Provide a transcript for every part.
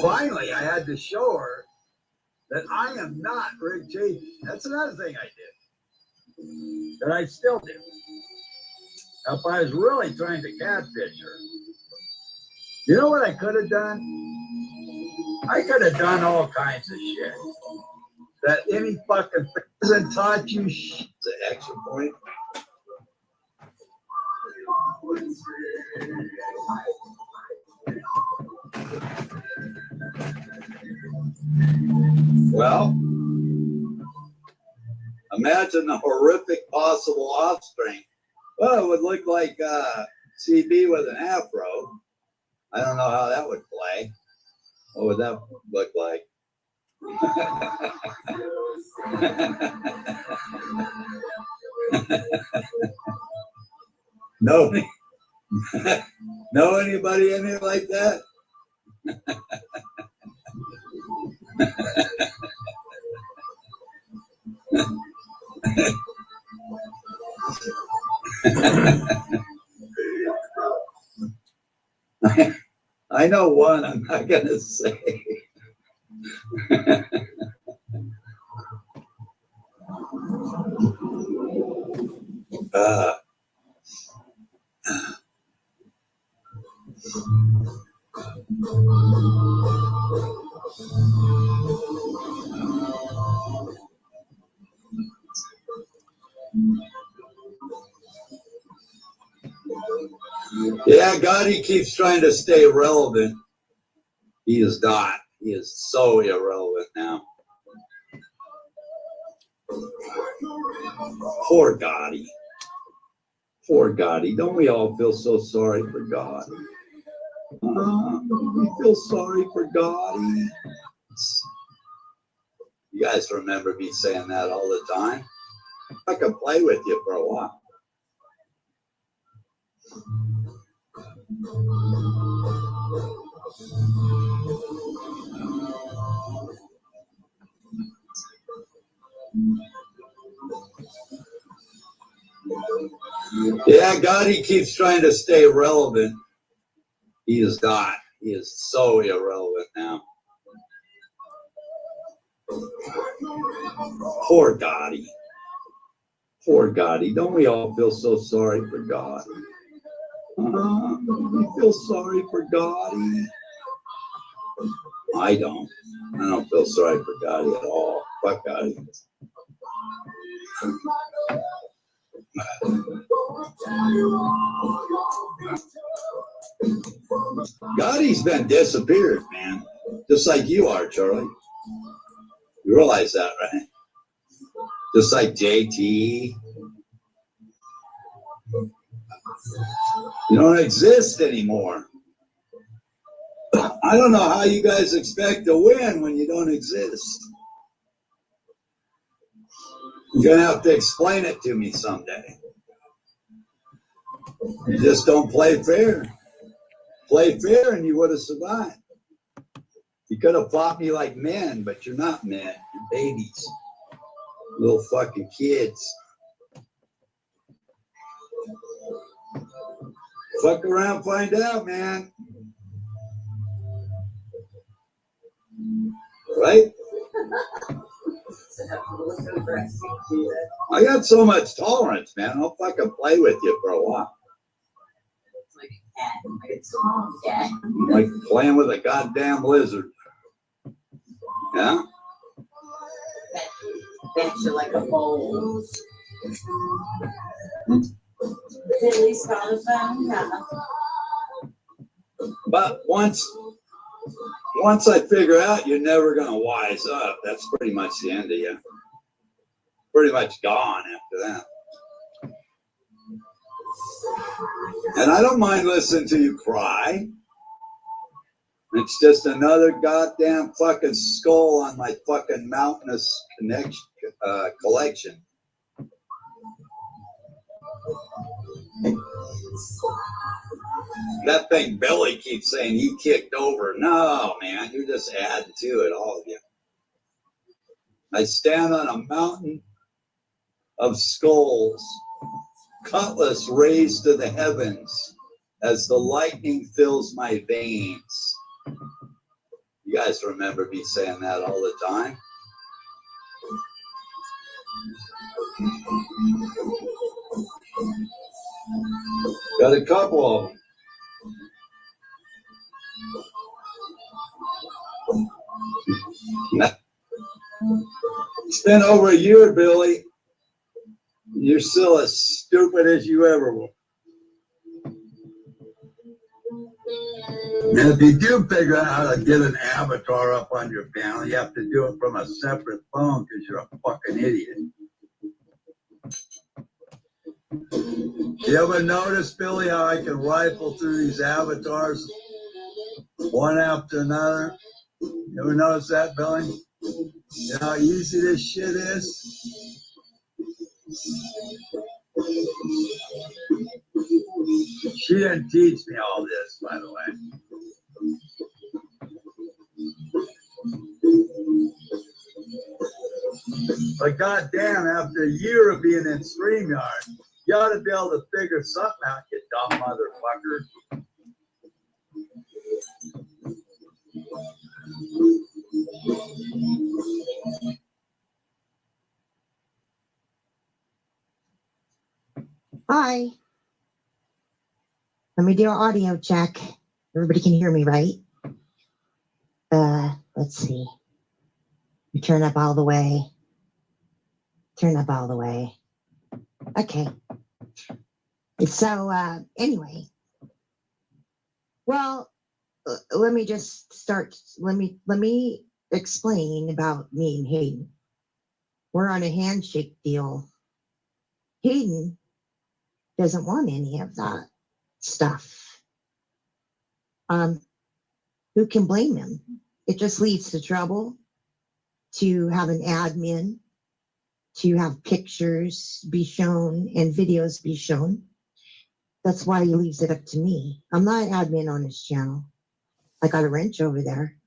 finally, I had to show her that I am not Rick Chafee. That's another thing I did that I still do. If I was really trying to catfish her, you know what I could have done? I could have done all kinds of shit that any fucking person taught you shit. It's an extra point. Well, imagine the horrific possible offspring. Well, it would look like CB with an afro. I don't know how that would play. What would that look like? No, know anybody in here like that? I know one. I'm not gonna say. Yeah, Gotti keeps trying to stay relevant. He is not. He is so irrelevant now. Poor Gotti. Poor Gotti. Don't we all feel so sorry for Gotti? We feel sorry for Gotti. You guys remember me saying that all the time? I could play with you for a while. Yeah, Gotti keeps trying to stay relevant. He is not. He is so irrelevant now. Poor Gotti. Poor Gotti. Don't we all feel so sorry for Gotti? We feel sorry for Gotti. I don't. I don't feel sorry for Gotti at all. Fuck Gotti. Gotti's been disappeared, man. Just like you are, Charlie. You realize that, right? Just like JT. You don't exist anymore. I don't know how you guys expect to win when you don't exist. You're going to have to explain it to me someday. You just don't play fair. Play fair and you would have survived. You could have fought me like men, but you're not men. You're babies. Little fucking kids. Fuck around, find out, man. Right? I got so much tolerance, man. I'll fucking play with you for a while. Like playing with a goddamn lizard. Yeah? Bet you like a bowl. But once I figure out you're never going to wise up, that's pretty much the end of you. Pretty much gone after that. And I don't mind listening to you cry. It's just another goddamn fucking skull on my fucking mountainous collection. That thing Billy keeps saying he kicked over. No, man, you're just adding to it, all of you. I stand on a mountain of skulls, cutlass raised to the heavens as the lightning fills my veins. You guys remember me saying that all the time. Got a couple of them. It's been over a year, Billy. You're still as stupid as you ever were. And if you do figure out how to get an avatar up on your panel, you have to do it from a separate phone because you're a fucking idiot. You ever notice, Billy, how I can rifle through these avatars one after another? You ever notice that, Billy? You know how easy this shit is? She didn't teach me all this, by the way. But goddamn, after a year of being in StreamYard, you ought to be able to figure something out, you dumb motherfucker. Hi. Let me do an audio check. Everybody can hear me, right? Let's see. You turn up all the way. Turn up all the way. Okay. So, anyway. Well, let me just start. Let me explain about me and Hayden. We're on a handshake deal. Hayden doesn't want any of that stuff. Who can blame him? It just leads to trouble to have an admin, to have pictures be shown and videos be shown. That's why he leaves it up to me. I'm not admin on his channel. I got a wrench over there.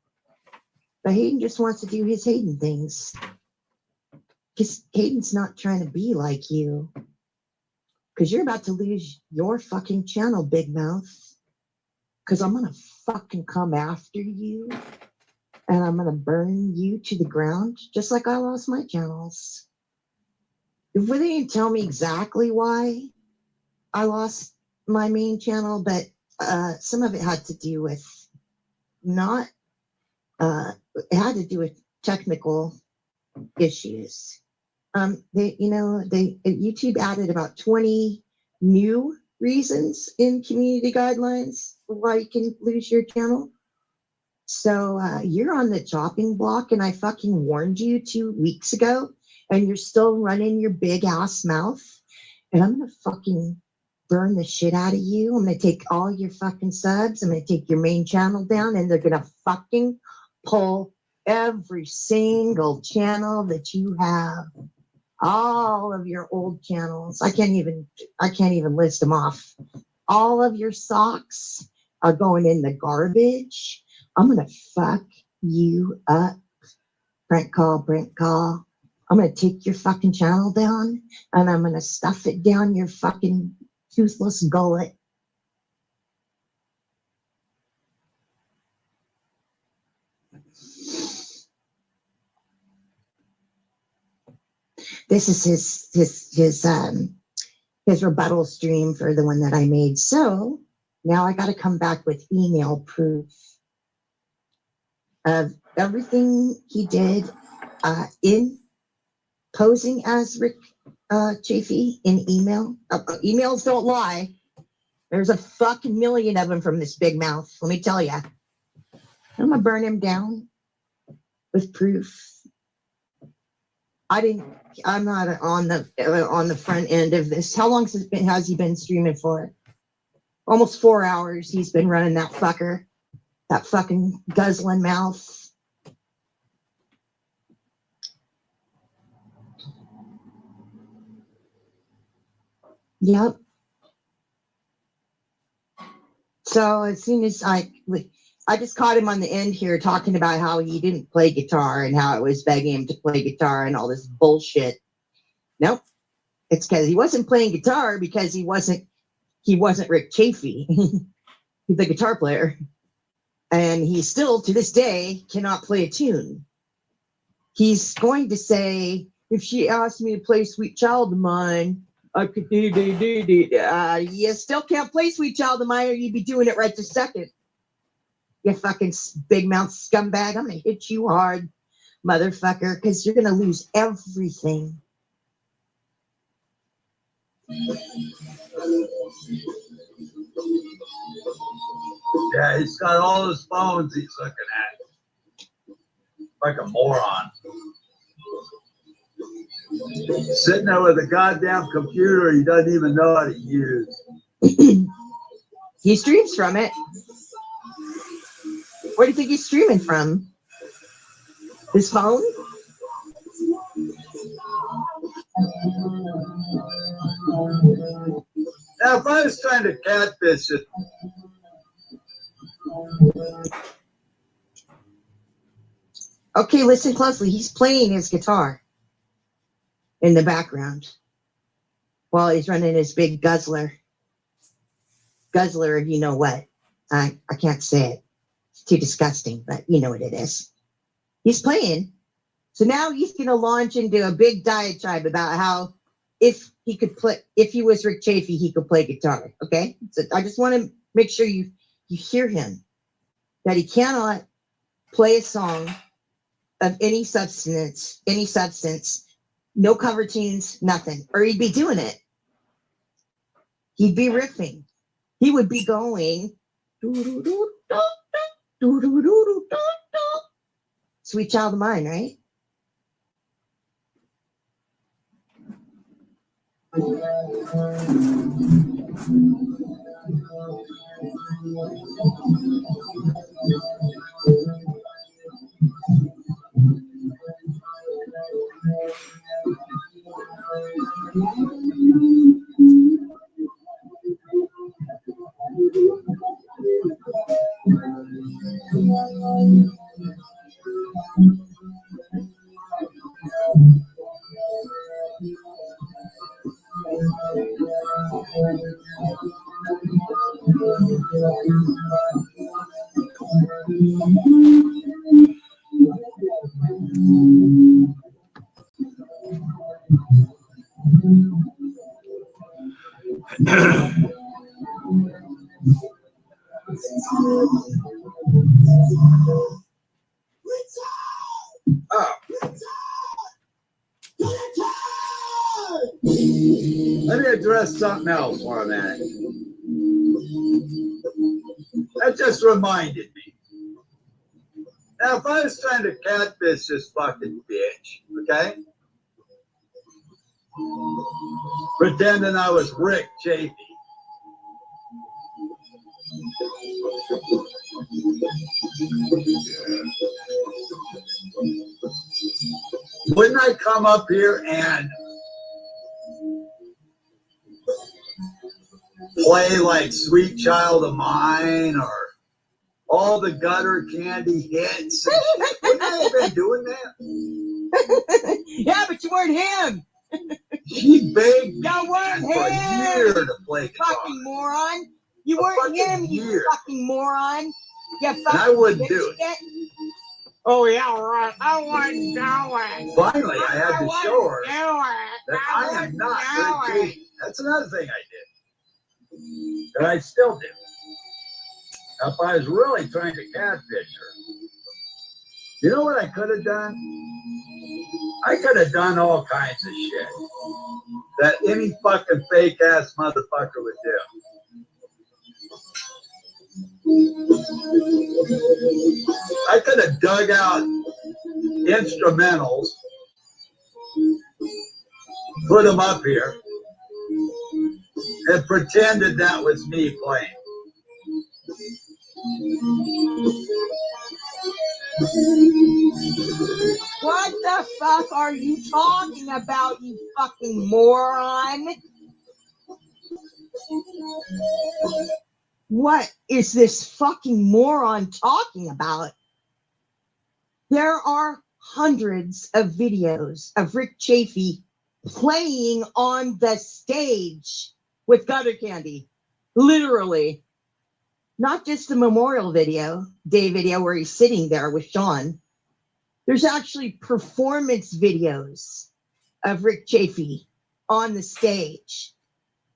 But Hayden just wants to do his Hayden things. Because Hayden's not trying to be like you. Because you're about to lose your fucking channel, Big Mouth. Because I'm going to fucking come after you. And I'm going to burn you to the ground. Just like I lost my channels. They didn't tell me exactly why I lost my main channel. But some of it had to do with not... it had to do with technical issues. YouTube added about 20 new reasons in community guidelines why you can lose your channel. So you're on the chopping block, and I fucking warned you 2 weeks ago, and you're still running your big ass mouth, and I'm gonna fucking burn the shit out of you. I'm gonna take all your fucking subs. I'm gonna take your main channel down, and they're gonna fucking pull every single channel that you have. All of your old channels. I can't even list them off. All of your socks are going in the garbage. I'm gonna fuck you up. Brent call. I'm gonna take your fucking channel down, and I'm gonna stuff it down your fucking toothless gullet. This is his rebuttal stream for the one that I made. So now I got to come back with email proof of everything he did in posing as Rick Chafee in email. Emails don't lie. There's a fucking million of them from this Big Mouth. Let me tell you. I'm gonna burn him down with proof. I'm not on the front end of this. How long has he been streaming for? Almost 4 hours he's been running that fucker. That fucking guzzling mouth. Yep. So as soon as I just caught him on the end here talking about how he didn't play guitar and how it was begging him to play guitar and all this bullshit. Nope. It's because he wasn't playing guitar because he wasn't Rick Chafee, the guitar player. And he still, to this day, cannot play a tune. He's going to say, if she asked me to play Sweet Child of Mine, I could do. You still can't play Sweet Child of Mine, or you'd be doing it right this second. You fucking big mouth scumbag. I'm going to hit you hard, motherfucker, because you're going to lose everything. Yeah, he's got all his phones he's looking at. Like a moron. Sitting there with a goddamn computer he doesn't even know how to use. He streams from it. Where do you think he's streaming from? His phone? Now, if I was trying to catfish it, Okay, listen closely. He's playing his guitar in the background while he's running his big guzzler. Guzzler, you know what? I can't say it. It's too disgusting, but you know what it is. He's playing. So now he's going to launch into a big diatribe about how if he was Rick Chafee, he could play guitar. Okay? So I just want to make sure you hear him. That he cannot play a song of any substance, no cover tunes, nothing. Or he'd be doing it. He'd be riffing. He would be going Sweet Child of Mine, right? let me address something else for a minute. That just reminded me. Now, if I was trying to catfish this fucking bitch, okay? Pretending I was Rick Chafee. Wouldn't I come up here and play like Sweet Child of Mine or all the gutter candy hits? Wouldn't I have been doing that? Yeah, but you weren't him. She begged me You weren't for a him. year to play guitar. Fucking moron. You weren't him, you fucking moron. You fucking And I wouldn't do it. Oh, yeah, right. I wouldn't do it. Finally, I had to show her that I am wouldn't not do Rick Chafee. That's another thing I did. That I still do. Now, if I was really trying to catfish her, you know what I could have done? I could have done all kinds of shit that any fucking fake ass motherfucker would do. I could have dug out instrumentals, put them up here, and pretended that was me playing. What the fuck are you talking about, you fucking moron? What is this fucking moron talking about? There are hundreds of videos of Rick Chafee playing on the stage with gutter candy. Literally. not just the Memorial Day video where he's sitting there with Sean. There's actually performance videos of Rick Chafee on the stage,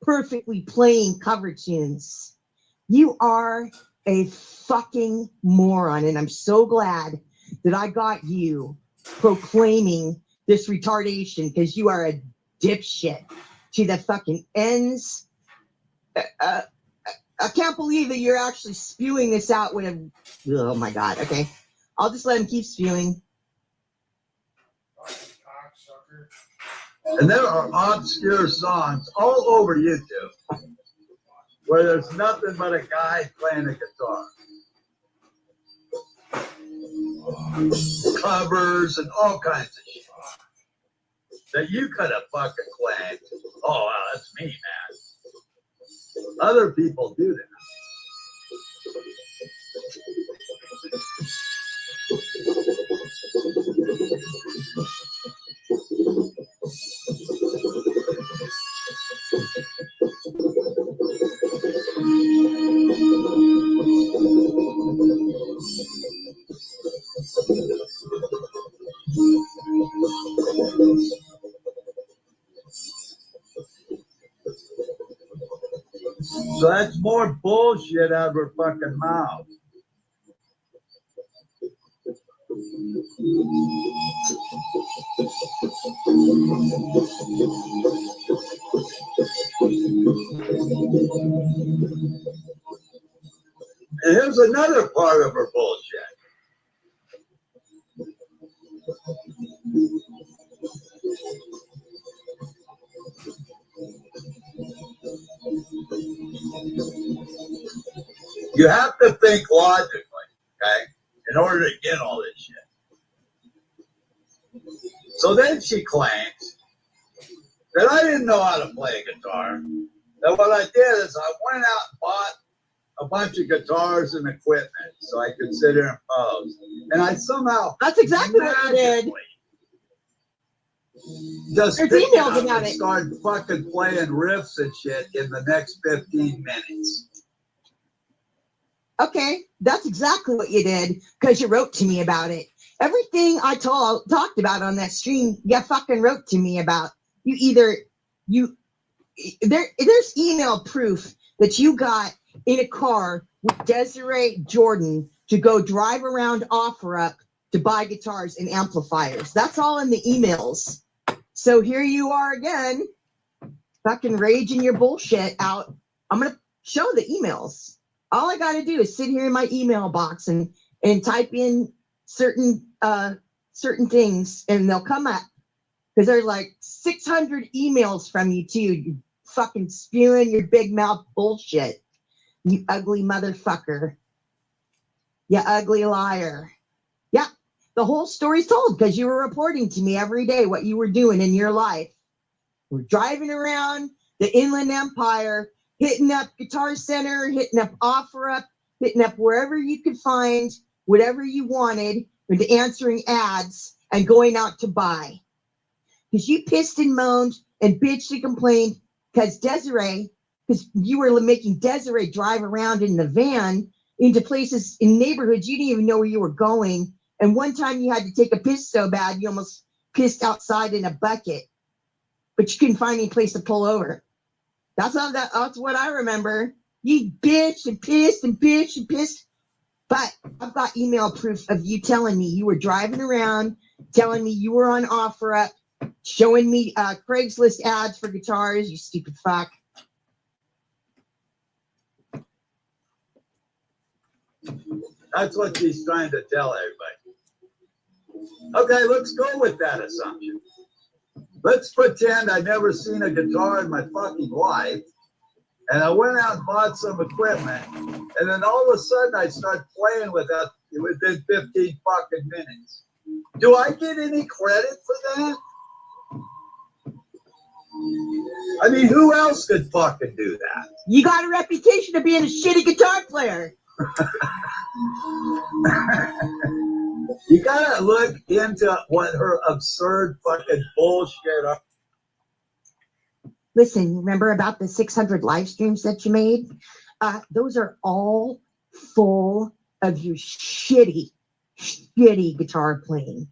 perfectly playing cover tunes. You are a fucking moron, and I'm so glad that I got you proclaiming this retardation, because you are a dipshit to the fucking ends. I can't believe that you're actually spewing this out with a... Oh my God. Okay. I'll just let him keep spewing. And there are obscure songs all over YouTube where there's nothing but a guy playing a guitar. Covers and all kinds of shit that you could have fucking claimed, oh, wow, that's me, man. Other people do that. So that's more bullshit out of her fucking mouth. And here's another part of her bullshit. You have to think logically, okay, in order to get all this shit. So then she claims that I didn't know how to play a guitar. That what I did is I went out and bought a bunch of guitars and equipment so I could sit there and pose. And I somehow... That's exactly what you did. Just There's picked it emails up about and it. started fucking playing riffs and shit in the next 15 minutes. Okay, that's exactly what you did, because you wrote to me about it. Everything I talked about on that stream, you fucking wrote to me about. There's email proof that you got in a car with Desiree Jordan to go drive around OfferUp to buy guitars and amplifiers. That's all in the emails. So here you are again, fucking raging your bullshit out. I'm going to show the emails. All I got to do is sit here in my email box and type in certain things, and they'll come up, because there's like 600 emails from you too. You fucking spewing your big mouth bullshit. You ugly motherfucker. You ugly liar. Yeah, the whole story's told, because you were reporting to me every day what you were doing in your life. We're driving around the Inland Empire, hitting up Guitar Center, hitting up OfferUp, hitting up wherever you could find whatever you wanted, and answering ads and going out to buy. Because you pissed and moaned and bitched and complained because you were making Desiree drive around in the van into places in neighborhoods you didn't even know where you were going. And one time you had to take a piss so bad you almost pissed outside in a bucket, but you couldn't find any place to pull over. That's what I remember. You bitched and pissed and bitched and pissed. But I've got email proof of you telling me you were driving around, telling me you were on OfferUp, showing me Craigslist ads for guitars, you stupid fuck. That's what she's trying to tell everybody. Okay, let's go with that assumption. Let's pretend I've never seen a guitar in my fucking life, and I went out and bought some equipment, and then all of a sudden I start playing with that within 15 fucking minutes. Do I get any credit for that? I mean, who else could fucking do that? You got a reputation of being a shitty guitar player. You gotta look into what her absurd fucking bullshit are. Listen, remember about the 600 live streams that you made? Those are all full of your shitty guitar playing.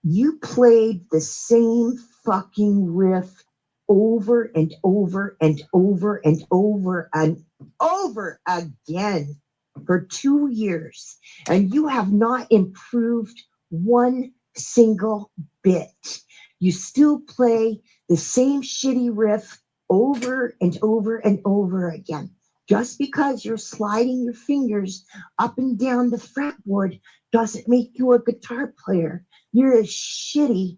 You played the same fucking riff over and over and over and over and over again for 2 years, and you have not improved one single bit. You still play the same shitty riff over and over and over again. Just because you're sliding your fingers up and down the fretboard doesn't make you a guitar player. You're a shitty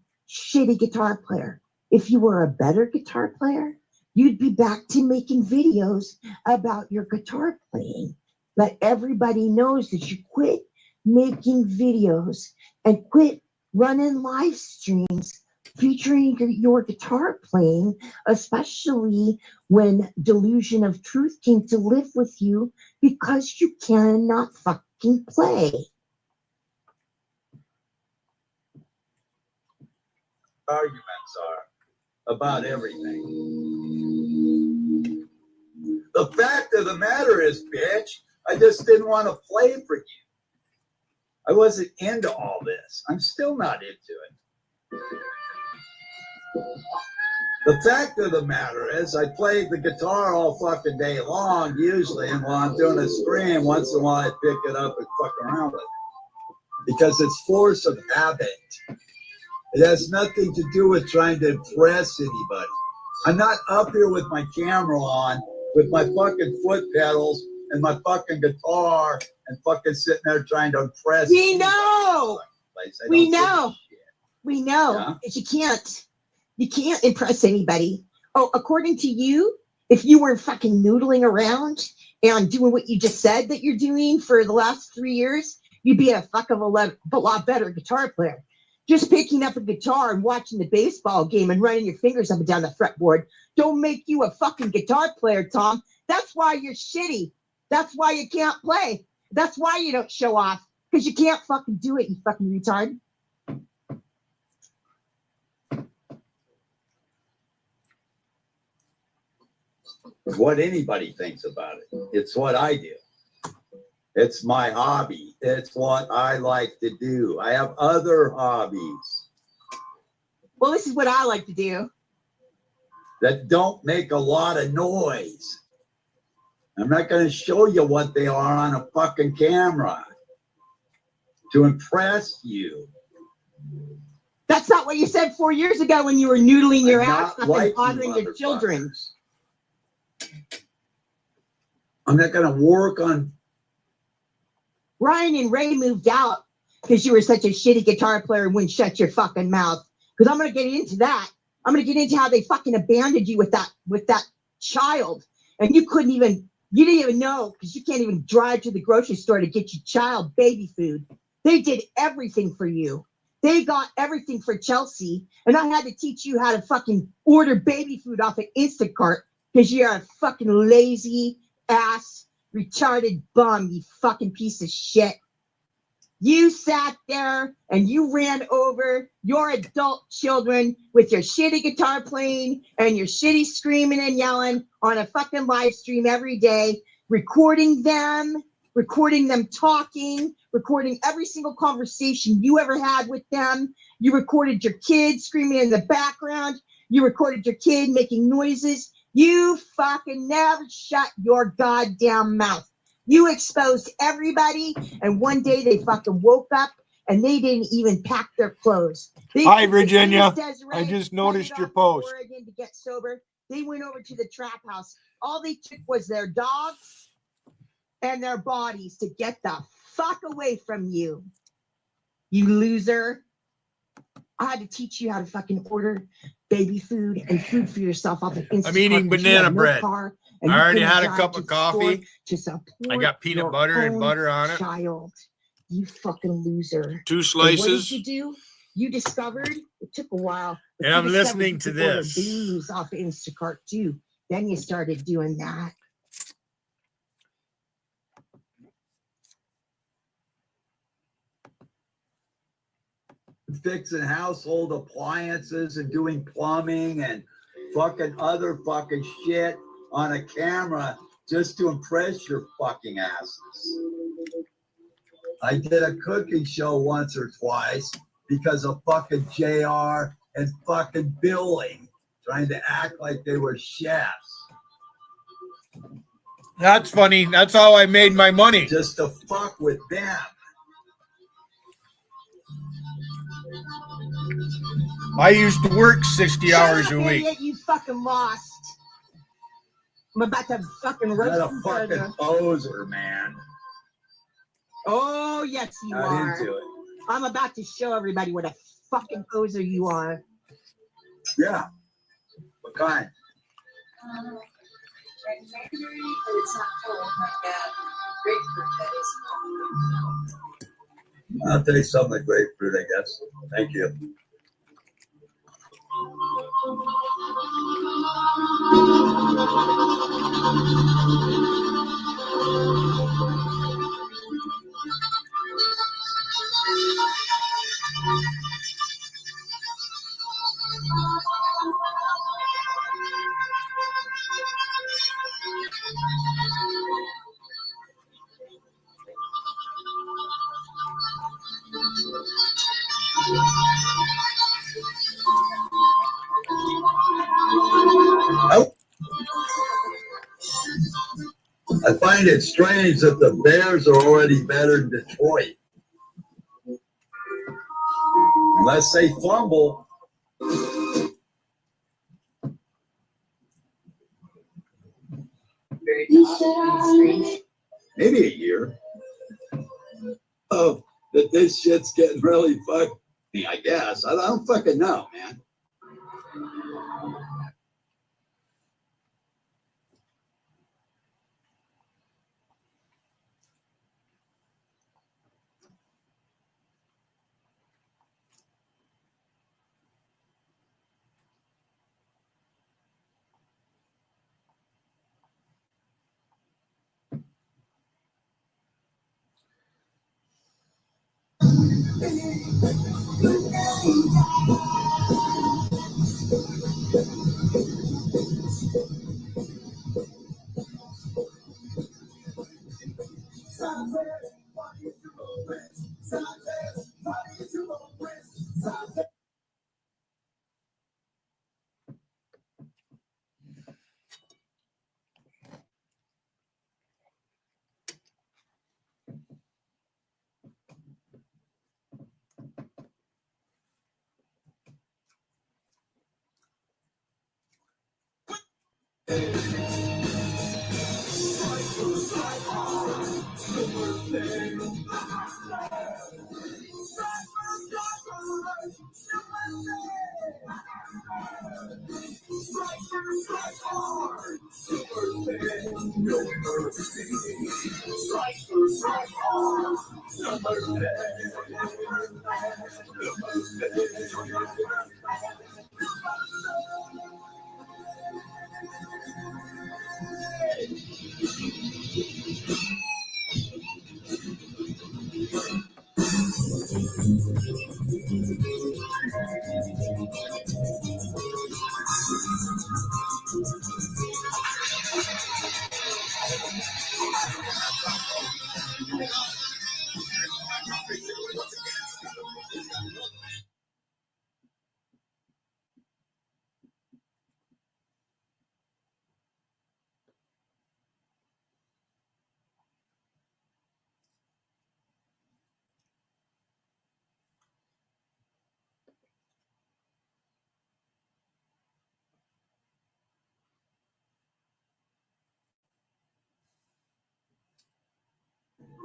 guitar player. If you were a better guitar player, you'd be back to making videos about your guitar playing. But everybody knows that you quit making videos and quit running live streams featuring your guitar playing, especially when Delusion of Truth came to live with you because you cannot fucking play. Arguments are about everything. The fact of the matter is, bitch, I just didn't want to play for you. I wasn't into all this. I'm still not into it. The fact of the matter is, I played the guitar all fucking day long, usually, and while I'm doing a stream, once in a while I pick it up and fuck around with it. Because it's force of habit. It has nothing to do with trying to impress anybody. I'm not up here with my camera on, with my fucking foot pedals and my fucking guitar and fucking sitting there trying to impress. We know. We know. We know. Yeah? That you can't impress anybody. Oh, according to you, if you were fucking noodling around and doing what you just said that you're doing for the last 3 years, you'd be a fuck of a lot better guitar player. Just picking up a guitar and watching the baseball game and running your fingers up and down the fretboard don't make you a fucking guitar player, Tom. That's why you're shitty. That's why you can't play. That's why you don't show off, because you can't fucking do it, you fucking retard. What anybody thinks about it. It's what I do. It's my hobby. It's what I like to do. I have other hobbies Well, this is what I like to do. that don't make a lot of noise. I'm not going to show you what they are on a fucking camera to impress you. That's not what you said 4 years ago when you were noodling your I'm ass not off like and bothering you your children. motherfuckers. I'm not going to work on. Ryan and Ray moved out because you were such a shitty guitar player and wouldn't shut your fucking mouth. Because I'm going to get into that. I'm going to get into how they fucking abandoned you with that child. And you didn't even know, because you can't even drive to the grocery store to get your child baby food. They did everything for you. They got everything for Chelsea. And I had to teach you how to fucking order baby food off of Instacart because you're a fucking lazy ass retarded bum, you fucking piece of shit. You sat there and you ran over your adult children with your shitty guitar playing and your shitty screaming and yelling on a fucking live stream every day, recording them talking, recording every single conversation you ever had with them. You recorded your kid screaming in the background. You recorded your kid making noises. You fucking never shut your goddamn mouth. You exposed everybody, and one day they fucking woke up and they didn't even pack their clothes. Hi, Virginia. I just noticed your post. Oregon to get sober. They went over to the trap house. All they took was their dogs and their bodies to get the fuck away from you. You loser. I had to teach you how to fucking order baby food and food for yourself off of Instacart. I'm eating banana bread. I already had a cup of coffee. I got peanut butter and butter on it. Child, you fucking loser. 2 And slices. what did you do? You discovered, it took a while. but And you I'm discovered listening you to could order this. booze off of Instacart too. Then you started doing that. Fixing household appliances and doing plumbing and fucking other fucking shit on a camera just to impress your fucking asses. I did a cooking show once or twice because of fucking JR and fucking Billy trying to act like they were chefs. That's funny. That's how I made my money. Just to fuck with them. I used to work 60 hours a week. Idiot, you fucking lost. I'm about to fucking roast Not a you fucking further. poser, man. Oh, yes, you Not are. into it. I'm about to show everybody what a fucking poser you are. Yeah. What kind? January, but it's not cold like that. Grapefruit, that is. I'll take some of the grapefruit, I guess. Thank you. Oh. I find it strange that the Bears are already better than Detroit. Unless they fumble. Very strange. Maybe a year. Oh, that this shit's getting really fucked me, I guess. I don't fucking know, man.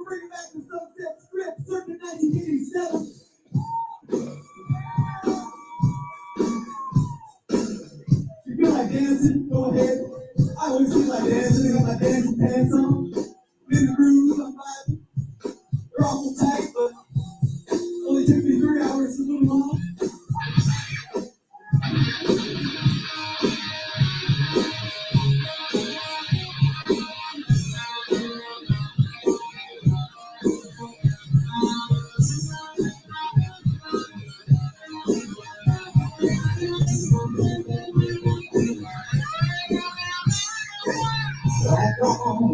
Bring back the Sunset Strip, circa 1987. You feel like dancing? Go ahead. I always feel like dancing. I got my dancing pants on. In the groove, I'm vibing. They're awful tight, but only took me 3 hours to put them on. Back on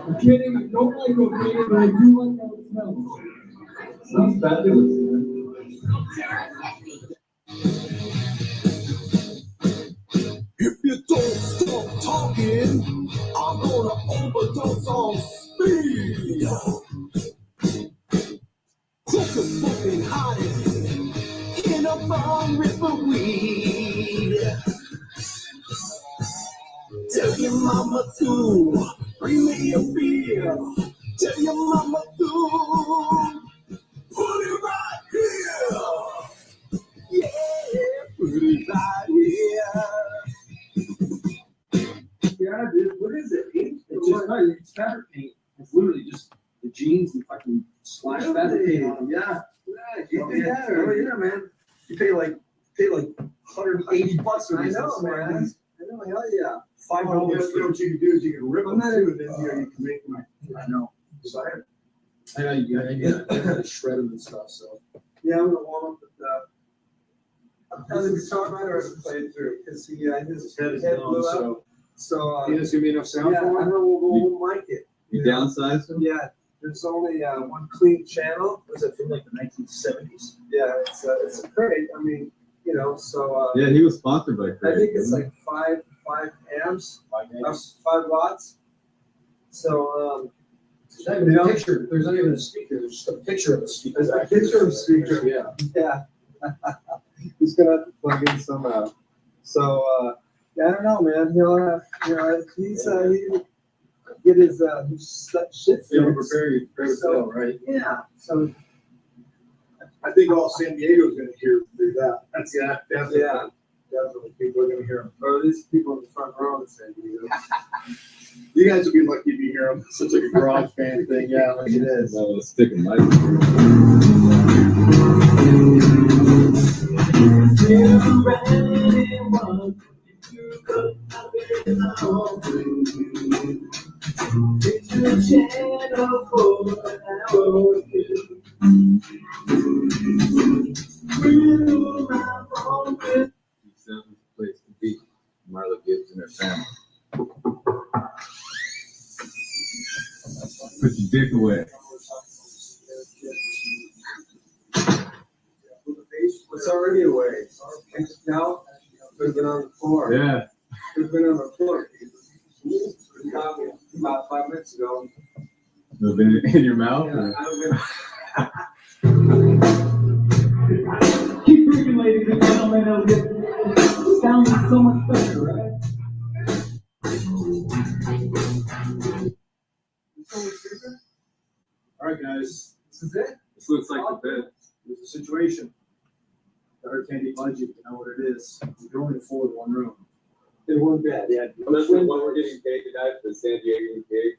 I'm kidding, I don't like cocaine, but I do like how it smells. It smells fabulous. If you don't stop talking, I'm gonna overdose on speed. Took a smoking hottie in a bomb river weed. Tell your mama to bring me a beer. Tell your mama to put it right here. Yeah, put it right here. Yeah, dude, what is it? It's just it's fabric paint. It's literally just the jeans and fucking splash fabric paint on them. Yeah, you do that, or yeah, man. You pay like $180 or I know, man. I know, hell yeah. $5. What you can do is you can rip them too, and then you can make them. I know. I know you got to shred them and stuff. So Yeah, I'm gonna warm up with the guitar man or play it through because his head blew out. So you think there's gonna be enough sound yeah, for I it? know we'll mic it. You downsized them? Yeah, there's only one clean channel. Was it from like the 1970s? Yeah, it's a great. I mean, so Yeah, he was sponsored by I Craig. think it's like 5 amps, 5 watts. So There's not even a picture. There's not even a speaker. There's just a picture of a speaker. there's a picture of the speaker. Yeah. Yeah. He's gonna have to plug in somehow. So yeah, I don't know, man. He'll have, he get his shit Be able to fixed. prepare you for the film, right? Yeah. So I think all San Diego's gonna hear through that. That's definitely. yeah, definitely people are gonna hear him. Or at least people in the front row in San Diego. You guys would be lucky to hear them. Such like a garage band thing. Yeah, like it is. No, stick a mic. says it's a place to be. Marla Gibbs and her family. Put your dick away. It's already away. Now, could have been on the floor. Yeah. Could have been on the floor. About 5 minutes ago. Could have been in your mouth? Yeah, Keep drinking, ladies and gentlemen. It'll get sounding so much better, right? All right, guys. This is it. This looks like the bed. There's a situation. The Hurricane budget, you know what it is. You can only afford one room. In one bed, yeah. Especially when we're getting paid tonight for the San Diego gig.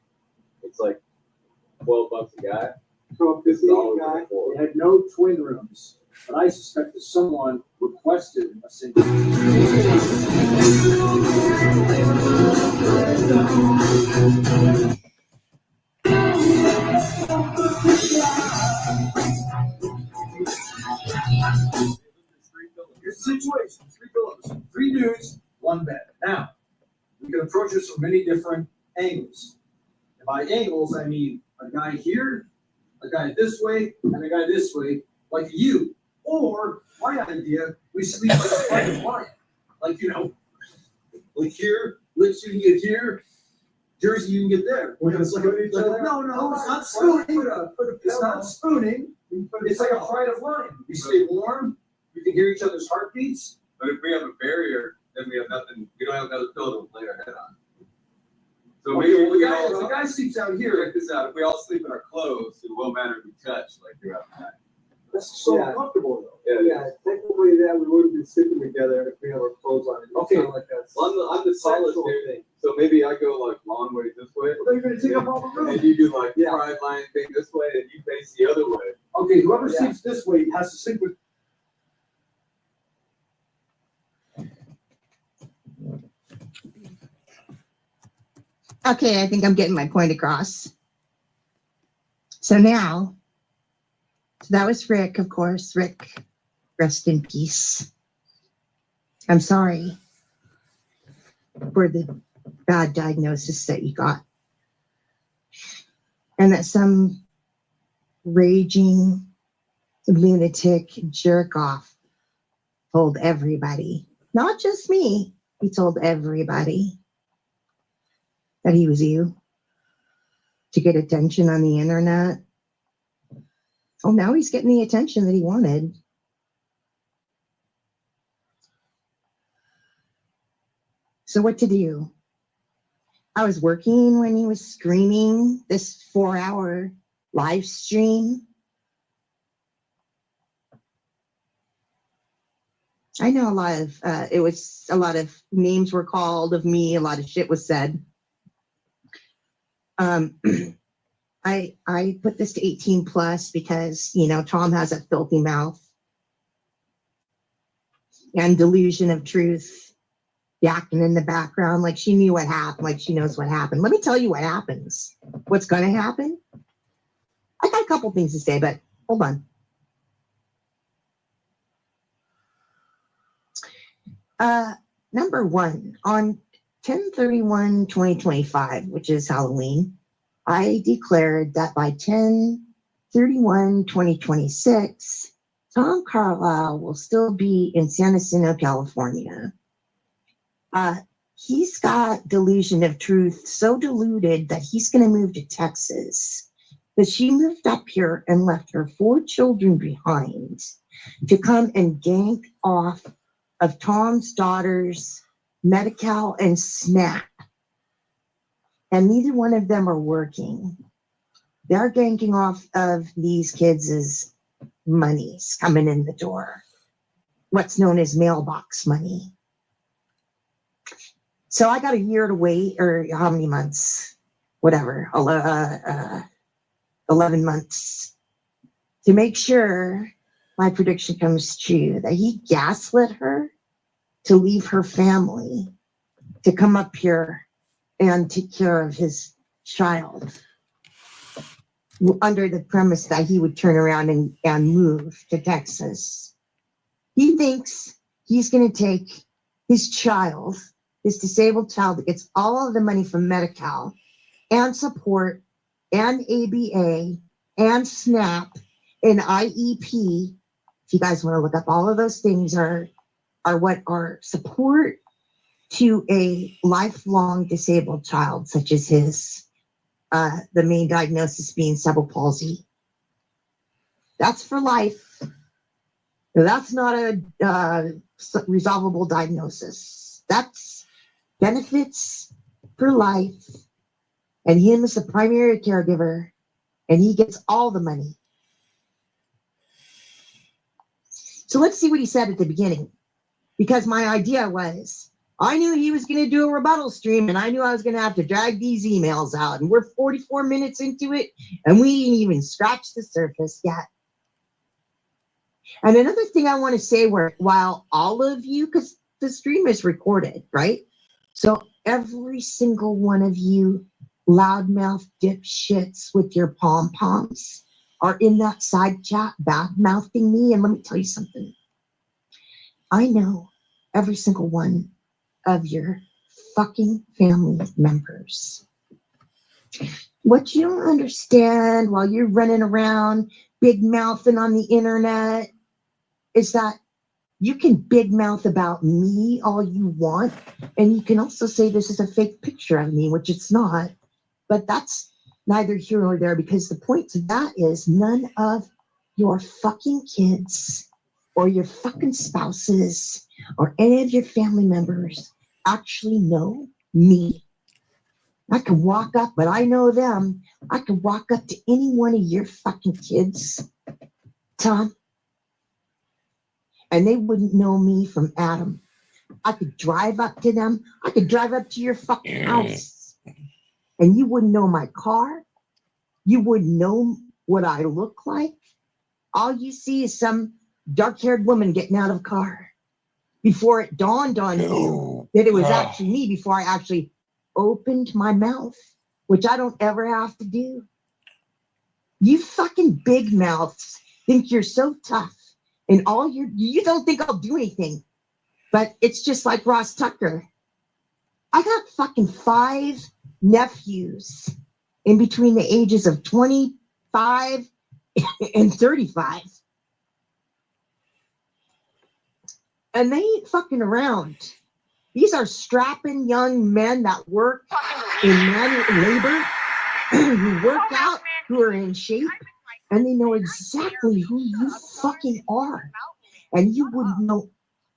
It's like $12 a guy. So if this guy had no twin rooms, but I suspect that someone requested a single. Here's the situation: 3 pillows, 3 dudes, 1 bed. Now, we can approach this from many different angles. And by angles, I mean a guy here, a guy this way, and a guy this way, like you. Or my idea, we sleep like a private client. Like, you know, like here, lips you can get here, Jersey you can get there. We're gonna spoon each other? No, it's not spooning. It's not spooning. It's like a private line. We stay warm. We can hear each other's heartbeats. But if we have a barrier, then we have nothing. We don't have another pillow to lay our head on. So maybe Okay, we if the guy sleeps out here. check this out. If we all sleep in our clothes, it won't matter if we touch like throughout the night. That's so uncomfortable though. Yeah. Technically that we wouldn't be sleeping together if we have our clothes on. Okay. Like that's Well, I'm the tallest dude, so maybe I go like long way this way, Well, then you're gonna take up all the and room. then you do like Yeah. pride line thing this way, and you face the other way. Okay, whoever sleeps this way has to sleep with. Okay, I think I'm getting my point across. So now, that was Rick, of course. Rick, rest in peace. I'm sorry for the bad diagnosis that you got. And that some raging lunatic jerk off told everybody, not just me, he told everybody that he was you to get attention on the internet. Oh, now he's getting the attention that he wanted. So what to do? I was working when he was screaming this 4-hour live stream. I know a lot of names were called of me, a lot of shit was said. I put this to 18 plus because, you know, Tom has a filthy mouth and delusion of truth yakking in the background. Like she knew what happened, like she knows what happened. Let me tell you what happens. What's going to happen? I got a couple things to say, but hold on. Number one, on 10/31/2025, which is Halloween, I declared that by 10/31/2026, Tom Carlisle will still be in San Jacinto, California. He's got delusion of truth so deluded that he's going to move to Texas. But she moved up here and left her 4 children behind to come and gank off of Tom's daughters, Medi-Cal and SNAP. And neither one of them are working. They're ganking off of these kids' monies coming in the door. What's known as mailbox money. So I got a year to wait, or how many months? Whatever, 11 months to make sure my prediction comes true, that he gaslit her to leave her family to come up here and take care of his child. under the premise that he would turn around and move to Texas. He thinks he's going to take his child, his disabled child that gets all of the money from Medi-Cal and support and ABA and SNAP and IEP. If you guys want to look up, all of those things are what are support to a lifelong disabled child, such as his, the main diagnosis being cerebral palsy. That's for life. That's not a resolvable diagnosis. That's benefits for life. And him as the primary caregiver, and he gets all the money. So let's see what he said at the beginning. Because my idea was, I knew he was going to do a rebuttal stream, and I knew I was going to have to drag these emails out. And we're 44 minutes into it, and we didn't even scratch the surface yet. And another thing I want to say, while all of you, because the stream is recorded, right? So every single one of you loudmouth dipshits with your pom-poms are in that side chat bad-mouthing me. And let me tell you something. I know every single one of your fucking family members. What you don't understand while you're running around big mouthing on the internet is that you can big mouth about me all you want, and you can also say this is a fake picture of me, which it's not. But that's neither here nor there, because the point to that is none of your fucking kids or your fucking spouses or any of your family members actually know me. I can walk up, but I know them. I can walk up to any one of your fucking kids, Tom, and they wouldn't know me from Adam. I could drive up to them. I could drive up to your fucking house, and you wouldn't know my car. You wouldn't know what I look like. All you see is some dark-haired woman getting out of a car before it dawned on you that it was actually me, before I actually opened my mouth, which I don't ever have to do. You fucking big mouths think you're so tough, and you don't think I'll do anything. But it's just like Ross Tucker. I got fucking 5 nephews in between the ages of 25 and 35. And they ain't fucking around. These are strapping young men that work in manual labor, who work out, who are in shape, and they know exactly who you fucking are. And you wouldn't know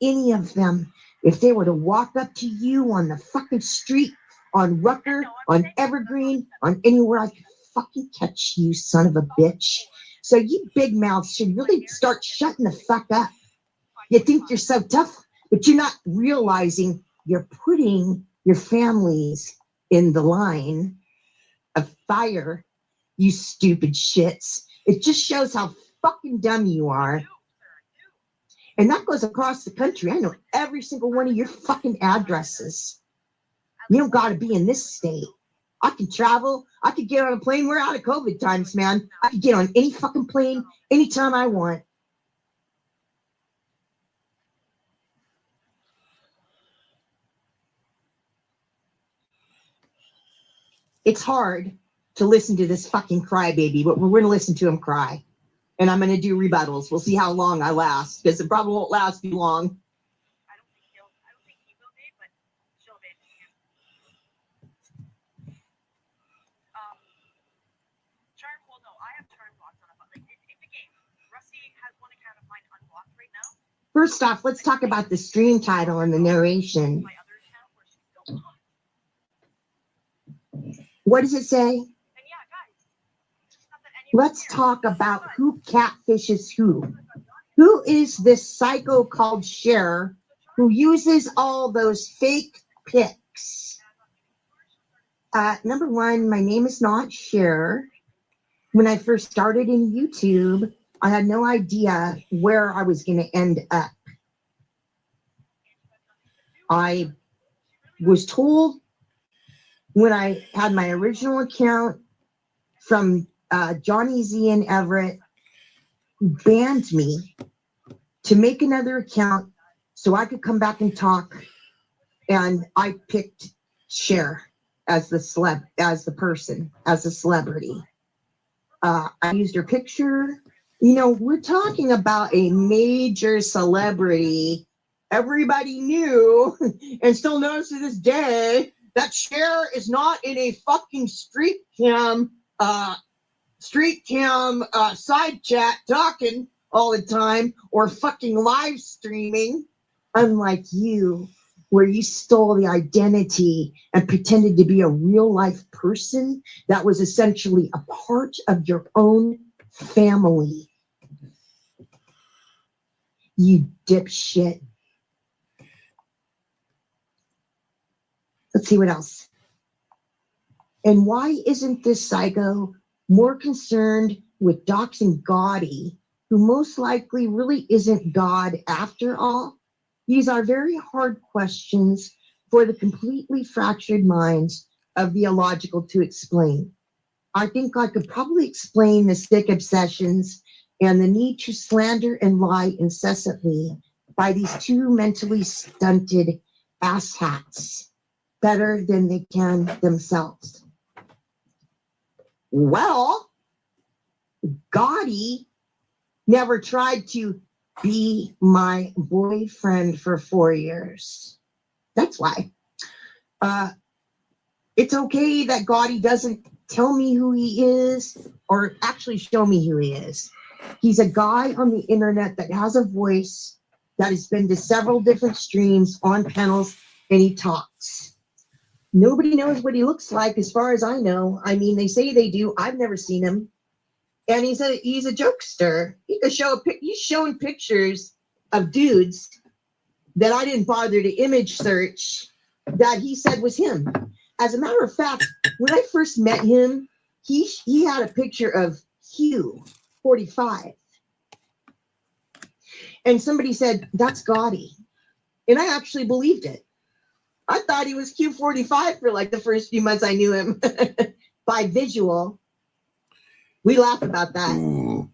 any of them if they were to walk up to you on the fucking street, on Rucker, on Evergreen, on anywhere. I could fucking catch you, son of a bitch. So you big mouths should really start shutting the fuck up. You think you're so tough, but you're not realizing you're putting your families in the line of fire, you stupid shits. It just shows how fucking dumb you are. And that goes across the country. I know every single one of your fucking addresses. You don't got to be in this state. I can travel. I could get on a plane. We're out of COVID times, man. I could get on any fucking plane anytime I want. It's hard to listen to this fucking crybaby, but we're going to listen to him cry. And I'm going to do rebuttals. We'll see how long I last, because it probably won't last too long. I don't think he will be, but she'll be. Charm, well, no, I have turn blocks on it, but like in the game, Rusty has one account of mine unblocked right now. First off, let's talk about the stream title and the narration. My other account where she's still blocked. What does it say? And yeah, guys, not that anyone Let's cares, talk about but who catfishes who. Who is this psycho called Cher who uses all those fake pics? Number one, my name is not Cher. When I first started in YouTube, I had no idea where I was going to end up. I was told when I had my original account from Johnny Z and Everett banned me to make another account so I could come back and talk. And I picked Cher as the celebrity. I used her picture. You know, we're talking about a major celebrity. Everybody knew and still knows to this day that Cher is not in a fucking street cam side chat talking all the time or fucking live streaming, unlike you, where you stole the identity and pretended to be a real life person that was essentially a part of your own family. You dipshit. Let's see what else. And why isn't this psycho more concerned with doxing Gotti, who most likely really isn't God after all? These are very hard questions for the completely fractured minds of the illogical to explain. I think I could probably explain the sick obsessions and the need to slander and lie incessantly by these two mentally stunted asshats better than they can themselves. Well, Gotti never tried to be my boyfriend for 4 years. That's why. It's okay that Gotti doesn't tell me who he is or actually show me who he is. He's a guy on the internet that has a voice that has been to several different streams on panels, and he talks. Nobody knows what he looks like as far as I know. I mean, they say they do. I've never seen him. And he's a jokester. He's showing pictures of dudes that I didn't bother to image search that he said was him. As a matter of fact, when I first met him, he had a picture of Hugh 45. And somebody said, that's Gotti. And I actually believed it. I thought he was Q45 for like the first few months I knew him by visual. We laugh about that.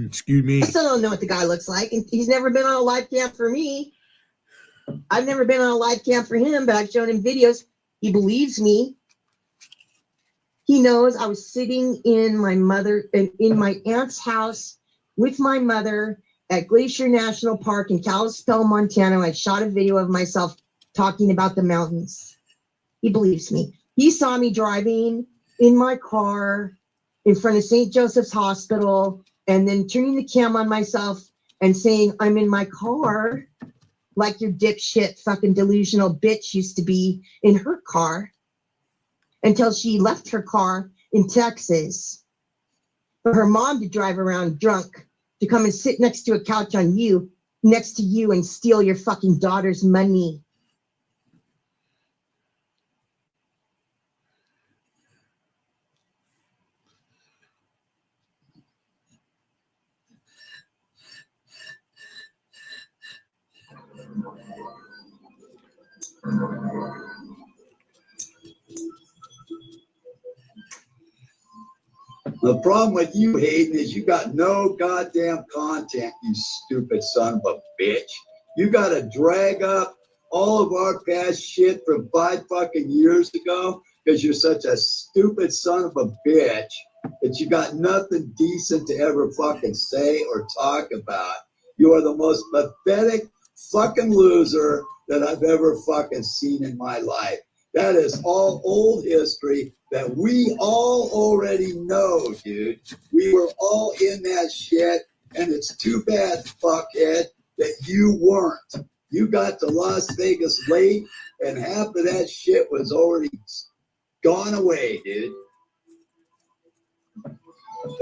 Excuse me. I still don't know what the guy looks like. And he's never been on a live cam for me. I've never been on a live cam for him, but I've shown him videos. He believes me. He knows I was sitting in my aunt's house with my mother at Glacier National Park in Kalispell, Montana. I shot a video of myself talking about the mountains. He believes me. He saw me driving in my car in front of St. Joseph's Hospital and then turning the cam on myself and saying, I'm in my car, like your dipshit fucking delusional bitch used to be in her car until she left her car in Texas for her mom to drive around drunk to come and sit next to a couch next to you and steal your fucking daughter's money. The problem with you, Hayden, is you got no goddamn content, you stupid son of a bitch. You got to drag up all of our past shit from 5 fucking years ago because you're such a stupid son of a bitch that you got nothing decent to ever fucking say or talk about. You are the most pathetic fucking loser that I've ever fucking seen in my life. That is all old history that we all already know, dude. We were all in that shit, and it's too bad, fuckhead, that you weren't. You got to Las Vegas late, and half of that shit was already gone away, dude.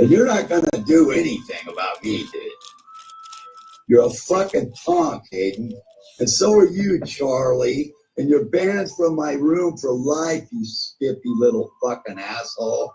And you're not going to do anything about me, dude. You're a fucking punk, Hayden. And so are you, Charlie. And you're banned from my room for life, you skippy little fucking asshole.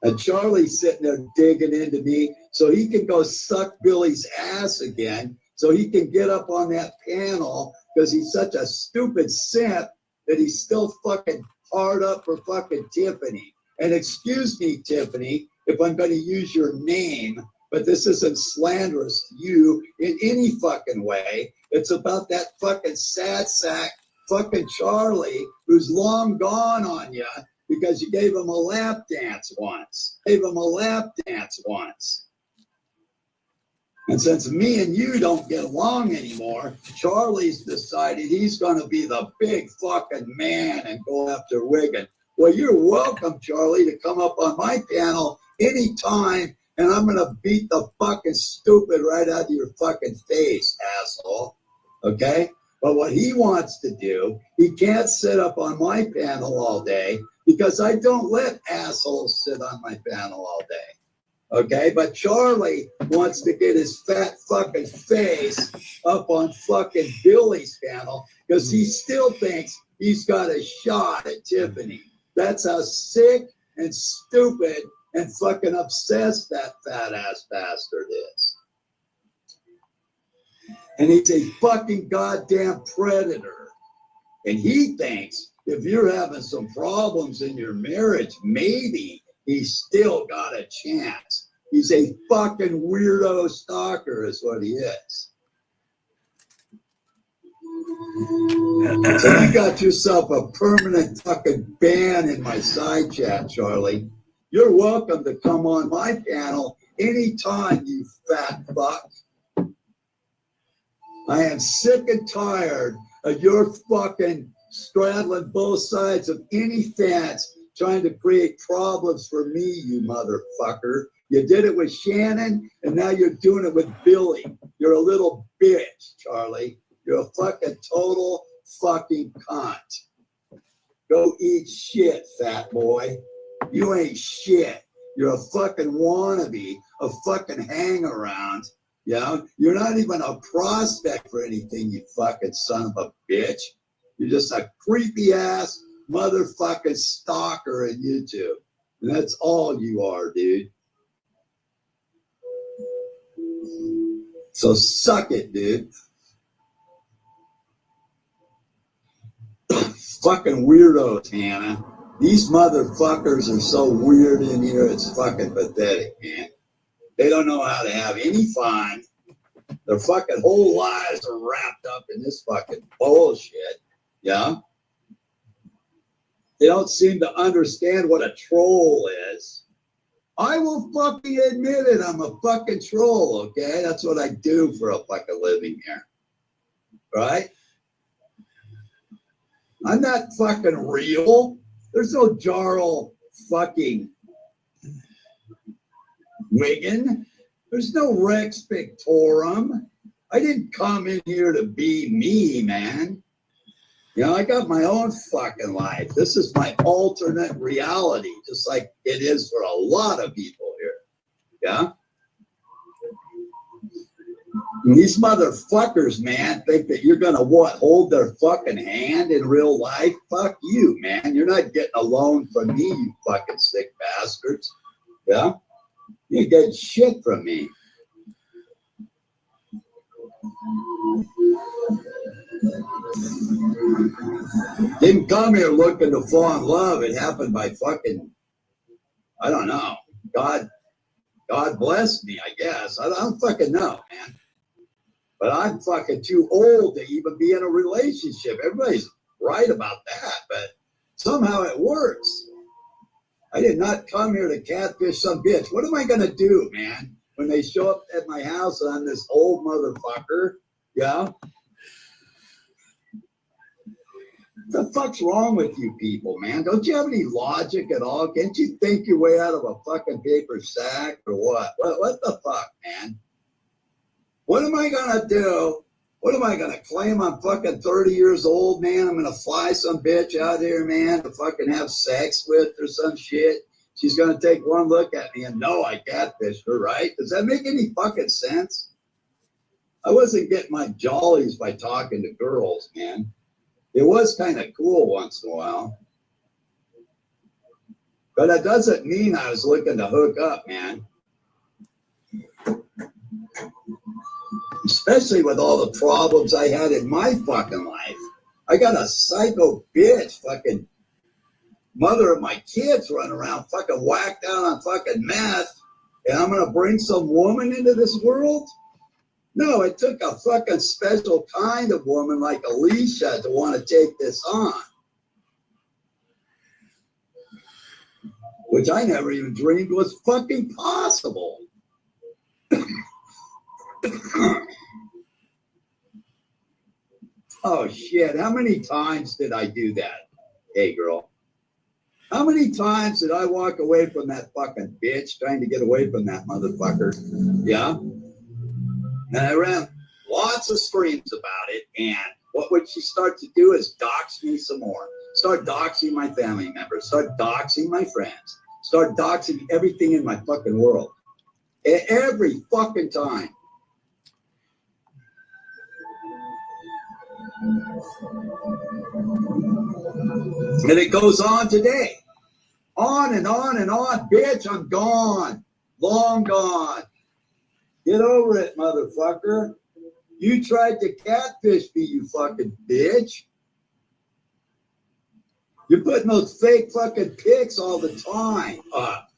And Charlie's sitting there digging into me so he can go suck Billy's ass again so he can get up on that panel because he's such a stupid simp that he's still fucking hard up for fucking Tiffany. And excuse me, Tiffany, if I'm going to use your name, but this isn't slanderous to you in any fucking way. It's about that fucking sad sack, fucking Charlie, who's long gone on you because you gave him a lap dance once. And since me and you don't get along anymore, Charlie's decided he's going to be the big fucking man and go after Wigan. Well, you're welcome, Charlie, to come up on my panel anytime, and I'm going to beat the fucking stupid right out of your fucking face, asshole. Okay? But what he wants to do, he can't sit up on my panel all day because I don't let assholes sit on my panel all day. Okay? But Charlie wants to get his fat fucking face up on fucking Billy's panel because he still thinks he's got a shot at Tiffany. That's how sick and stupid and fucking obsessed that fat ass bastard is. And he's a fucking goddamn predator. And he thinks if you're having some problems in your marriage, maybe he's still got a chance. He's a fucking weirdo stalker is what he is. So you got yourself a permanent fucking ban in my side chat, Charlie. You're welcome to come on my panel anytime, you fat fuck. I am sick and tired of your fucking straddling both sides of any fence trying to create problems for me, you motherfucker. You did it with Shannon, and now you're doing it with Billy. You're a little bitch, Charlie. You're a fucking total fucking cunt. Go eat shit, fat boy. You ain't shit. You're a fucking wannabe, a fucking hang-around. You know? You're not even a prospect for anything, you fucking son of a bitch. You're just a creepy-ass motherfucking stalker in YouTube. And that's all you are, dude. So suck it, dude. Fucking weirdos, Hannah. These motherfuckers are so weird in here, it's fucking pathetic, man. They don't know how to have any fun. Their fucking whole lives are wrapped up in this fucking bullshit. Yeah? They don't seem to understand what a troll is. I will fucking admit it. I'm a fucking troll, okay? That's what I do for a fucking living here. Right? I'm not fucking real. There's no Jarl fucking Wigan. There's no Rex Victorum. I didn't come in here to be me, man. You know, I got my own fucking life. This is my alternate reality, just like it is for a lot of people here. Yeah? And these motherfuckers, man, think that you're going to hold their fucking hand in real life? Fuck you, man. You're not getting a loan from me, you fucking sick bastards. Yeah? You get shit from me. Didn't come here looking to fall in love. It happened by fucking, I don't know. God blessed me, I guess. I don't fucking know, man. But I'm fucking too old to even be in a relationship. Everybody's right about that, but somehow it works. I did not come here to catfish some bitch. What am I going to do, man, when they show up at my house and I'm this old motherfucker? Yeah? What the fuck's wrong with you people, man? Don't you have any logic at all? Can't you think your way out of a fucking paper sack or what? What the fuck, man? What am I going to do? What am I going to claim I'm fucking 30 years old, man? I'm going to fly some bitch out here, man, to fucking have sex with or some shit. She's going to take one look at me and know I catfished her, right? Does that make any fucking sense? I wasn't getting my jollies by talking to girls, man. It was kind of cool once in a while. But that doesn't mean I was looking to hook up, man. Especially with all the problems I had in my fucking life. I got a psycho bitch fucking mother of my kids running around fucking whacked out on fucking meth, and I'm going to bring some woman into this world? No, it took a fucking special kind of woman like Alicia to want to take this on. Which I never even dreamed was fucking possible. Oh shit, how many times did I do that? Hey girl. How many times did I walk away from that fucking bitch trying to get away from that motherfucker? Yeah. And I ran lots of screams about it, and what would she start to do is dox me some more. Start doxing my family members, start doxing my friends, start doxing everything in my fucking world. Every fucking time. And it goes on today. On and on and on. Bitch, I'm gone. Long gone. Get over it, motherfucker. You tried to catfish me, you fucking bitch. You're putting those fake fucking pics all the time up.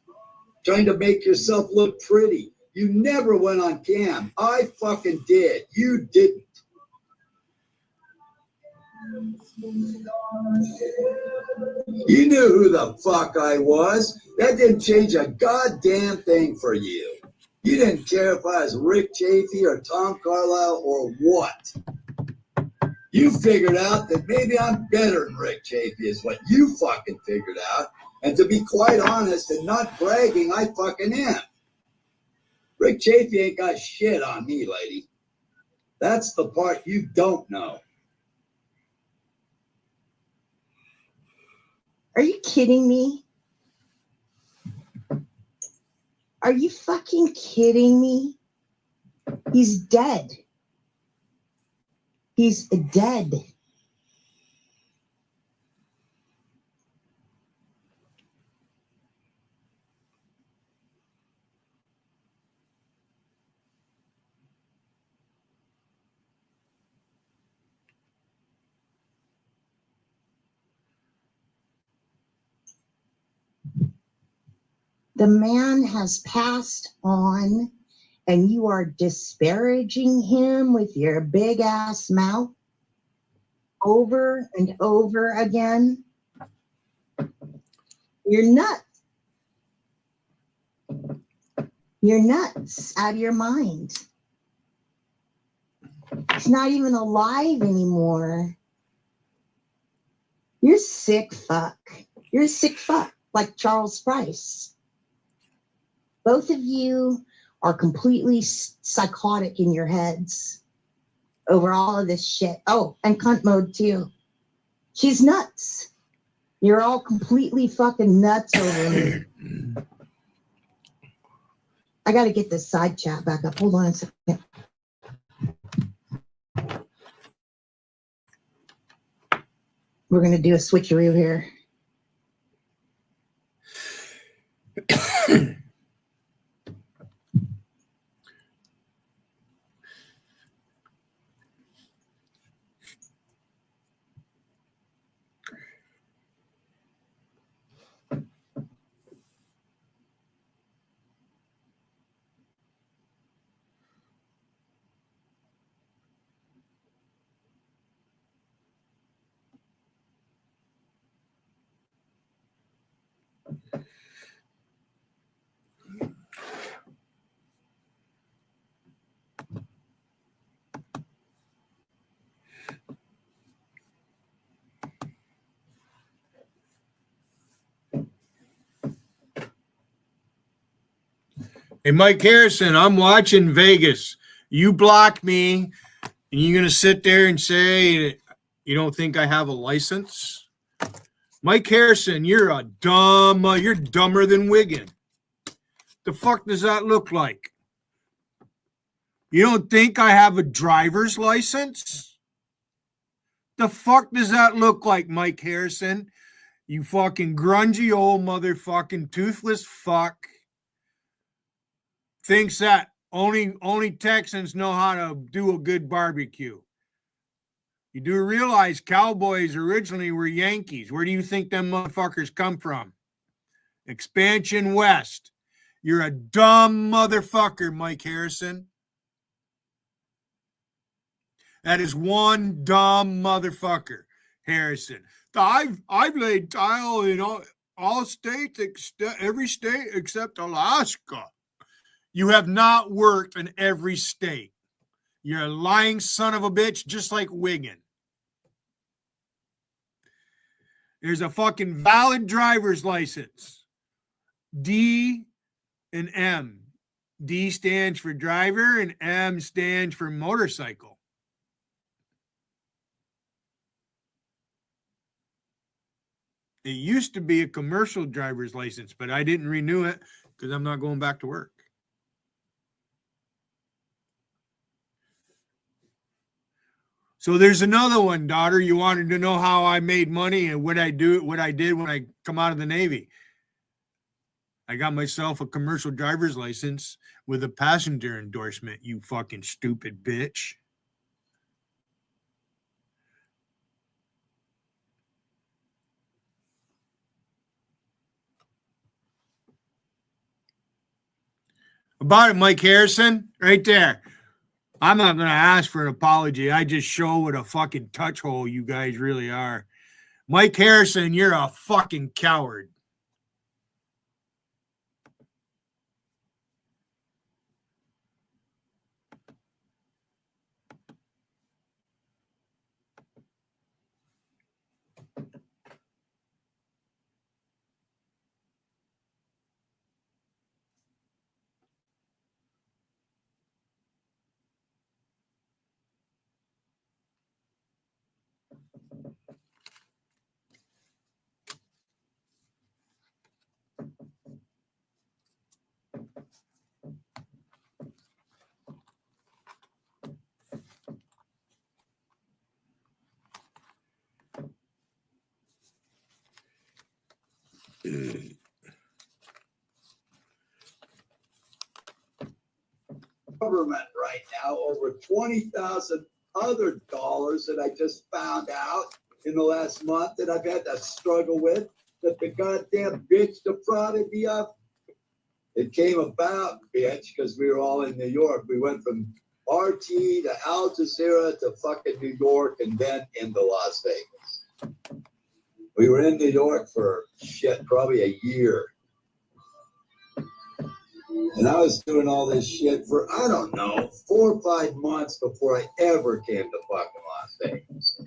Trying to make yourself look pretty. You never went on cam. I fucking did. You didn't. You knew who the fuck I was. That didn't change a goddamn thing for you. You didn't care if I was Rick Chafee or Tom Carlisle or what. You figured out that maybe I'm better than Rick Chafee is what you fucking figured out. And to be quite honest and not bragging, I fucking am. Rick Chafee ain't got shit on me, lady. That's the part you don't know. Are you kidding me? Are you fucking kidding me? He's dead. He's dead. The man has passed on, and you are disparaging him with your big ass mouth over and over again. You're nuts. You're nuts out of your mind. He's not even alive anymore. You're sick fuck. You're a sick fuck, like Charles Price. Both of you are completely psychotic in your heads over all of this shit. Oh, and cunt mode too. She's nuts. You're all completely fucking nuts over me. I got to get this side chat back up. Hold on a second. We're going to do a switcheroo here. Hey, Mike Harrison, I'm watching Vegas. You blocked me, and you're going to sit there and say you don't think I have a license? Mike Harrison, you're you're dumber than Wiggin. The fuck does that look like? You don't think I have a driver's license? The fuck does that look like, Mike Harrison? You fucking grungy old motherfucking toothless fuck. Thinks that only Texans know how to do a good barbecue. You do realize Cowboys originally were Yankees. Where do you think them motherfuckers come from? Expansion West. You're a dumb motherfucker, Mike Harrison. That is one dumb motherfucker, Harrison. I've laid tile in all states, every state except Alaska. You have not worked in every state. You're a lying son of a bitch, just like Wiggin. There's a fucking valid driver's license. D and M. D stands for driver and M stands for motorcycle. It used to be a commercial driver's license, but I didn't renew it because I'm not going back to work. So there's another one, daughter. You wanted to know how I made money and what I did when I come out of the Navy. I got myself a commercial driver's license with a passenger endorsement, you fucking stupid bitch. About it, Mike Harrison, right there. I'm not going to ask for an apology. I just show what a fucking touch hole you guys really are. Mike Harrison, you're a fucking coward. Government right now over 20,000 other dollars that I just found out in the last month that I've had to struggle with, that the goddamn bitch defrauded me of. It came about, bitch, because we were all in New York. We went from RT to Al Jazeera to fucking New York and then into Las Vegas. We were in New York for probably a year. And I was doing all this shit for, I don't know, 4 or 5 months before I ever came to fucking Las Vegas.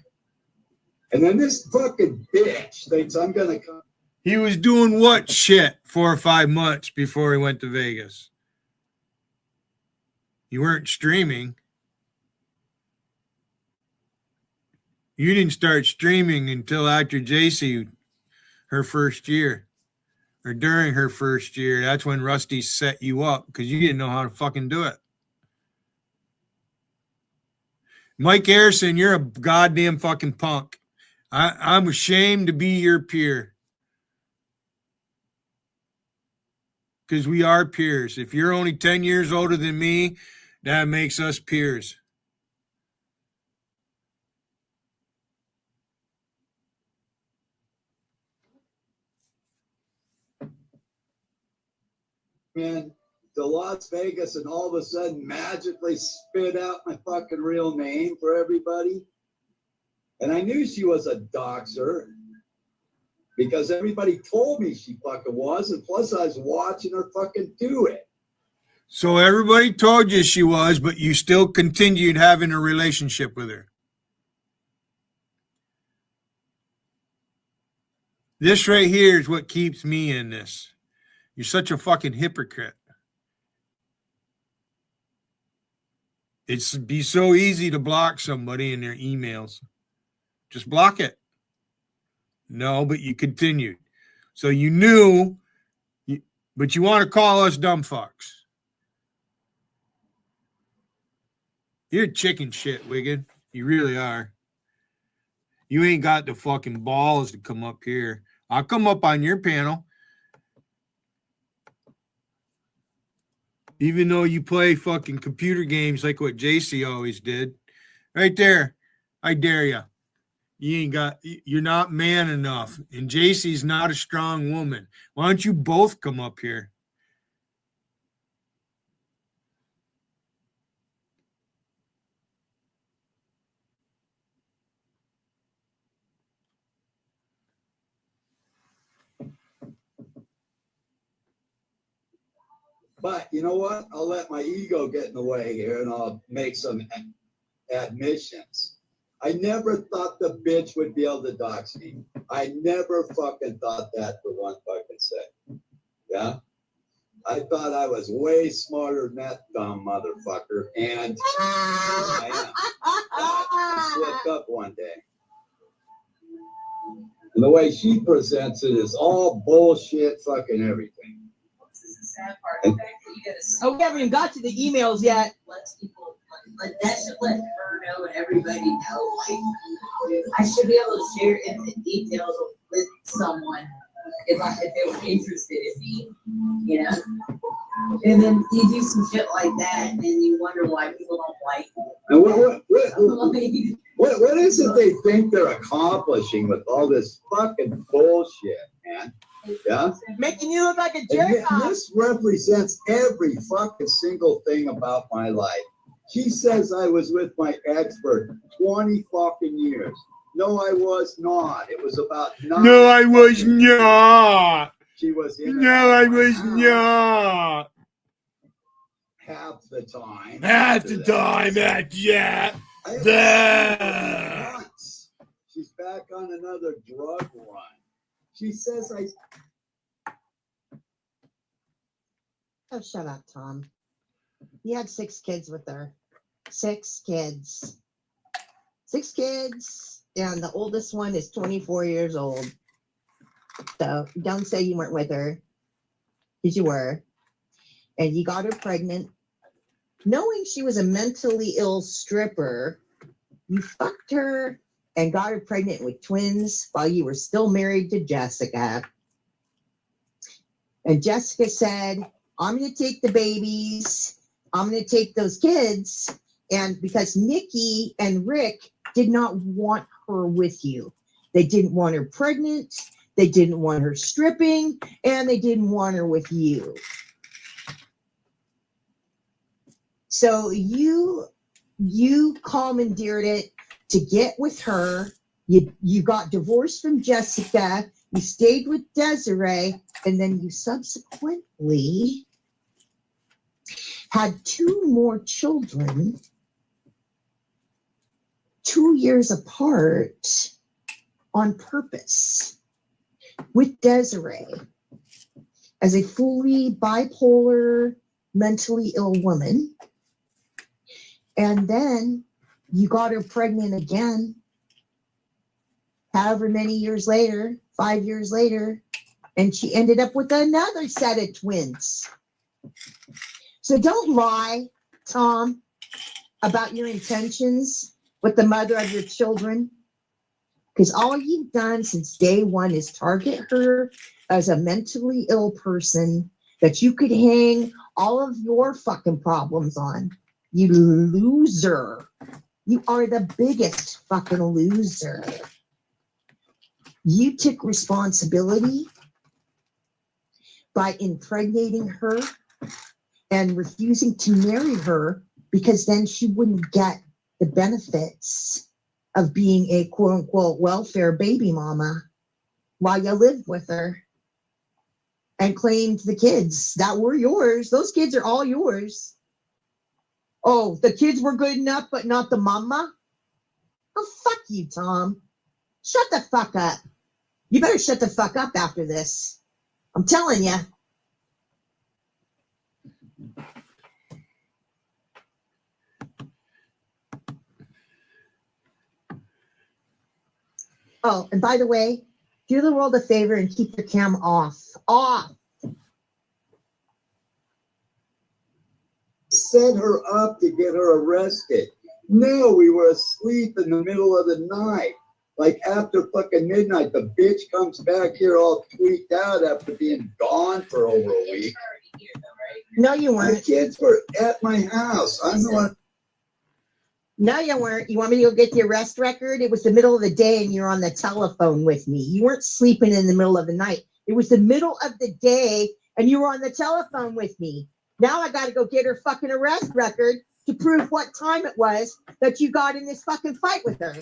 And then this fucking bitch thinks I'm going to come. He was doing what shit 4 or 5 months before he went to Vegas? You weren't streaming. You didn't start streaming until after JC, her first year. Or during her first year. That's when Rusty set you up because you didn't know how to fucking do it. Mike Harrison, you're a goddamn fucking punk. I'm ashamed to be your peer. Because we are peers. If you're only 10 years older than me, that makes us peers. In to Las Vegas and all of a sudden magically spit out my fucking real name for everybody. And I knew she was a doxer because everybody told me she fucking was. And plus I was watching her fucking do it. So everybody told you she was, but you still continued having a relationship with her. This right here is what keeps me in this. You're such a fucking hypocrite. It'd be so easy to block somebody in their emails. Just block it. No, but you continued. So you knew, but you want to call us dumb fucks. You're chicken shit, Wiggin. You really are. You ain't got the fucking balls to come up here. I'll come up on your panel. Even though you play fucking computer games like what JC always did. Right there. I dare you. You're not man enough. And JC's not a strong woman. Why don't you both come up here? But you know what? I'll let my ego get in the way here and I'll make some admissions. I never thought the bitch would be able to dox me. I never fucking thought that for one fucking second. Yeah? I thought I was way smarter than that dumb motherfucker. And I am. I slipped up one day. And the way she presents it is all bullshit fucking everything. This is the sad part. The fact that you gotta see Oh, we haven't even got to the emails yet. lets people, like that should let her know and everybody know. Like, I should be able to share in the details with someone if they were interested in me, you know. And then you do some shit like that, and you wonder why people don't like you. And what is it they think they're accomplishing with all this fucking bullshit, man? Yeah? Making you look like a And jerk off. this represents every fucking single thing about my life. She says I was with my ex for 20 fucking years. No, I was not. It was about 9. No, I was not. She was in. No, I was not. Half the time. Half the time, yeah. I haven't There. seen her once. She's back on another drug run. She says Oh, shut up, Tom. You had 6 kids with her. 6 kids. 6 kids. And the oldest one is 24 years old. So don't say you weren't with her. Because you were. And you got her pregnant. Knowing she was a mentally ill stripper, you fucked her and got her pregnant with twins while you were still married to Jessica. And Jessica said, I'm going to take the babies. I'm going to take those kids. And because Nikki and Rick did not want her with you, they didn't want her pregnant. They didn't want her stripping, and they didn't want her with you. So you commandeered it to get with her. You got divorced from Jessica. You stayed with Desiree, and then you subsequently had 2 more children 2 years apart on purpose with Desiree as a fully bipolar, mentally ill woman. And then you got her pregnant again, however many years later, 5 years later, and she ended up with another set of twins. So don't lie, Tom, about your intentions with the mother of your children, because all you've done since day one is target her as a mentally ill person that you could hang all of your fucking problems on. You loser. You are the biggest fucking loser. You took responsibility by impregnating her and refusing to marry her because then she wouldn't get the benefits of being a quote unquote welfare baby mama while you lived with her and claimed the kids that were yours. Those kids are all yours. Oh, the kids were good enough, but not the mama? Oh, fuck you, Tom. Shut the fuck up. You better shut the fuck up after this. I'm telling you. Oh, and by the way, do the world a favor and keep your cam off. Off. set her up to get her arrested. No, we were asleep in the middle of the night. Like after fucking midnight, the bitch comes back here all tweaked out after being gone for over a week. No, you My weren't. kids were at my house. I'm the one. No, you weren't. You want me to go get the arrest record? It was the middle of the day and you're on the telephone with me. You weren't sleeping in the middle of the night. It was the middle of the day and you were on the telephone with me. Now I got to go get her fucking arrest record to prove what time it was that you got in this fucking fight with her.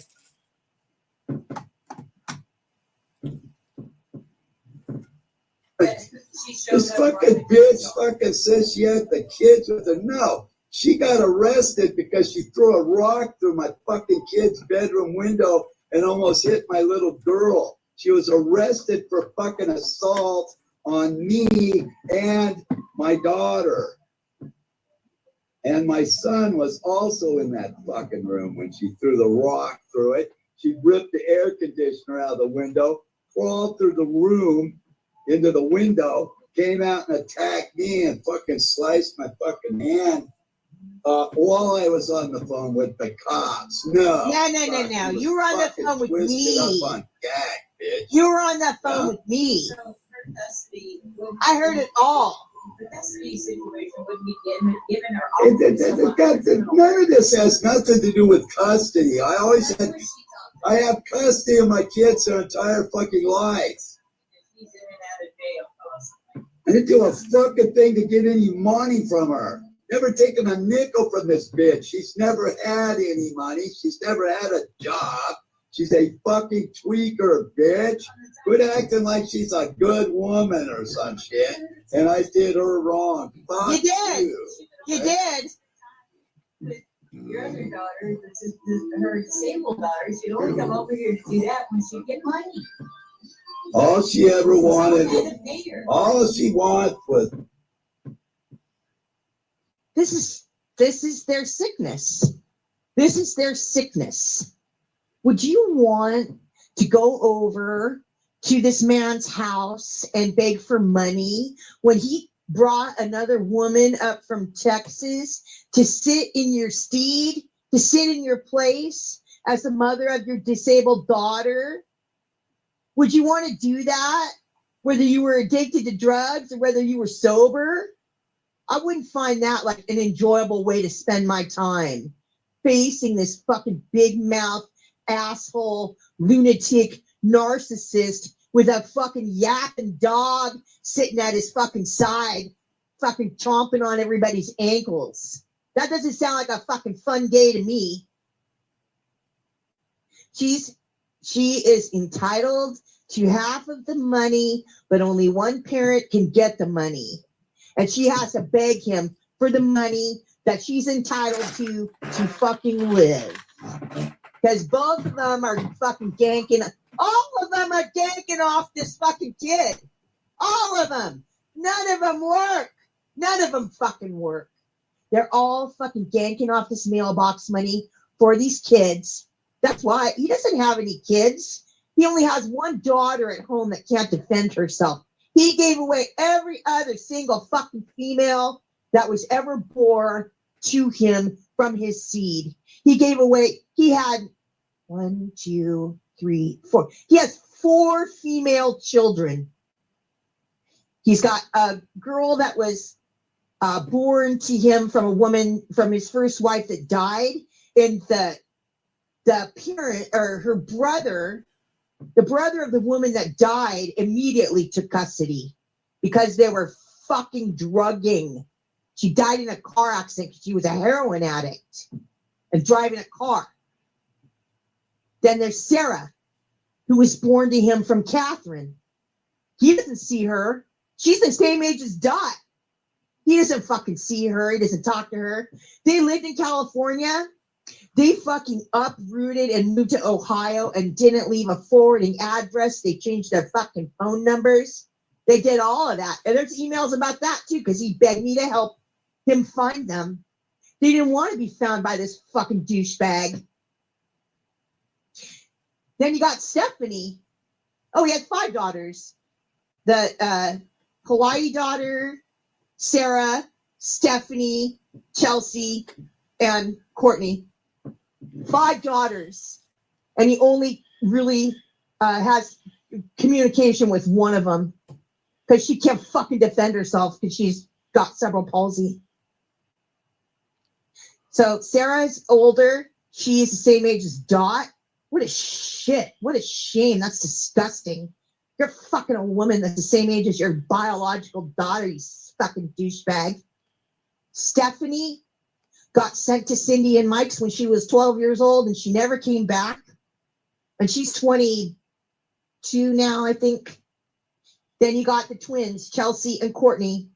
This fucking bitch fucking says she had the kids with her. No, she got arrested because she threw a rock through my fucking kid's bedroom window and almost hit my little girl. She was arrested for fucking assault on me and my daughter. And my son was also in that fucking room when she threw the rock through it. She ripped the air conditioner out of the window, crawled through the room into the window, came out and attacked me and fucking sliced my fucking hand while I was on the phone with the cops. No. No. You were on the phone with me. Up on gag, bitch. You were on the phone with me. So her custody, I heard it all. the custody situation would be given her. None of this has nothing to do with custody. I have custody of my kids their entire fucking lives. She's in and out of jail constantly. I didn't do a fucking thing to get any money from her. Never taken a nickel from this bitch. She's never had any money. She's never had a job. She's a fucking tweaker, bitch. Quit acting like she's a good woman or some shit. And I did her wrong. Fuck You did. You did. Your other daughter, her disabled daughter, she'd only come over here to do that when she'd get money. All she ever wanted, Someone had to pay her. all she wanted was This is their sickness. This is their sickness. Would you want to go over to this man's house and beg for money when he brought another woman up from Texas to sit in your steed, to sit in your place as the mother of your disabled daughter? Would you want to do that? Whether you were addicted to drugs or whether you were sober? I wouldn't find that like an enjoyable way to spend my time facing this fucking big mouth asshole lunatic narcissist with a fucking yapping dog sitting at his fucking side, fucking chomping on everybody's ankles. That doesn't sound like a fucking fun day to me. She is entitled to half of the money, but only one parent can get the money. And she has to beg him for the money that she's entitled to fucking live. Because both of them are fucking ganking. All of them are ganking off this fucking kid. All of them. None of them work. None of them fucking work. They're all fucking ganking off this mailbox money for these kids. That's why he doesn't have any kids. He only has one daughter at home that can't defend herself. He gave away every other single fucking female that was ever born to him from his seed. He gave away, he had 1, 2, 3, 4. He has 4 female children. He's got a girl that was born to him from a woman, from his first wife that died. And the parent, or her brother, the brother of the woman that died, immediately took custody because they were fucking drugging. She died in a car accident because she was a heroin addict and driving a car. Then there's Sarah, who was born to him from Catherine. He doesn't see her. She's the same age as Dot. He doesn't fucking see her. He doesn't talk to her. They lived in California. They fucking uprooted and moved to Ohio and didn't leave a forwarding address. They changed their fucking phone numbers. They did all of that. And there's emails about that too, because he begged me to help him find them. They didn't want to be found by this fucking douchebag. Then you got Stephanie. Oh, he had 5 daughters. The Hawaii daughter, Sarah, Stephanie, Chelsea, and Courtney. 5 daughters. And he only really has communication with one of them because she can't fucking defend herself because she's got cerebral palsy. So Sarah's older. She's the same age as Dot. What a shit. What a shame. That's disgusting. You're fucking a woman that's the same age as your biological daughter, you fucking douchebag. Stephanie got sent to Cindy and Mike's when she was 12 years old and she never came back. And she's 22 now, I think. Then you got the twins, Chelsea and Courtney.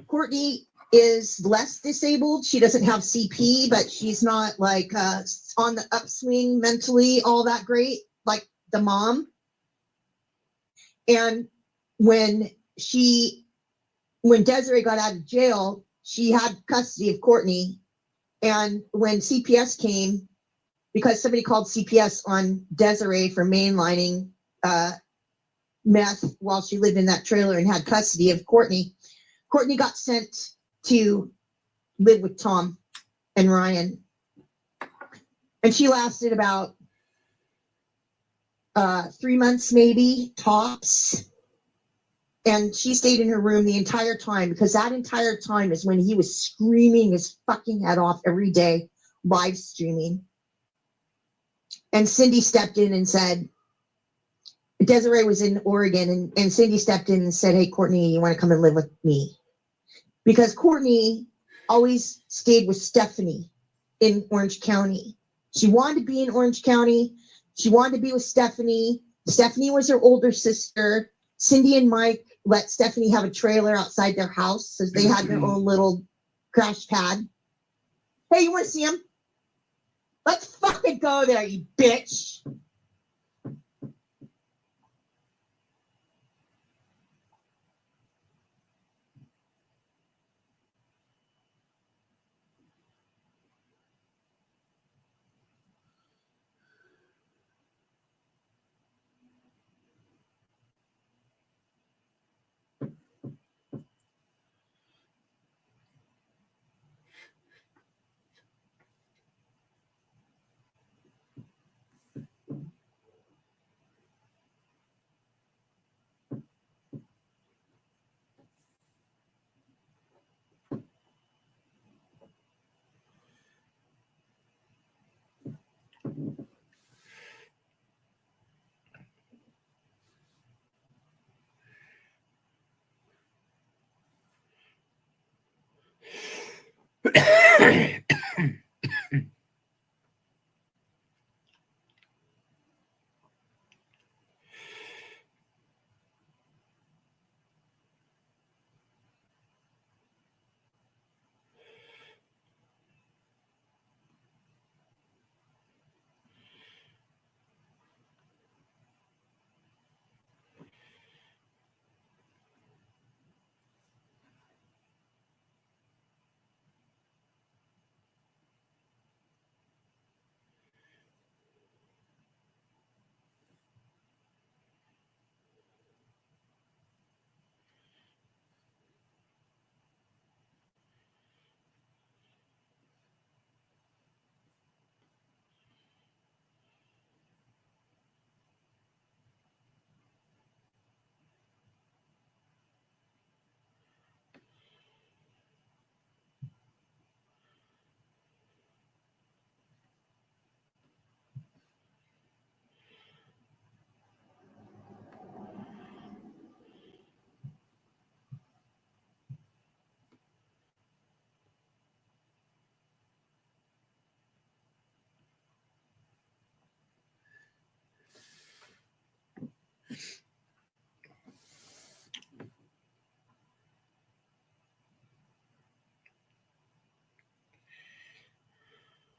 Courtney is less disabled. She doesn't have CP, but she's not like on the upswing mentally all that great, like the mom. And when Desiree got out of jail, she had custody of Courtney. And when CPS came, because somebody called CPS on Desiree for mainlining meth while she lived in that trailer and had custody of Courtney, Courtney got sent to live with Tom and Ryan. And she lasted about 3 months, maybe, tops. And she stayed in her room the entire time because that entire time is when he was screaming his fucking head off every day, live streaming. And Cindy stepped in and said, Desiree was in Oregon, and Cindy stepped in and said, hey, Courtney, you want to come and live with me? Because Courtney always stayed with Stephanie in Orange County. She wanted to be in Orange County. She wanted to be with Stephanie. Stephanie was her older sister. Cindy and Mike let Stephanie have a trailer outside their house, so they had their own little crash pad. Hey, you want to see him? Let's fucking go there, you bitch.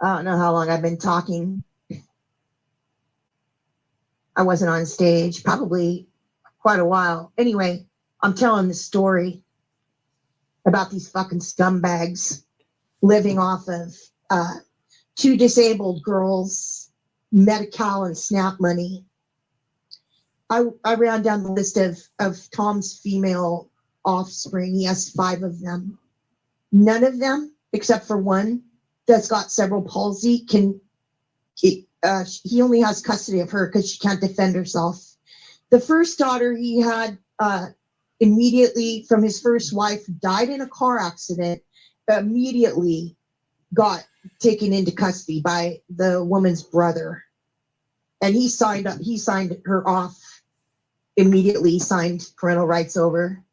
I don't know how long I've been talking. I wasn't on stage, probably quite a while. Anyway, I'm telling the story about these fucking scumbags living off of 2 disabled girls, Medi-Cal and SNAP money. I ran down the list of Tom's female offspring. He has 5 of them. None of them, except for one that's got cerebral palsy, he only has custody of her because she can't defend herself. The first daughter he had immediately from his first wife died in a car accident immediately got taken into custody by the woman's brother, and he signed her off immediately, signed parental rights over.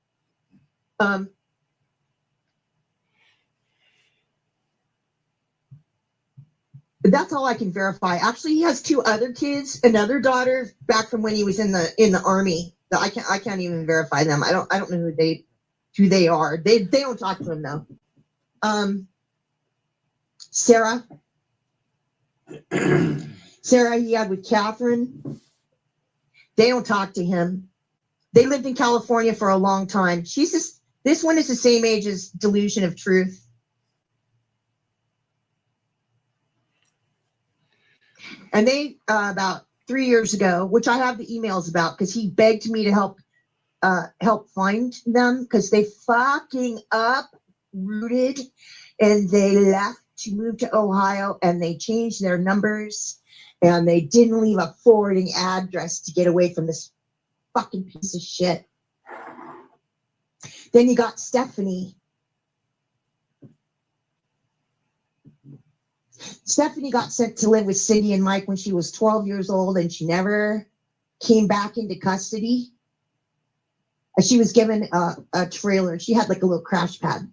But that's all I can verify. Actually, he has 2 other kids, another daughter back from when he was in the army. I can't even verify them. I don't know who they are. They don't talk to him though. Sarah he had with Catherine. They don't talk to him. They lived in California for a long time. This one is the same age as Delusion of Truth. And they, about 3 years ago, which I have the emails about, because he begged me to help find them, because they fucking uprooted and they left to move to Ohio, and they changed their numbers, and they didn't leave a forwarding address to get away from this fucking piece of shit. Then you got Stephanie. Stephanie got sent to live with Cindy and Mike when she was 12 years old, and she never came back into custody. She was given a trailer. She had like a little crash pad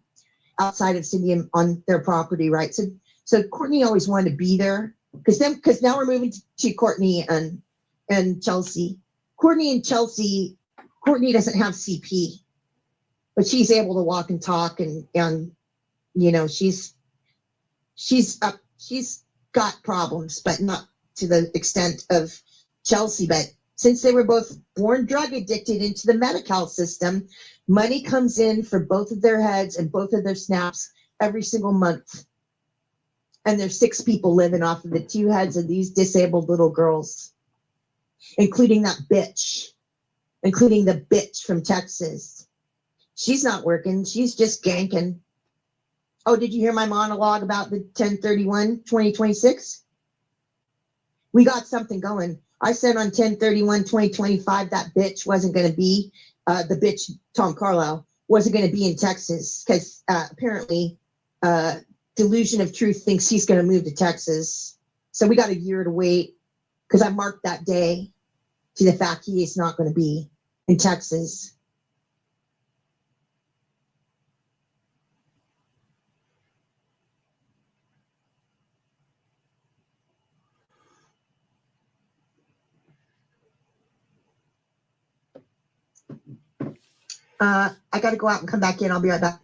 outside of Cindy and on their property, right? So Courtney always wanted to be there because now we're moving to Courtney and Chelsea. Courtney doesn't have CP, but she's able to walk and talk, and you know, she's got problems, but not to the extent of Chelsea. But since they were both born drug addicted into the Medi-Cal system, money comes in for both of their heads and both of their snaps every single month. And there's 6 people living off of the 2 heads of these disabled little girls, including the bitch from Texas. She's not working. She's just ganking. Oh, did you hear my monologue about the 10/31/2026? We got something going. I said on 10/31/2025 that bitch wasn't going to be, the bitch, Tom Carlisle, wasn't going to be in Texas because apparently Delusion of Truth thinks he's going to move to Texas. So we got a year to wait because I marked that day to the fact he is not going to be in Texas. I got to go out and come back in. I'll be right back.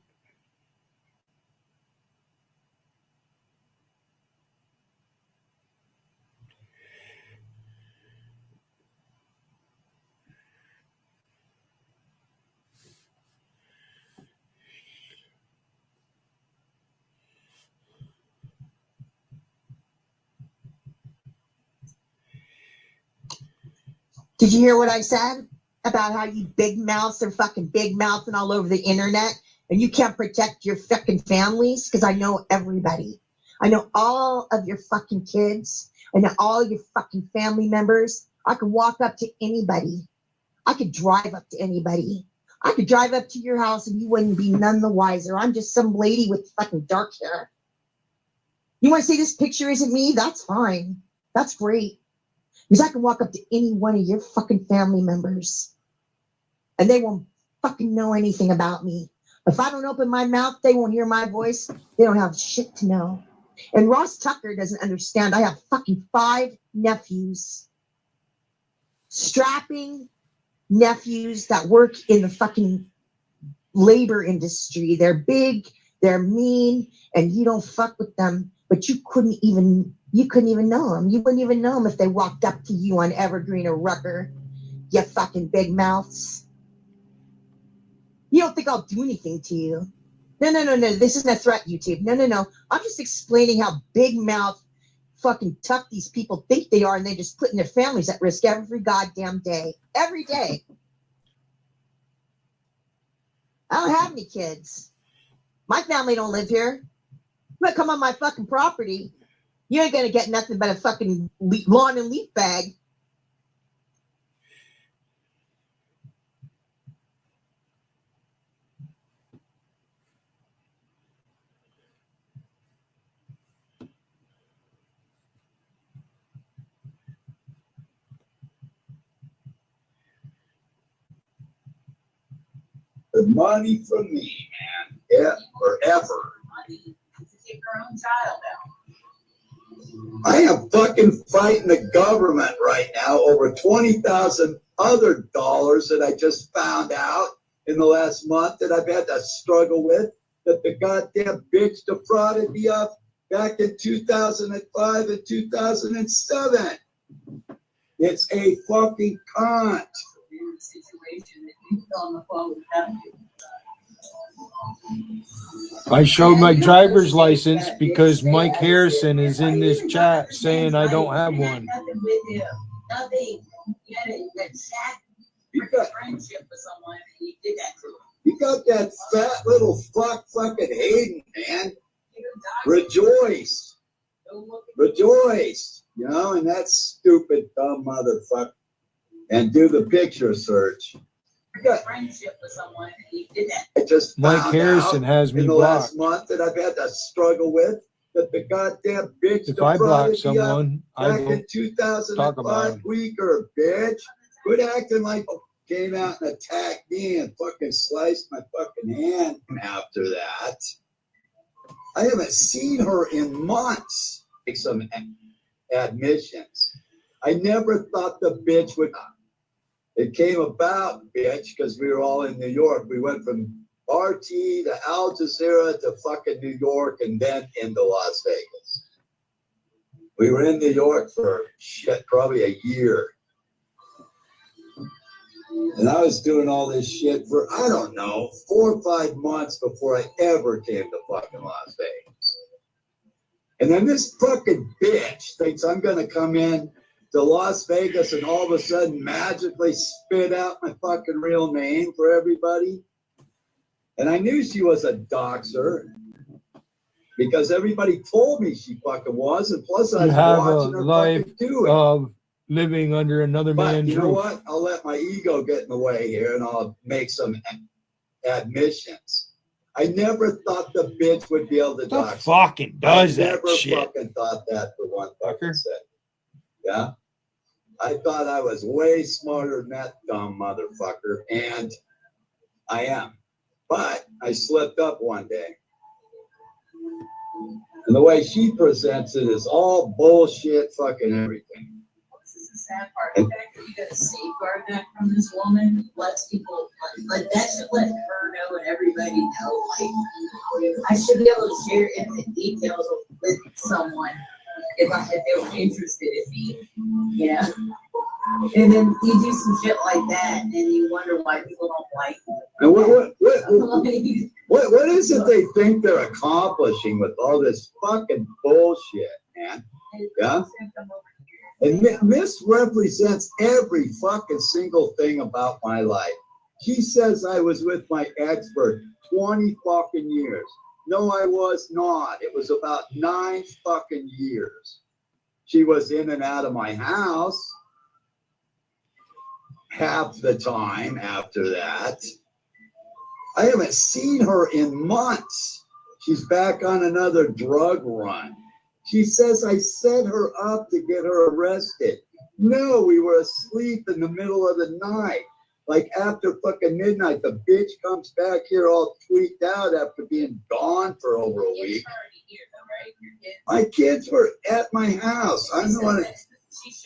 Did you hear what I said about how you big mouths are fucking big mouthing all over the internet and you can't protect your fucking families? Because I know everybody. I know all of your fucking kids. I know all your fucking family members. I could walk up to anybody. I could drive up to anybody. I could drive up to your house and you wouldn't be none the wiser. I'm just some lady with fucking dark hair. You want to say this picture isn't me? That's fine. That's great. Because I can walk up to any one of your fucking family members and they won't fucking know anything about me. If I don't open my mouth, they won't hear my voice. They don't have shit to know. And Ross Tucker doesn't understand. I have fucking 5 nephews. Strapping nephews that work in the fucking labor industry. They're big, they're mean, and you don't fuck with them, but you couldn't even know them. You wouldn't even know them if they walked up to you on Evergreen or Rucker, you fucking big mouths. You don't think I'll do anything to you. No. This isn't a threat, YouTube. No. I'm just explaining how big mouth fucking tough these people think they are, and they just putting their families at risk every goddamn day. Every day. I don't have any kids. My family don't live here. You might come on my fucking property. You ain't gonna get nothing but a fucking lawn and leaf bag. the money from me, man. Yeah, forever. Money to take her own child out. I am fucking fighting the government right now over 20,000 other dollars that I just found out in the last month that I've had to struggle with, that the goddamn bitch defrauded me of back in 2005 and 2007. It's a fucking cunt. Weird situation that you fell on the phone with them. I showed my driver's license because Mike Harrison is in this chat saying I don't have one. Nothing with him. Nothing. You had a friendship with someone and you did that to him. You got that fat little fucking Hayden, man. Rejoice. Rejoice. You know, and that stupid dumb motherfucker. And do the picture search. You got friendship with someone and you did that. I just Mike found Harrison out has me in the blocked. last month that I've had to struggle with, that the goddamn bitch If I block defrauded me of someone, I back will in talk about 2005, it. weaker bitch. Quit acting like came out and attacked me and fucking sliced my fucking hand after that. I haven't seen her in months. Make some admissions. I never thought the bitch would. It came about, bitch, because we were all in New York. We went from RT to Al Jazeera to fucking New York and then into Las Vegas. We were in New York for shit, probably a year. And I was doing all this shit for, I don't know, 4 or 5 months before I ever came to fucking Las Vegas. And then this fucking bitch thinks I'm going to come in to Las Vegas and all of a sudden magically spit out my fucking real name for everybody. And I knew she was a doxer because everybody told me she fucking was. And plus I was watching her fucking do it. Of living under another But man's you know roof. what? I'll let my ego get in the way here and I'll make some admissions. I never thought the bitch would be able to Who dox. fucking does I that never shit? fucking thought that for one fucking Fucker. second. Yeah? I thought I was way smarter than that dumb motherfucker, and I am. But I slipped up one day. And the way she presents it is all bullshit fucking everything. This is the sad part. The fact that you got to safeguard that from this woman lets people, like that should let her know and everybody know. Like, I should be able to share the details with someone if they were interested in me, you know. And then you do some shit like that, and you wonder why people don't like you. And what is it they think they're accomplishing with all this fucking bullshit, man? Yeah? And misrepresents every fucking single thing about my life. She says I was with my ex for 20 fucking years. No, I was not. It was about 9 fucking years. She was in and out of my house half the time after that. I haven't seen her in months. She's back on another drug run. She says I set her up to get her arrested. No, we were asleep in the middle of the night. Like after fucking midnight, the bitch comes back here all tweaked out after being gone for over a week. My kids were at my house. I'm the one.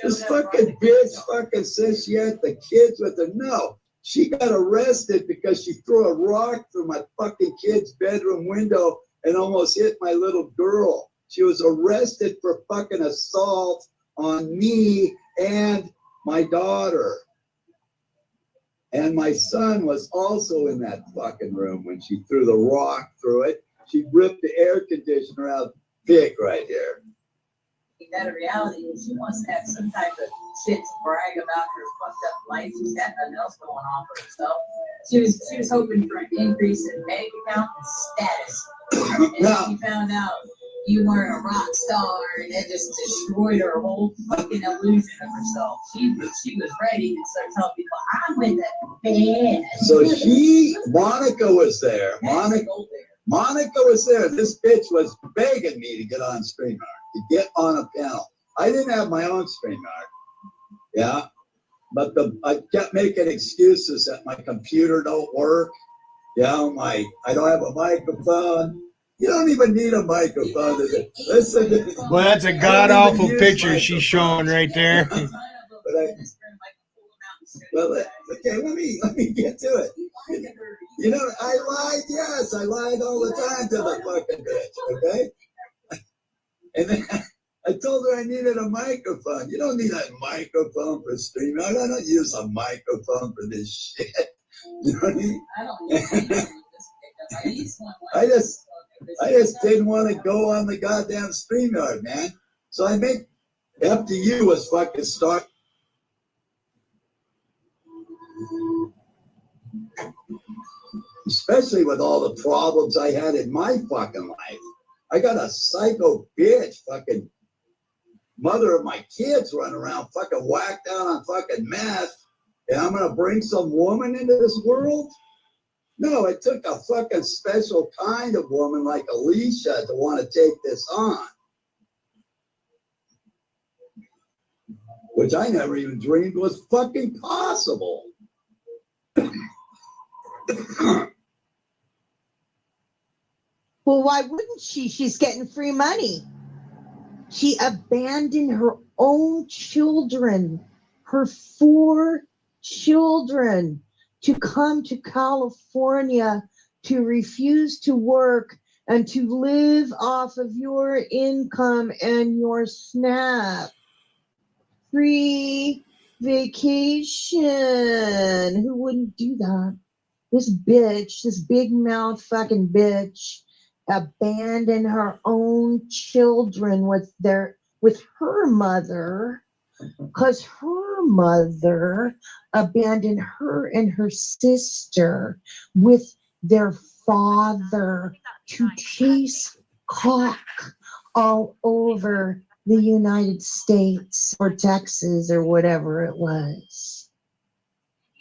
This fucking bitch fucking says she had the kids with her. No, she got arrested because she threw a rock through my fucking kid's bedroom window and almost hit my little girl. She was arrested for fucking assault on me and my daughter. And my son was also in that fucking room when she threw the rock through it. She ripped the air conditioner out, dick right there. That reality is she wants to have some type of shit to brag about her fucked up life. She's got nothing else going on for herself. She was hoping for an increase in bank account and status. And she found out you weren't a rock star, and that just destroyed her whole fucking illusion of herself. She was ready to start telling people, I'm with that band. So Monica was there. Monica was there. This bitch was begging me to get on StreamYard, to get on a panel. I didn't have my own StreamYard. Yeah. But I kept making excuses that my computer don't work. Yeah, I don't have a microphone. You don't even need a microphone. Listen to Well, that's a god awful picture she's showing right there. But okay, let me get to it. You know, I lied. Yes, I lied all the time to the fucking bitch. Okay, and then I told her I needed a microphone. You don't need a microphone for streaming. I don't use a microphone for this shit. You know what I mean? I just didn't want to go on the goddamn StreamYard, man. So I make up to you was fucking start. Especially with all the problems I had in my fucking life. I got a psycho bitch, fucking mother of my kids running around fucking whacked out on fucking meth. And I'm going to bring some woman into this world? No, it took a fucking special kind of woman like Alicia to want to take this on. Which I never even dreamed was fucking possible. Well, why wouldn't she? She's getting free money. She abandoned her own children, her 4 children, to come to California to refuse to work and to live off of your income and your SNAP. Free vacation. Who wouldn't do that? This bitch, this big mouth fucking bitch, abandoned her own children with her mother, because her mother abandoned her and her sister with their father to chase cock all over the United States or Texas or whatever it was.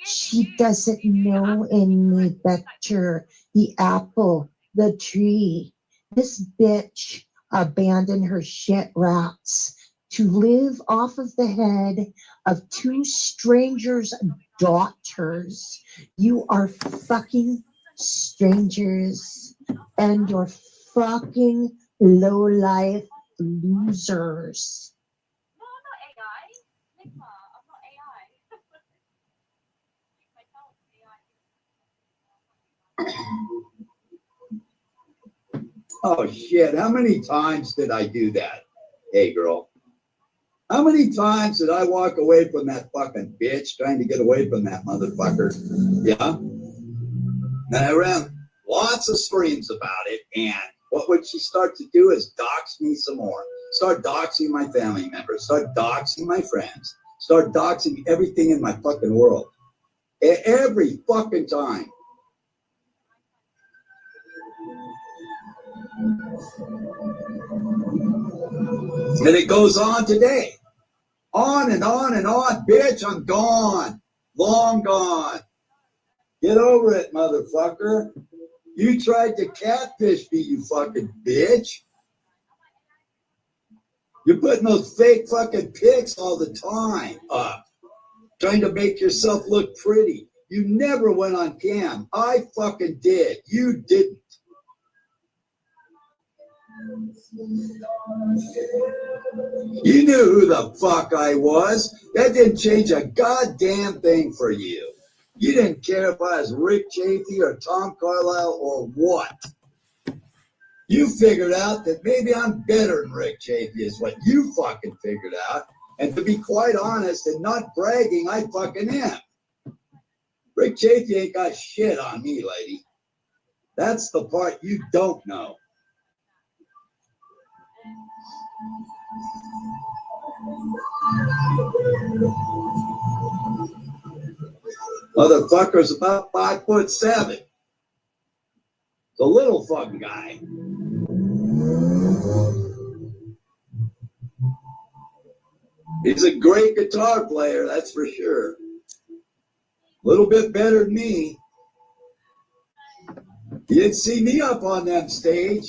She doesn't know any better. The apple, the tree. This bitch abandoned her shit rats to live off of the head of 2 strangers' daughters. You are fucking strangers, and you're fucking low-life losers. No, I'm not AI. Enigma, I'm not AI. Oh shit, how many times did I do that? Hey girl. How many times did I walk away from that fucking bitch trying to get away from that motherfucker? Yeah. And I ran lots of streams about it, and what would she start to do is dox me some more. Start doxing my family members, start doxing my friends, start doxing everything in my fucking world. Every fucking time. And it goes on today. On and on and on. Bitch, I'm gone. Long gone. Get over it, motherfucker. You tried to catfish me, you fucking bitch. You're putting those fake fucking pics all the time up. Trying to make yourself look pretty. You never went on cam. I fucking did. You didn't. You knew who the fuck I was. That didn't change a goddamn thing for you. You didn't care if I was Rick Chafee or Tom Carlisle or what. You figured out that maybe I'm better than Rick Chafee is what you fucking figured out. And to be quite honest and not bragging, I fucking am. Rick Chafee ain't got shit on me, lady. That's the part you don't know. Motherfucker's about 5'7". The little fucking guy. He's a great guitar player, that's for sure. A little bit better than me. You didn't see me up on that stage.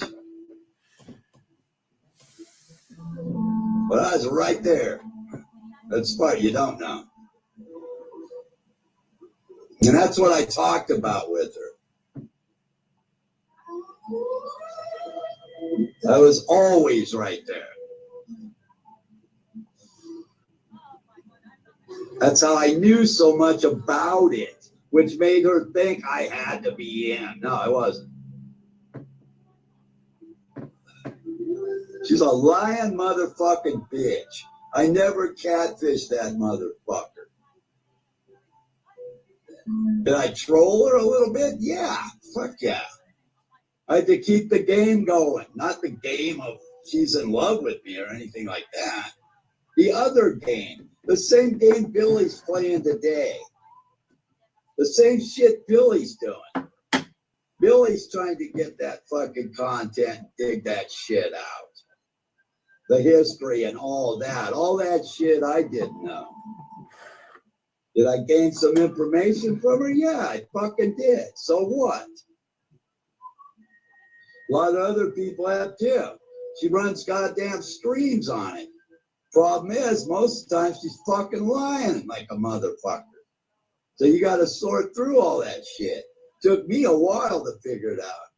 But I was right there. That's the part you don't know. And that's what I talked about with her. I was always right there. That's how I knew so much about it, which made her think I had to be in. No, I wasn't. She's a lying motherfucking bitch. I never catfished that motherfucker. Did I troll her a little bit? Yeah, fuck yeah. I had to keep the game going, not the game of she's in love with me or anything like that. The other game, the same game Billy's playing today. The same shit Billy's doing. Billy's trying to get that fucking content, dig that shit out. The history and all that shit I didn't know. Did I gain some information from her? Yeah, I fucking did. So what? A lot of other people have too. She runs goddamn streams on it. Problem is, most of the time she's fucking lying like a motherfucker. So you got to sort through all that shit. Took me a while to figure it out.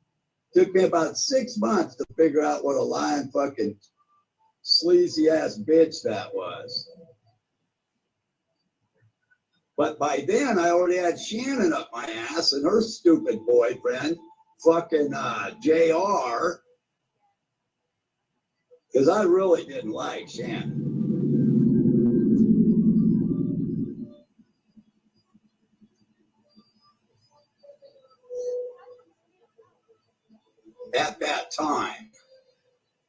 Took me about 6 months to figure out what a lying fucking sleazy ass bitch that was. But by then I already had Shannon up my ass and her stupid boyfriend, fucking JR, because I really didn't like Shannon. At that time,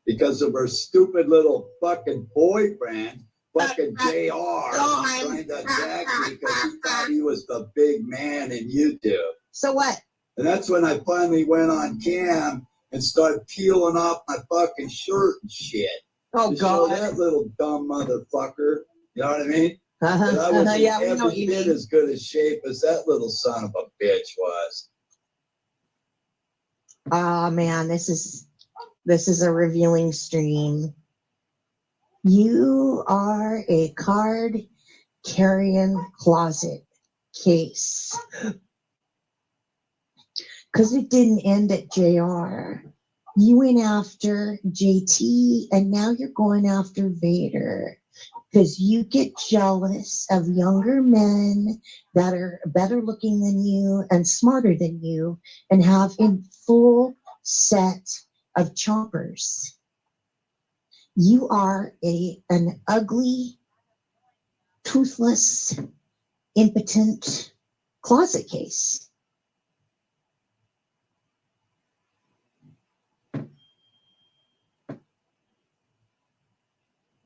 because of her stupid little fucking boyfriend, fucking JR, trying to attack me because he thought he was the big man in YouTube. So what? And that's when I finally went on cam and started peeling off my fucking shirt and shit. Oh, to God. show that little dumb motherfucker. You know what I mean? Uh-huh. And I was Yeah, we in know what every you bit mean. as good a shape as that little son of a bitch was. Oh man, this is a revealing stream. You are a card carrying closet case. Because it didn't end at JR. You went after JT and now you're going after Vader. Because you get jealous of younger men that are better looking than you and smarter than you and have a full set of chompers. You are an ugly, toothless, impotent closet case.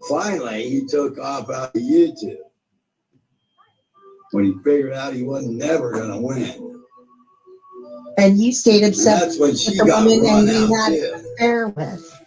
Finally, he took off out of YouTube when he figured out he wasn't never going to win. And you stayed And obsessed that's when with she the got woman run that you out had too. an affair with.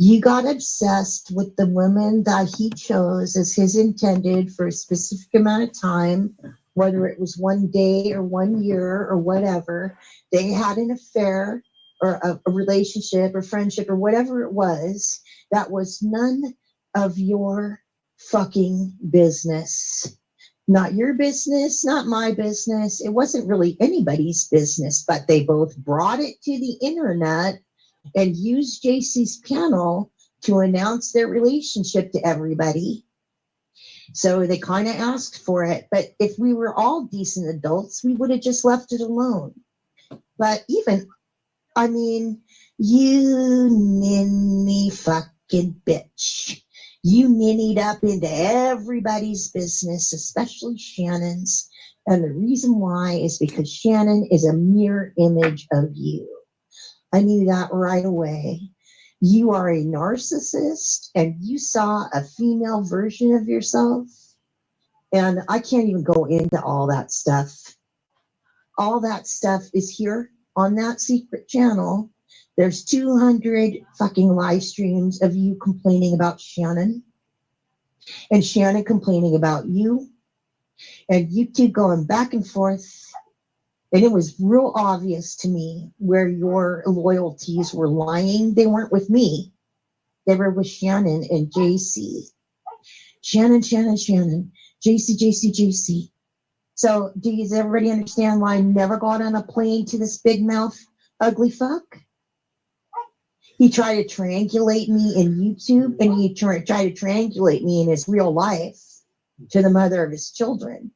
You got obsessed with the woman that he chose as his intended for a specific amount of time, whether it was 1 day or 1 year or whatever. They had an affair or a relationship or friendship or whatever it was. That was none of your fucking business. Not your business, not my business. It wasn't really anybody's business, but they both brought it to the internet and used JC's panel to announce their relationship to everybody. So they kind of asked for it. But if we were all decent adults, we would have just left it alone. But even, I mean, you ninny fucking bitch. You ninnied up into everybody's business, especially Shannon's. And the reason why is because Shannon is a mirror image of you. I knew that right away. You are a narcissist and you saw a female version of yourself. And I can't even go into all that stuff. All that stuff is here on that secret channel. There's 200 fucking live streams of you complaining about Shannon and Shannon complaining about you and you two going back and forth. And it was real obvious to me where your loyalties were lying. They weren't with me. They were with Shannon and JC. Shannon, JC, JC. So does everybody understand why I never got on a plane to this big mouth ugly fuck. He tried to triangulate me in YouTube, and he tried to triangulate me in his real life to the mother of his children.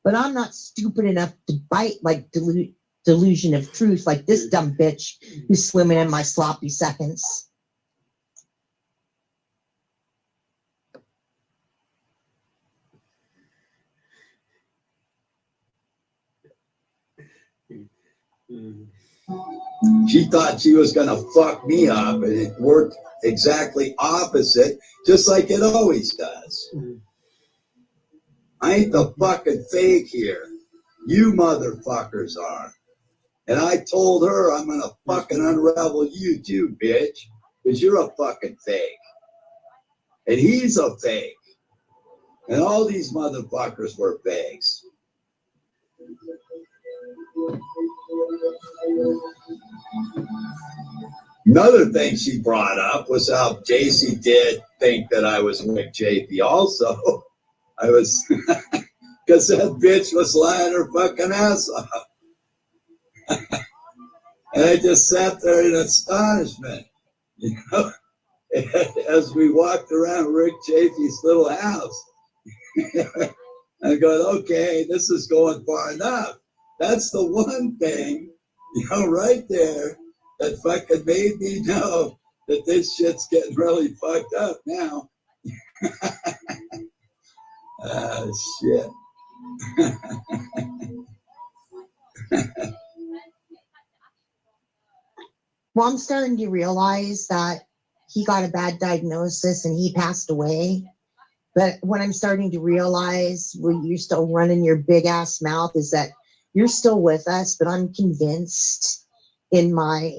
But I'm not stupid enough to bite like delusion of truth like this dumb bitch who's swimming in my sloppy seconds. She thought she was going to fuck me up, and it worked exactly opposite, just like it always does. I ain't the fucking fake here. You motherfuckers are. And I told her I'm going to fucking unravel you too, bitch, because you're a fucking fake. And he's a fake. And all these motherfuckers were fakes. Another thing she brought up was how JC did think that I was with JP also. I was, because that bitch was lying her fucking ass off. And I just sat there in astonishment, you know, as we walked around Rick Chafee's little house. I go, okay, this is going far enough. That's the one thing, you know, right there that fucking made me know that this shit's getting really fucked up now. Oh, shit. Well, I'm starting to realize that he got a bad diagnosis and he passed away. But what I'm starting to realize when you're still running your big ass mouth is that you're still with us, but I'm convinced in my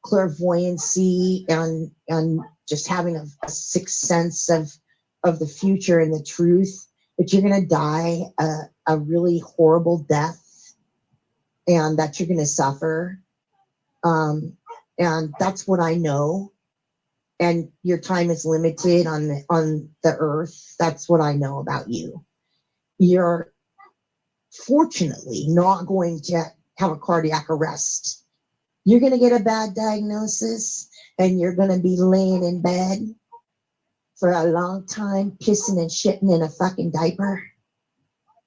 clairvoyancy and just having a sixth sense of the future and the truth that you're going to die a really horrible death and that you're going to suffer. And that's what I know. And your time is limited on the earth. That's what I know about you. You're fortunately not going to have a cardiac arrest. You're going to get a bad diagnosis and you're going to be laying in bed for a long time, pissing and shitting in a fucking diaper.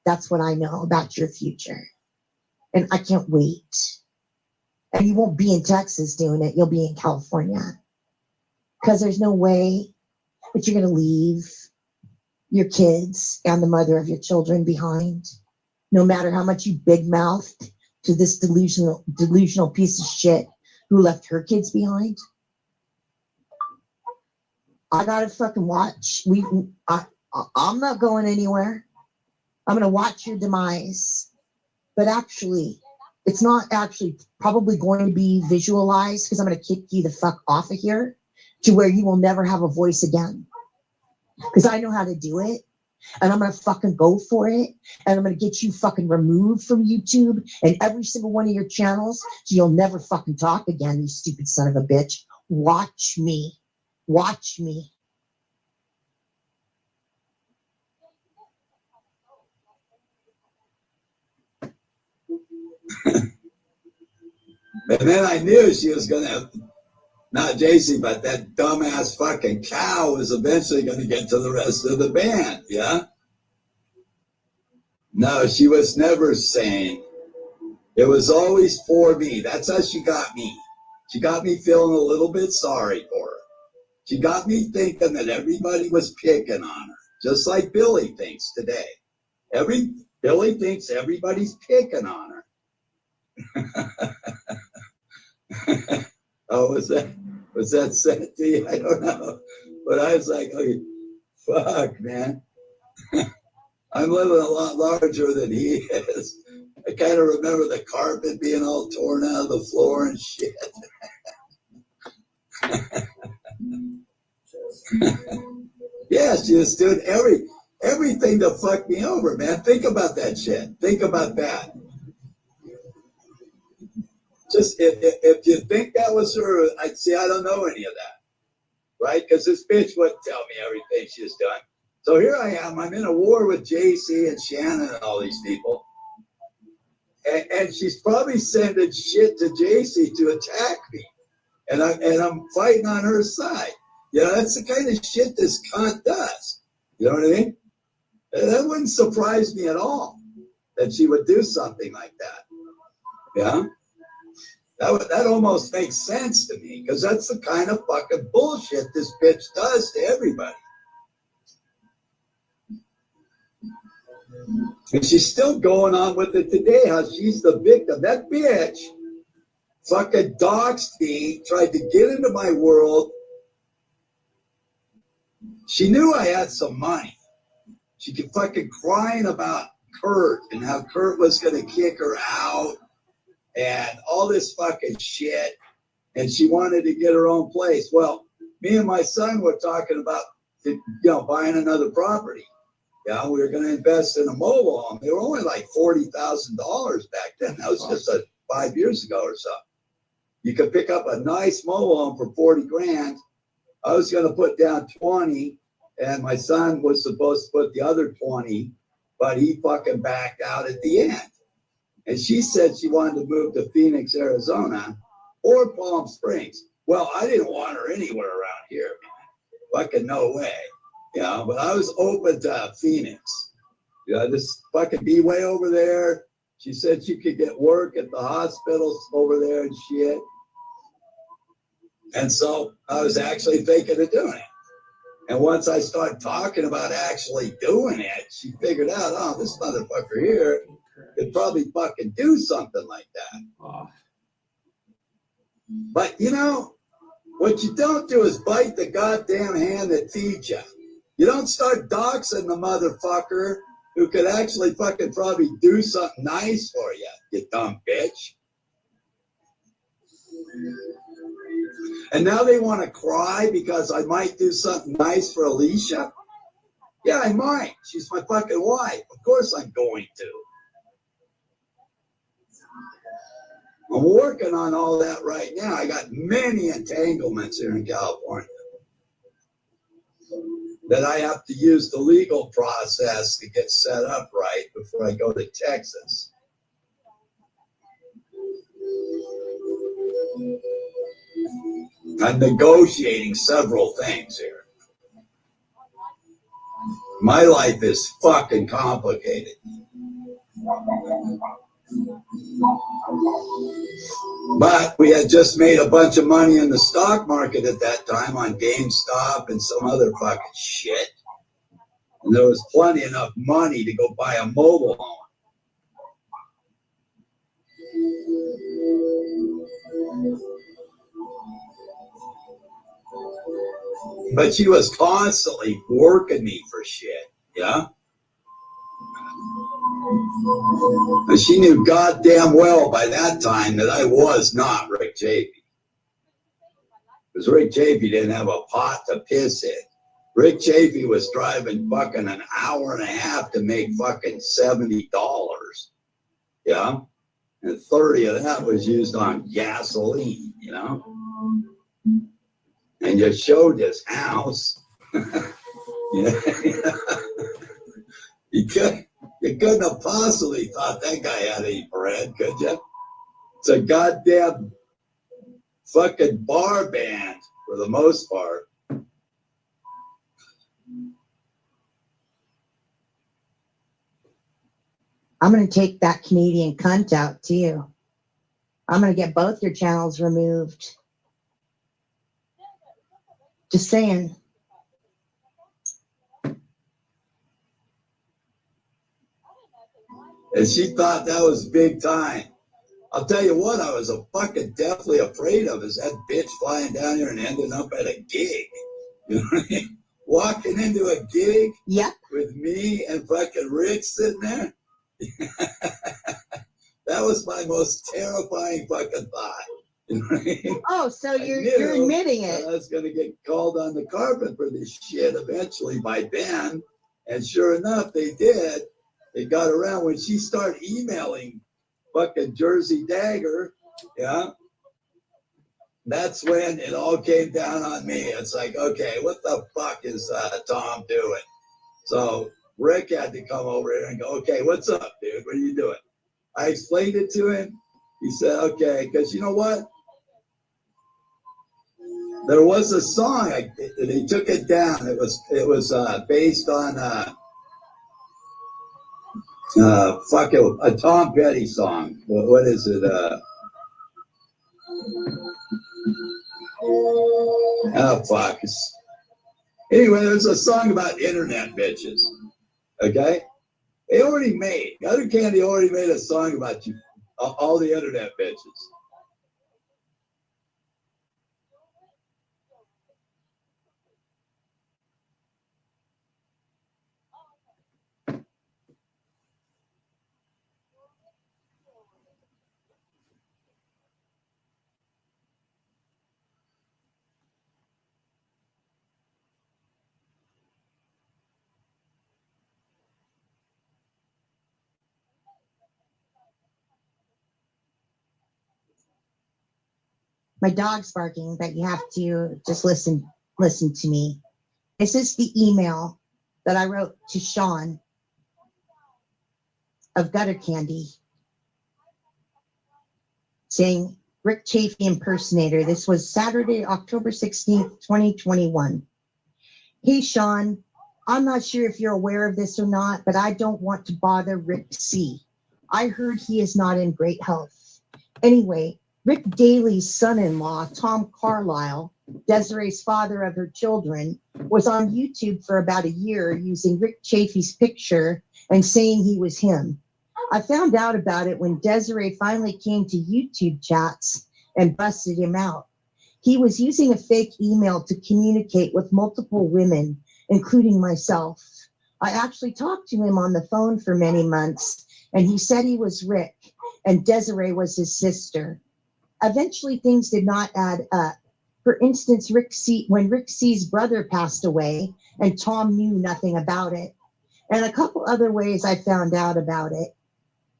That's what I know about your future. And I can't wait. And you won't be in Texas doing it. You'll be in California. Because there's no way that you're going to leave your kids and the mother of your children behind, no matter how much you big mouthed to this delusional piece of shit who left her kids behind. I gotta fucking watch. I'm not going anywhere. I'm gonna watch your demise. But actually, it's not actually probably going to be visualized because I'm gonna kick you the fuck off of here to where you will never have a voice again. Because I know how to do it. And I'm going to fucking go for it. And I'm going to get you fucking removed from YouTube and every single one of your channels so you'll never fucking talk again, you stupid son of a bitch. Watch me. Watch me. And then I knew she was going to, not JC, but that dumbass fucking cow was eventually going to get to the rest of the band, yeah? No, she was never sane. It was always for me. That's how she got me. She got me feeling a little bit sorry for her. She got me thinking that everybody was picking on her, just like Billy thinks today. Billy thinks everybody's picking on her. Oh, was that sent to you? I don't know. But I was like, oh, fuck, man. I'm living a lot larger than he is. I kind of remember the carpet being all torn out of the floor and shit. Yeah, she was doing everything to fuck me over, man. Think about that shit. Think about that. Just if you think that was her, I'd say I don't know any of that, right? Because this bitch wouldn't tell me everything she's done. So here I am. I'm in a war with JC and Shannon and all these people. and she's probably sending shit to JC to attack me. And I'm fighting on her side. You know, that's the kind of shit this cunt does. You know what I mean? And that wouldn't surprise me at all that she would do something like that. Yeah? That almost makes sense to me, because that's the kind of fucking bullshit this bitch does to everybody. And she's still going on with it today, how she's the victim. That bitch fucking doxed me, tried to get into my world. She knew I had some money. She kept fucking crying about Kurt and how Kurt was going to kick her out and all this fucking shit. And she wanted to get her own place. Well, me and my son were talking about, buying another property. Yeah, we were going to invest in a mobile home. They were only like $40,000 back then. That was just 5 years ago or so. You could pick up a nice mobile home for 40 grand. I was going to put down 20, and my son was supposed to put the other 20, but he fucking backed out at the end. And she said she wanted to move to Phoenix, Arizona, or Palm Springs. Well, I didn't want her anywhere around here, man. Fucking no way. Yeah, but I was open to Phoenix. Yeah, just fucking be way over there. She said she could get work at the hospitals over there and shit. And so I was actually thinking of doing it. And once I started talking about actually doing it, she figured out, oh, this motherfucker here could probably fucking do something like that. Oh. But, what you don't do is bite the goddamn hand that feeds you. You don't start doxing the motherfucker who could actually fucking probably do something nice for you, you dumb bitch. And now they want to cry because I might do something nice for Alicia. Yeah, I might. She's my fucking wife. Of course I'm going to. I'm working on all that right now. I got many entanglements here in California that I have to use the legal process to get set up right before I go to Texas. I'm negotiating several things here. My life is fucking complicated. But we had just made a bunch of money in the stock market at that time on GameStop and some other fucking shit. And there was plenty enough money to go buy a mobile home. But she was constantly working me for shit, yeah? And she knew goddamn well by that time that I was not Rick Chafee. Because Rick Chafee didn't have a pot to piss in. Rick Chafee was driving fucking an hour and a half to make fucking $70. Yeah? And 30 of that was used on gasoline, And just showed his house. You couldn't have possibly thought that guy had any bread, could you? It's a goddamn fucking bar band for the most part. I'm going to take that Canadian cunt out too. I'm going to get both your channels removed. Just saying. And she thought that was big time. I'll tell you what, I was fucking definitely afraid of is that bitch flying down here and ending up at a gig. You know what I mean? Walking into a gig with me and fucking Rick sitting there. That was my most terrifying fucking thought. You know what I mean? Oh, so you're admitting it. I was going to get called on the carpet for this shit eventually by Ben. And sure enough, they did. They got around when she started emailing fucking Jersey Dagger. Yeah. That's when it all came down on me. It's like, okay, what the fuck is Tom doing? So Rick had to come over here and go, okay, what's up, dude? What are you doing? I explained it to him. He said, okay, because you know what? There was a song, and he took it down. It was based on a Tom Petty song. What is it? Fuck. Anyway, there's a song about internet bitches. Okay? They already made, Other Candy already made a song about you, all the internet bitches. My dog's barking, but you have to just listen to me. This is the email that I wrote to Sean of Gutter Candy saying, Rick Chafee impersonator. This was Saturday, October 16th, 2021. Hey, Sean, I'm not sure if you're aware of this or not, but I don't want to bother Rick C. I heard he is not in great health. Anyway, Rick Daley's son-in-law, Tom Carlisle, Desiree's father of her children, was on YouTube for about a year using Rick Chafee's picture and saying he was him. I found out about it when Desiree finally came to YouTube chats and busted him out. He was using a fake email to communicate with multiple women, including myself. I actually talked to him on the phone for many months, and he said he was Rick, and Desiree was his sister. Eventually, things did not add up. For instance, when Rick C's brother passed away, and Tom knew nothing about it, and a couple other ways I found out about it.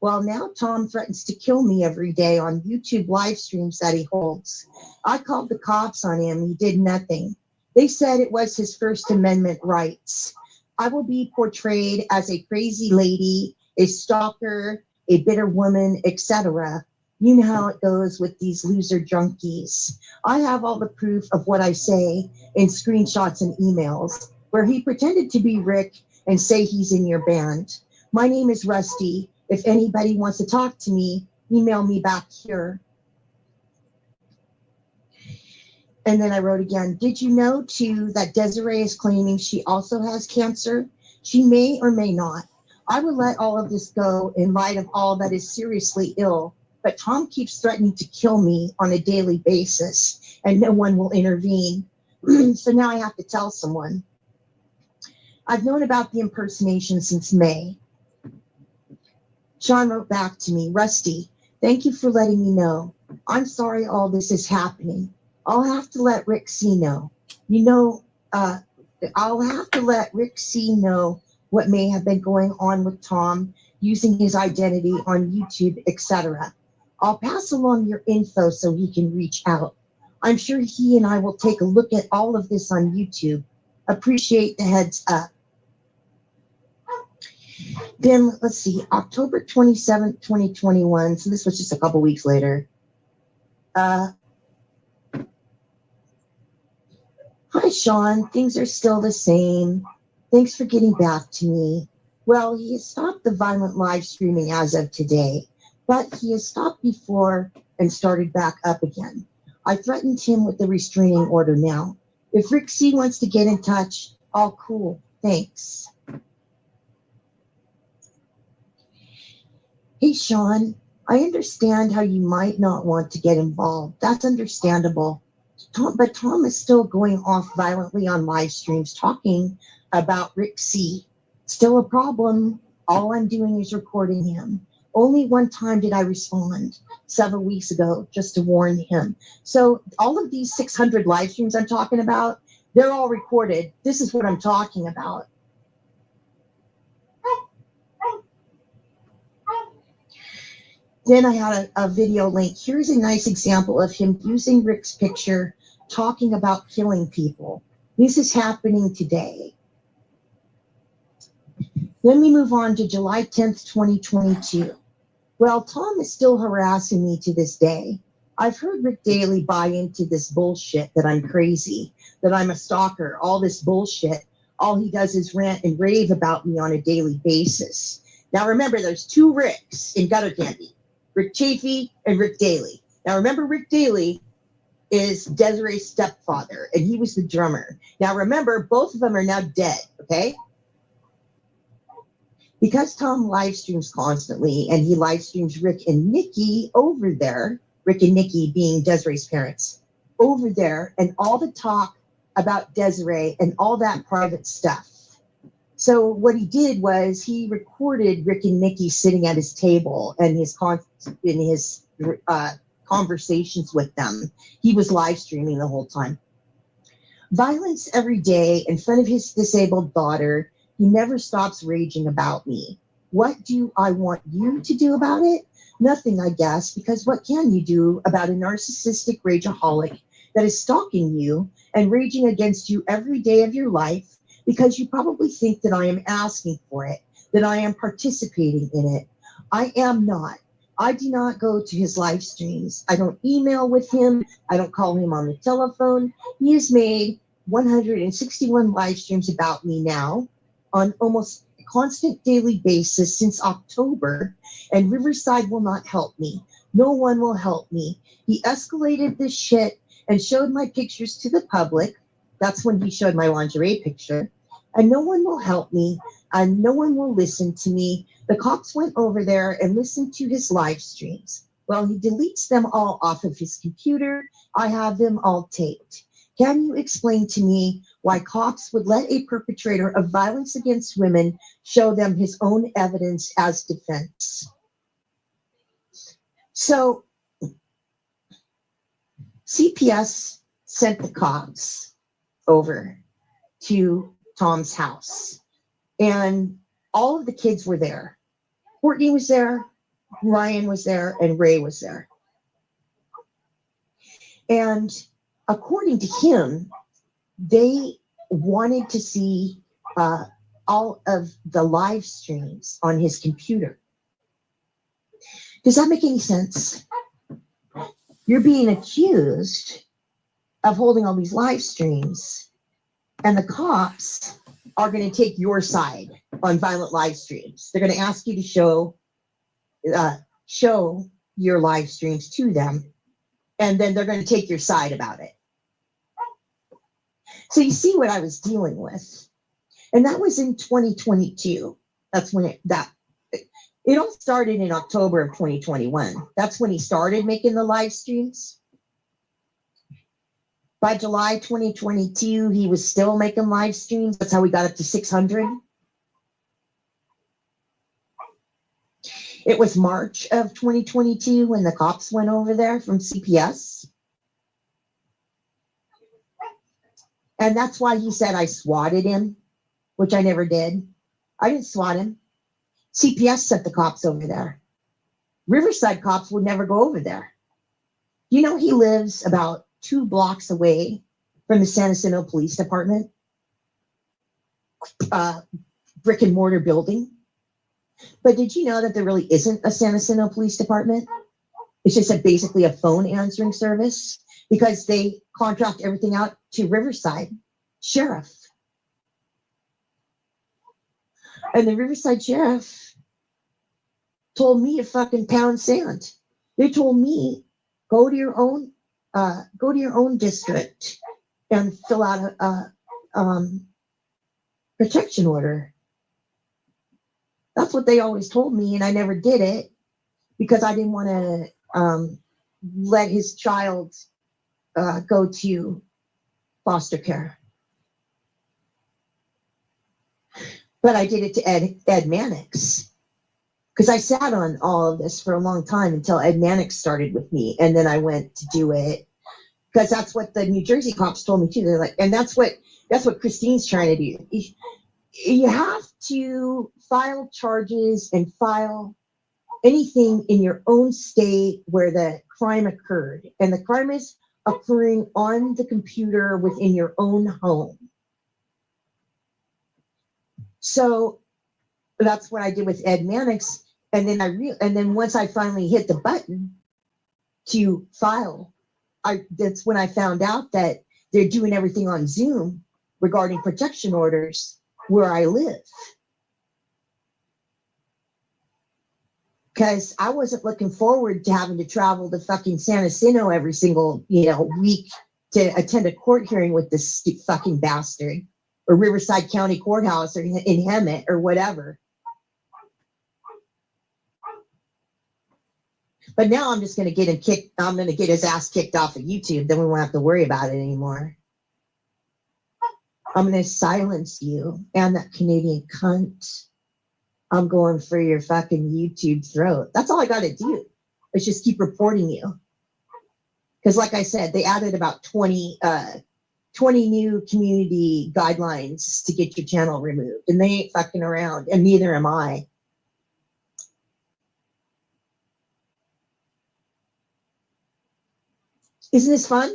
Well, now Tom threatens to kill me every day on YouTube live streams that he holds. I called the cops on him. He did nothing. They said it was his First Amendment rights. I will be portrayed as a crazy lady, a stalker, a bitter woman, etc. You know how it goes with these loser junkies. I have all the proof of what I say in screenshots and emails where he pretended to be Rick and say he's in your band. My name is Rusty. If anybody wants to talk to me, email me back here. And then I wrote again, did you know too that Desiree is claiming she also has cancer? She may or may not. I would let all of this go in light of all that is seriously ill, but Tom keeps threatening to kill me on a daily basis and no one will intervene. So now I have to tell someone. I've known about the impersonation since May. Sean wrote back to me, Rusty, thank you for letting me know. I'm sorry all this is happening. I'll have to let Rick C know. I'll have to let Rick C know what may have been going on with Tom using his identity on YouTube, etc. I'll pass along your info so he can reach out. I'm sure he and I will take a look at all of this on YouTube. Appreciate the heads up. Then let's see, October 27th, 2021. So this was just a couple weeks later. Hi, Sean. Things are still the same. Thanks for getting back to me. Well, he has stopped the violent live streaming as of today, but he has stopped before and started back up again. I threatened him with the restraining order now. If Rick C wants to get in touch, all cool. Thanks. Hey, Sean, I understand how you might not want to get involved. That's understandable. But Tom is still going off violently on live streams talking about Rick C. Still a problem. All I'm doing is recording him. Only one time did I respond, several weeks ago, just to warn him. So all of these 600 live streams I'm talking about, they're all recorded. This is what I'm talking about. Then I had a video link. Here's a nice example of him using Rick's picture, talking about killing people. This is happening today. Then we move on to July 10th, 2022. Well, Tom is still harassing me to this day. I've heard Rick Daley buy into this bullshit that I'm crazy, that I'm a stalker, all this bullshit. All he does is rant and rave about me on a daily basis. Now remember, there's two Ricks in Gutter Candy, Rick Chafee and Rick Daley. Now remember, Rick Daley is Desiree's stepfather, and he was the drummer. Now remember, both of them are now dead, okay? Because Tom live streams constantly, and he live streams Rick and Nikki over there, Rick and Nikki being Desiree's parents, over there, and all the talk about Desiree and all that private stuff. So what he did was he recorded Rick and Nikki sitting at his table and his conversations with them. He was live streaming the whole time. Violence every day in front of his disabled daughter. He never stops raging about me. What do I want you to do about it? Nothing, I guess, because what can you do about a narcissistic rageaholic that is stalking you and raging against you every day of your life because you probably think that I am asking for it, that I am participating in it. I am not. I do not go to his live streams. I don't email with him. I don't call him on the telephone. He has made 161 live streams about me now on almost a constant daily basis since October, and Riverside will not help me. No one will help me. He escalated this shit and showed my pictures to the public. That's when he showed my lingerie picture. And no one will help me, and no one will listen to me. The cops went over there and listened to his live streams. Well, he deletes them all off of his computer. I have them all taped. Can you explain to me why cops would let a perpetrator of violence against women show them his own evidence as defense? So CPS sent the cops over to Tom's house, and all of the kids were there. Courtney was there, Ryan was there, and Ray was there. And according to him, they wanted to see all of the live streams on his computer. Does that make any sense? You're being accused of holding all these live streams, and the cops are going to take your side on violent live streams. They're going to ask you to show your live streams to them, and then they're going to take your side about it. So you see what I was dealing with. And that was in 2022. That's when it all started in October of 2021. That's when he started making the live streams. By July 2022, he was still making live streams. That's how we got up to 600. It was March of 2022 when the cops went over there from CPS. And that's why he said I swatted him, which I never did. I didn't swat him. CPS sent the cops over there. Riverside cops would never go over there. You know, he lives about 2 blocks away from the San Jacinto Police Department, brick and mortar building. But did you know that there really isn't a San Jacinto Police Department? It's just basically a phone answering service because they contract everything out to Riverside Sheriff. And the Riverside Sheriff told me to fucking pound sand. They told me, go to your own district and fill out a protection order. That's what they always told me, and I never did it because I didn't want to let his child go to foster care. But I did it to Ed Mannix because I sat on all of this for a long time until Ed Mannix started with me, and then I went to do it because that's what the New Jersey cops told me too. They're like, and that's what Christine's trying to do. You have to file charges and file anything in your own state where the crime occurred, and the crime is occurring on the computer within your own home. So that's what I did with Ed Mannix. And then and then once I finally hit the button to file, that's when I found out that they're doing everything on Zoom regarding protection orders where I live. Because I wasn't looking forward to having to travel to fucking San Jacinto every single, week to attend a court hearing with this fucking bastard, or Riverside County Courthouse, or in Hemet, or whatever. But now I'm just going to get him kicked. I'm going to get his ass kicked off of YouTube. Then we won't have to worry about it anymore. I'm going to silence you and that Canadian cunt. I'm going for your fucking YouTube throat. That's all I got to do. Is just keep reporting you. Because like I said, they added about 20 new community guidelines to get your channel removed. And they ain't fucking around. And neither am I. Isn't this fun?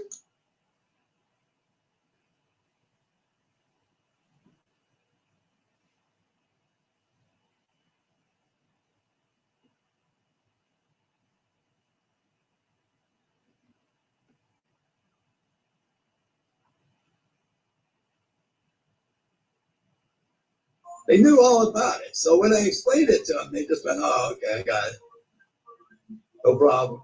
They knew all about it. So when I explained it to them, they just went, oh, okay, I got it. No problem.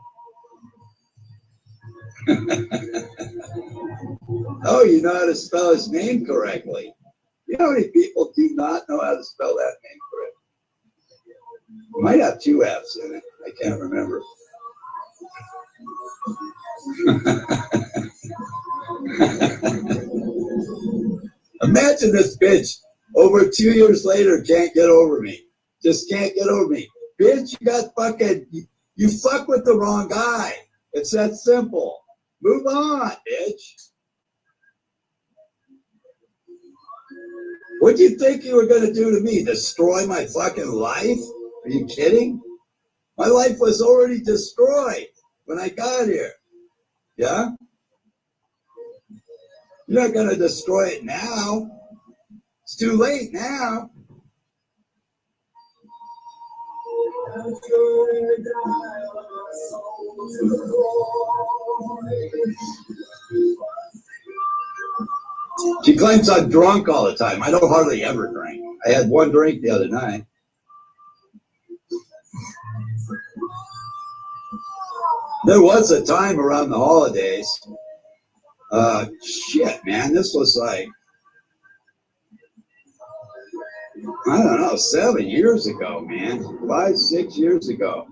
Oh, you know how to spell his name correctly. You know how many people do not know how to spell that name correctly? It might have 2 F's in it. I can't remember. Imagine this bitch over 2 years later can't get over me. Just can't get over me. Bitch, you fuck with the wrong guy. It's that simple. Move on, bitch. What do you think you were going to do to me? Destroy my fucking life? Are you kidding? My life was already destroyed when I got here. Yeah? You're not going to destroy it now. It's too late now. She claims I'm drunk all the time. I don't hardly ever drink. I had 1 drink the other night. There was a time around the holidays. Shit, man, this was like, I don't know, 7 years ago, man. 5, 6 years ago.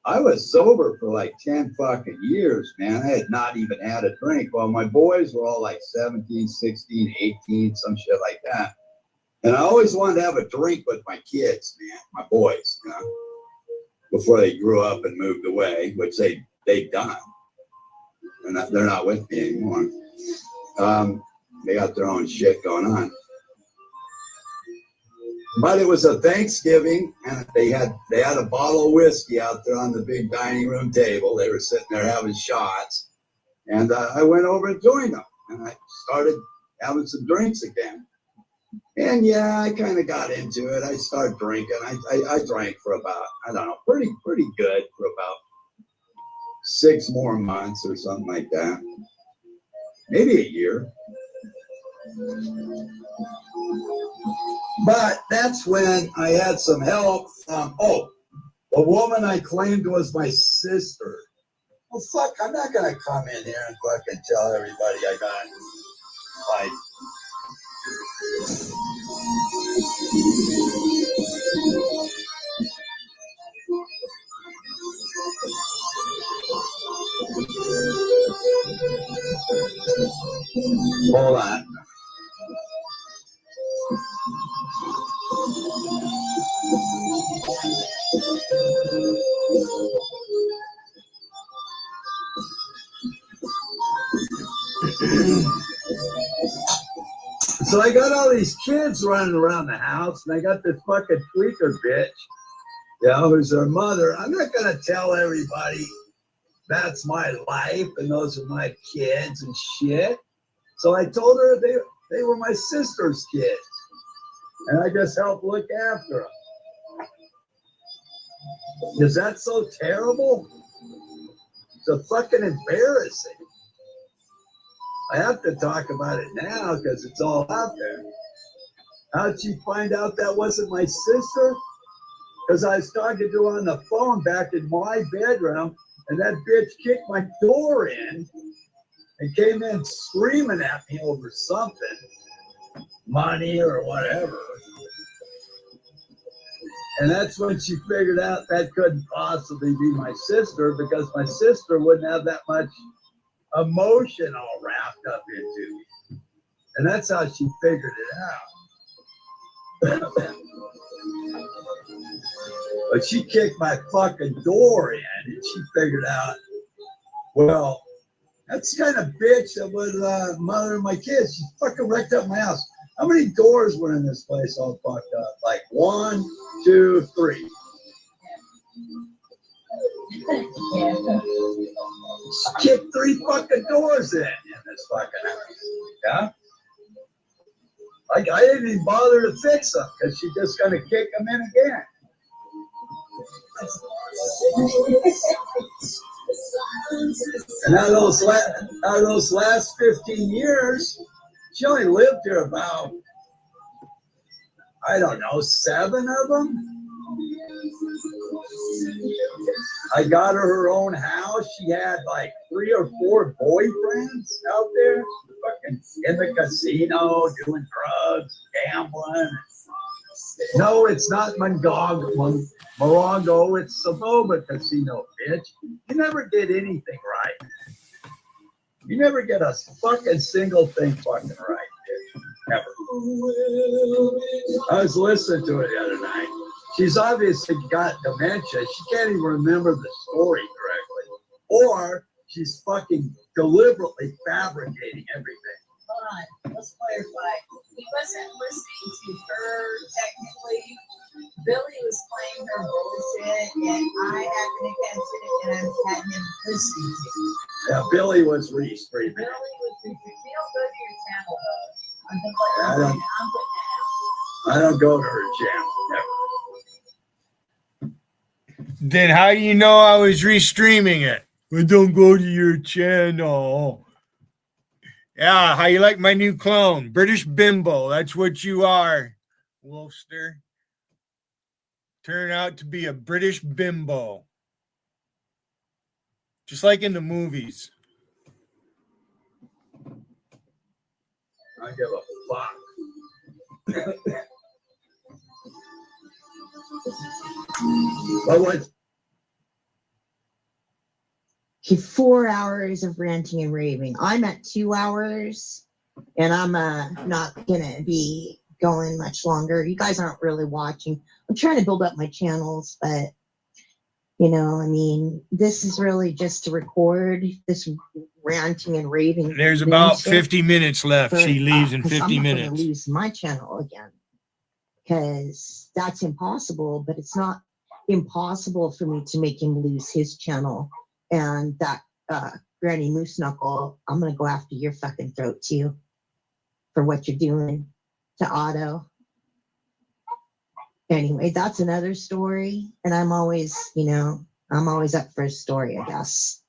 I was sober for like 10 fucking years, man. I had not even had a drink. Well, my boys were all like 17, 16, 18, some shit like that. And I always wanted to have a drink with my kids, man, my boys, before they grew up and moved away, which they've done. They're not with me anymore. They got their own shit going on. But it was a Thanksgiving, and they had a bottle of whiskey out there on the big dining room table. They were sitting there having shots, and I went over and joined them, and I started having some drinks again. And yeah, I kind of got into it. I started drinking. I drank for about, I don't know, pretty good for about 6 more months or something like that. Maybe a year. But that's when I had some help from, a woman I claimed was my sister. Well, fuck, I'm not going to come in here and fucking tell everybody I got, like, hold on. So I got all these kids running around the house, and I got this fucking tweaker bitch, who's their mother. I'm not going to tell everybody that's my life and those are my kids and shit. So I told her they were my sister's kids, and I just helped look after them. Is that so terrible? It's a fucking embarrassing. I have to talk about it now because it's all out there. How'd you find out that wasn't my sister? Because I was talking to her on the phone back in my bedroom, and that bitch kicked my door in and came in screaming at me over something, money or whatever. And that's when she figured out that couldn't possibly be my sister, because my sister wouldn't have that much emotion all wrapped up into me. And that's how she figured it out. But she kicked my fucking door in, and she figured out, well, that's the kind of bitch that would mother my kids. She fucking wrecked up my house. How many doors were in this place all fucked up? Like 1, 2, 3. She kicked 3 fucking doors in this fucking house. Yeah? Like, I didn't even bother to fix them because she's just going to kick them in again. And out of those last 15 years, she only lived here about, I don't know, 7 of them. I got her own house. She had like 3 or 4 boyfriends out there, fucking in the casino, doing drugs, gambling. No, it's not Morongo, it's Samoba Casino, bitch. You never did anything right. You never get a fucking single thing fucking right, bitch. Never. I was listening to it the other night. She's obviously got dementia. She can't even remember the story correctly. Or she's fucking deliberately fabricating everything. Hold on, let's clarify. He wasn't listening to her technically. Billy was playing her bullshit, and I happened to catch it, and I had him listening to it. Yeah, Billy was re-streaming. Billy was listening. We don't go to your channel, though. I'm putting I don't go to her channel, never. Then how do you know I was restreaming it? I don't go to your channel. Yeah, how you like my new clone? British bimbo. That's what you are, Wolfster. Turn out to be a British bimbo. Just like in the movies. I give a fuck. But what? 4 hours of ranting and raving. I'm at 2 hours, and I'm not gonna be going much longer. You guys aren't really watching. I'm trying to build up my channels, but you know, I mean, this is really just to record this ranting and raving. There's about 50 minutes left. But, She leaves in 'cause 50 I'm not minutes. gonna lose my channel again, because that's impossible. But it's not impossible for me to make him lose his channel. And that Granny Moose Knuckle, I'm gonna go after your fucking throat too for what you're doing to Otto. Anyway, that's another story. And I'm always, you know, I'm always up for a story, I guess.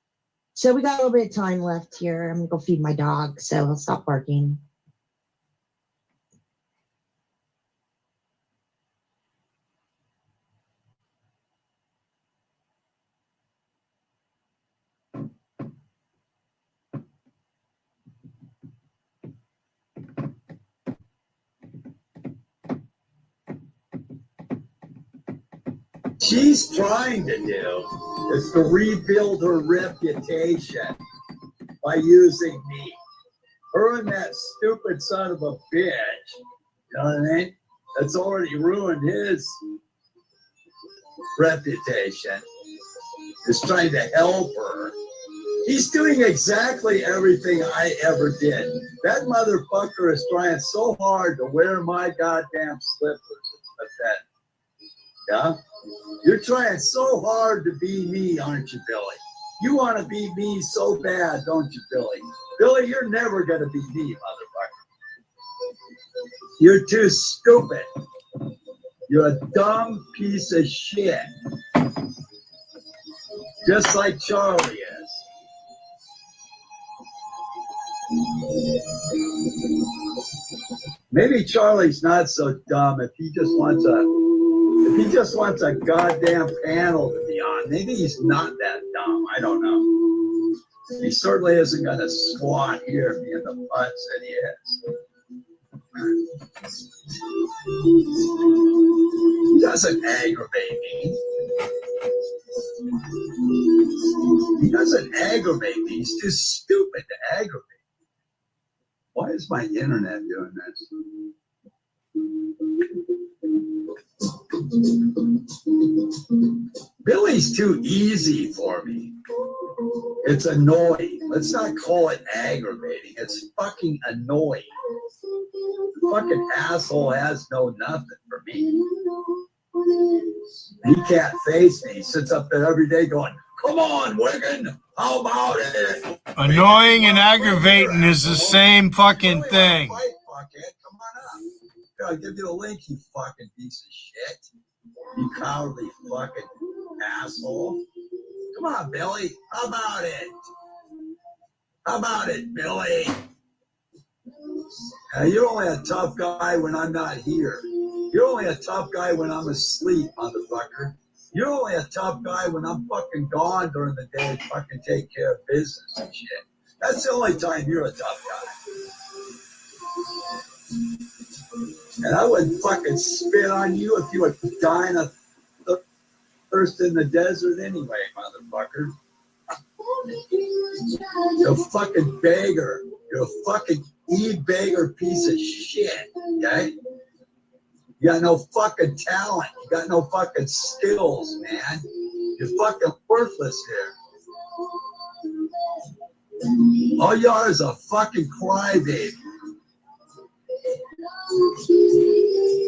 So we got a little bit of time left here. I'm gonna go feed my dog, so he'll stop barking. She's trying to do is to rebuild her reputation by using me. Her and that stupid son of a bitch, you know what I mean? That's already ruined his reputation, is trying to help her. He's doing exactly everything I ever did. That motherfucker is trying so hard to wear my goddamn slippers. It's pathetic. Yeah? You're trying so hard to be me, aren't you, Billy? You want to be me so bad, don't you, Billy? Billy, you're never going to be me, motherfucker. You're too stupid. You're a dumb piece of shit. Just like Charlie is. Maybe Charlie's not so dumb if he just wants a goddamn panel to be on. Maybe he's not that dumb. I don't know. He certainly isn't going to squat here being the putz that he is. He doesn't aggravate me. He doesn't aggravate me. He's too stupid to aggravate. Why is my internet doing this? Billy's too easy for me. It's annoying. Let's not call it aggravating. It's fucking annoying. The fucking asshole has no nothing for me. He can't face me. He sits up there every day going, "Come on, Wigan, how about it?" Annoying and aggravating is the same fucking thing. Fight, fuckhead. Come on up. Here, I'll give you a link, you fucking piece of shit. You cowardly fucking asshole. Come on, Billy. How about it? How about it, Billy? You're only a tough guy when I'm not here. You're only a tough guy when I'm asleep, motherfucker. You're only a tough guy when I'm fucking gone during the day and fucking take care of business and shit. That's the only time you're a tough guy. And I would fucking spit on you if you were dying of thirst in the desert anyway, motherfucker. You're a fucking beggar. You're a fucking e-beggar piece of shit, okay? You got no fucking talent. You got no fucking skills, man. You're fucking worthless here. All you are is a fucking crybaby.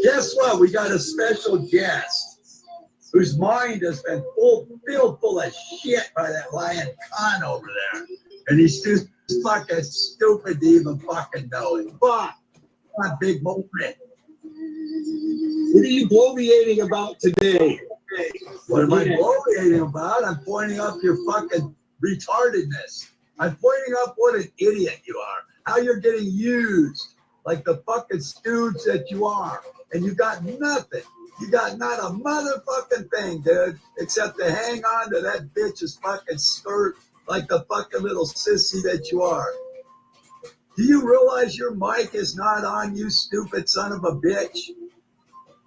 Guess what? We got a special guest whose mind has been filled full of shit by that lying con over there. And he's too fucking stupid to even fucking know it. Fuck. Come on, big moment. What are you bloviating about today? What am I bloviating about? I'm pointing up your fucking retardedness. I'm pointing up what an idiot you are. How you're getting used like the fucking stooge that you are. And you got nothing. You got not a motherfucking thing, dude, except to hang on to that bitch's fucking skirt like the fucking little sissy that you are. Do you realize your mic is not on, you stupid son of a bitch?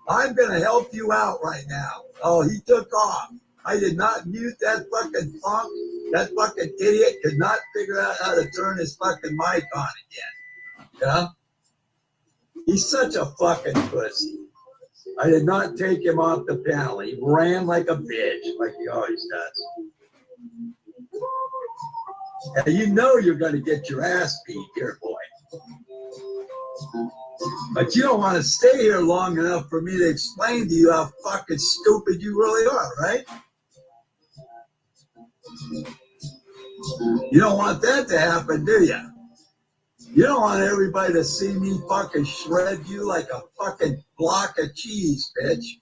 I'm going to help you out right now. Oh, he took off. I did not mute that fucking punk. That fucking idiot could not figure out how to turn his fucking mic on again. Yeah? He's such a fucking pussy. I did not take him off the panel. He ran like a bitch, like he always does. And you know you're going to get your ass beat here, boy. But you don't want to stay here long enough for me to explain to you how fucking stupid you really are, right? You don't want that to happen, do you? You don't want everybody to see me fucking shred you like a fucking block of cheese, bitch.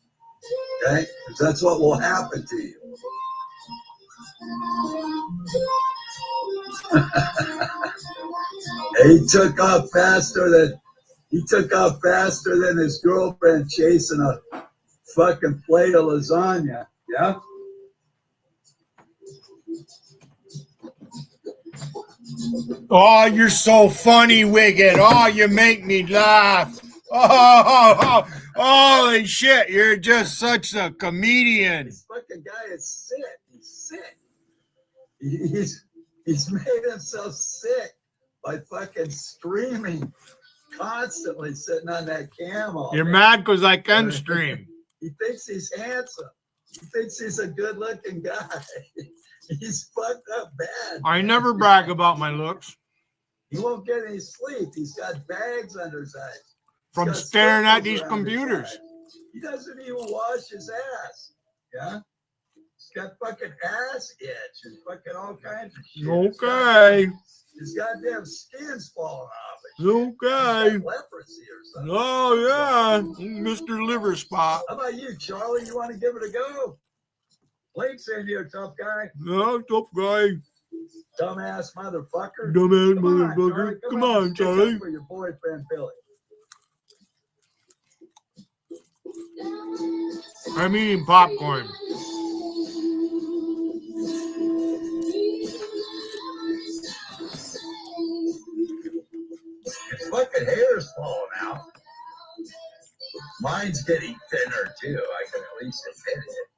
Okay? Because that's what will happen to you. He took off faster than his girlfriend chasing a fucking plate of lasagna. Yeah? Oh, you're so funny, Wigan. Oh, you make me laugh. Holy shit, you're just such a comedian. This fucking guy is sick. He's sick. He's made himself sick by fucking screaming constantly, sitting on that camel. You're mad because I can stream. He thinks he's handsome. He thinks he's a good-looking guy. He's fucked up bad. I never brag about my looks. He won't get any sleep. He's got bags under his eyes. From staring at these computers. He doesn't even wash his ass. Yeah? He's got fucking ass itch and fucking all kinds of shit. Okay. His goddamn skin's falling off. Okay. Leprosy or something. Oh, yeah. Mr. Liver Spot. How about you, Charlie? You want to give it a go? Blake's in here, tough guy. No, tough guy. Dumbass motherfucker. Dumbass Come on, motherfucker. Charlie. Come on, stick up Charlie. for your boyfriend, Billy. I'm eating popcorn. His fucking hair's falling out. Mine's getting thinner, too. I can at least admit it.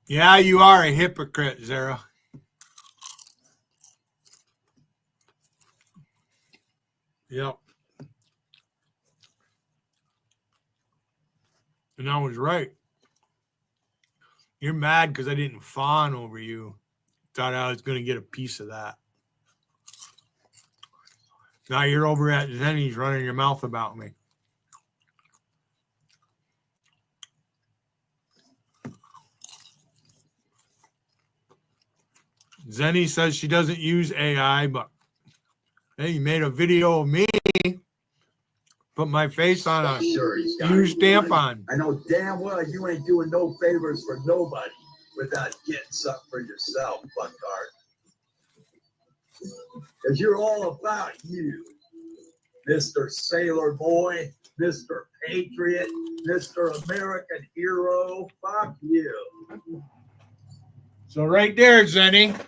Yeah, you are a hypocrite, Zara. Yep. And I was right. You're mad because I didn't fawn over you. Thought I was going to get a piece of that. Now you're over at Zenny's running your mouth about me. Zenny says she doesn't use AI, but hey, you made a video of me. Put my face on a Sure, he's got used it. tampon. I know damn well you ain't doing no favors for nobody without getting something for yourself, fucktard. Because you're all about you, Mr. Sailor Boy, Mr. Patriot, Mr. American Hero. Fuck you. So right there, Zenny,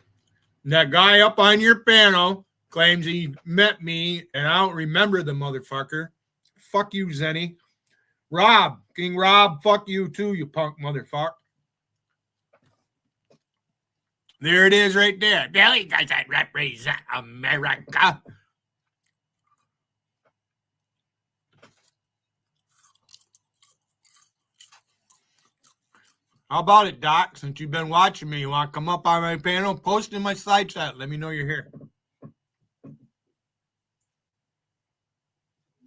that guy up on your panel claims he met me, and I don't remember the motherfucker. Fuck you, Zenny. Rob, King Rob, fuck you too, you punk motherfucker. There it is right there. Billy doesn't represent America. How about it, Doc? Since you've been watching me, you want to come up on my panel? Post in my slide chat. Let me know you're here.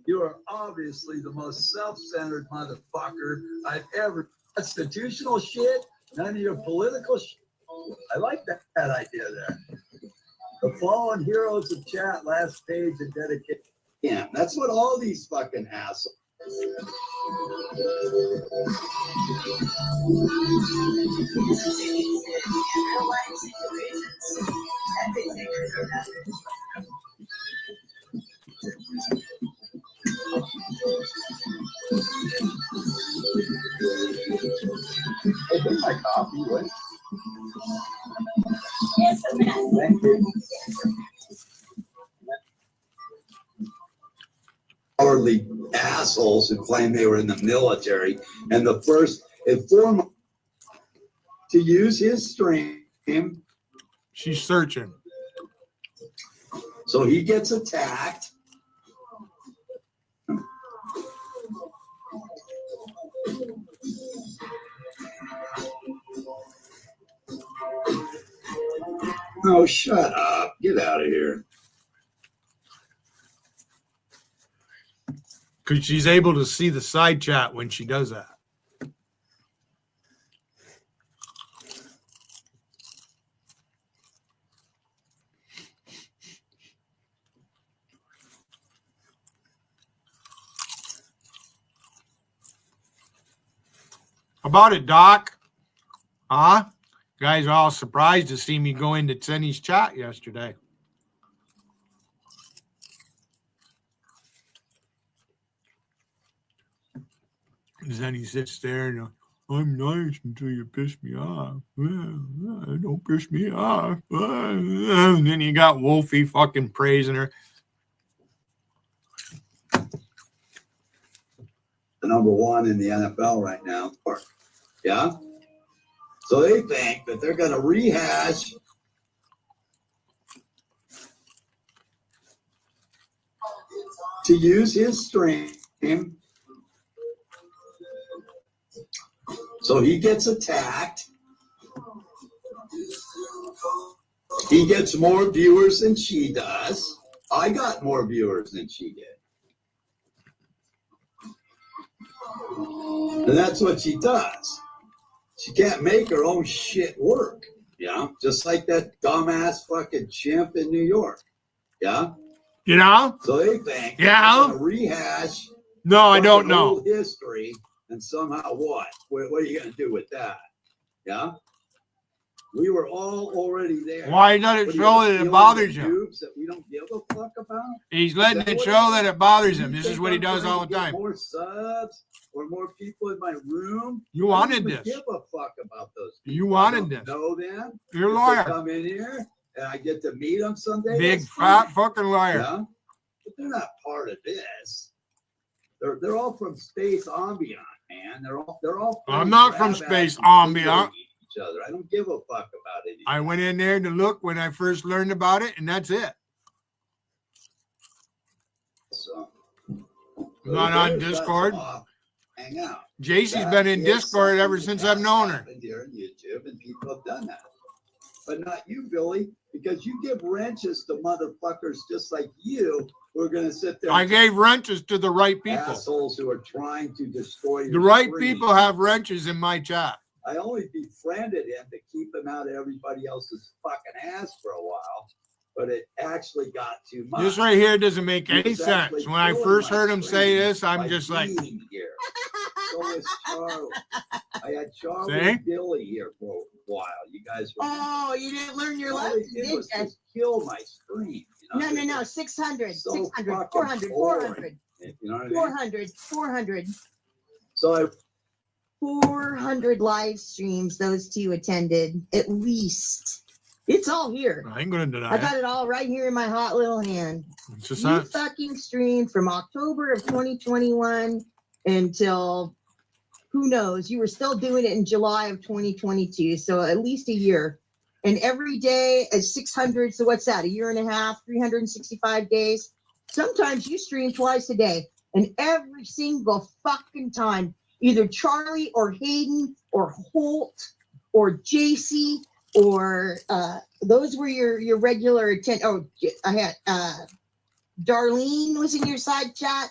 You are obviously the most self-centered motherfucker I've ever. Constitutional shit, none of your political shit. I like that idea there. The fallen heroes of chat, last page and dedication. Yeah, that's what all these fucking assholes. Hey, bring my coffee, what? Yes, a mess. Thank you. Cowardly assholes who claim they were in the military, and the first and foremost to use his stream, She's searching. so he gets attacked. Oh, shut up. Get out of here. Because she's able to see the side chat when she does that. How about it, Doc? Huh? You guys are all surprised to see me go into Tenny's chat yesterday. Zenny sits there and I'm nice until you piss me off. Don't piss me off. And then you got Wolfie fucking praising her. The number one in the NFL right now. Yeah? So they think that they're going to rehash to use his stream So he gets attacked. He gets more viewers than she does. I got more viewers than she did. And that's what she does. She can't make her own shit work. Yeah. Just like that dumbass fucking chimp in New York. Yeah. You know? So they think Yeah. they're gonna rehash. No, I don't fucking know. old history and somehow what? What are you gonna do with that? Yeah. We were all already there. Why does it What, show that it bothers him? Dupes that we don't give a fuck about? He's letting that it what show it that is? it bothers him. You This is think what he I'm does trying all to the get time. More subs or more people in my room? You I wanted don't even this. give a fuck about those people. You wanted I don't this. know them. You're a If they liar. come in here and I get to meet them someday. Big that's fat fine. fucking liar. Yeah, but they're not part of this. They're all from Space Ambient, man. They're all. I'm not from grab at Space and finger Ambient. Each other. I don't give a fuck about it. I went in there to look when I first learned about it, and that's it. So, Not on Discord. Hang out. JC's That been in is Discord something ever since that I've known her. happened here on YouTube, and people have done that. But not you, Billy, because you give wrenches to motherfuckers just like you who are going to sit there. I and gave wrenches to the right people. assholes who are trying to destroy your The right screen. people have wrenches in my chat. I only befriended him to keep him out of everybody else's fucking ass for a while, but it actually got too much. This right here doesn't make He any was actually sense. When I killing first my heard him say screen this, I'm by just like, being here. So was Charlie. I had Charlie See? and Billy here for a while. You guys were. Oh, you didn't learn your all lesson, they did did was you? just kill my screen. You know? No, 600, So 600, fucking 400, boring. 400, You know what I mean? 400, 400, So I 400 live streams those two attended, at least. It's all here. I ain't going to deny I got it. it all right here in my hot little hand. It's just You not. fucking streamed from October of 2021 until who knows? You were still doing it in July of 2022, so at least a year. And every day is 600. So what's that? A year and a half, 365 days. Sometimes you stream twice a day, and every single fucking time, either Charlie or Hayden or Holt or JC or those were your regular attend. Oh, I had Darlene was in your side chat.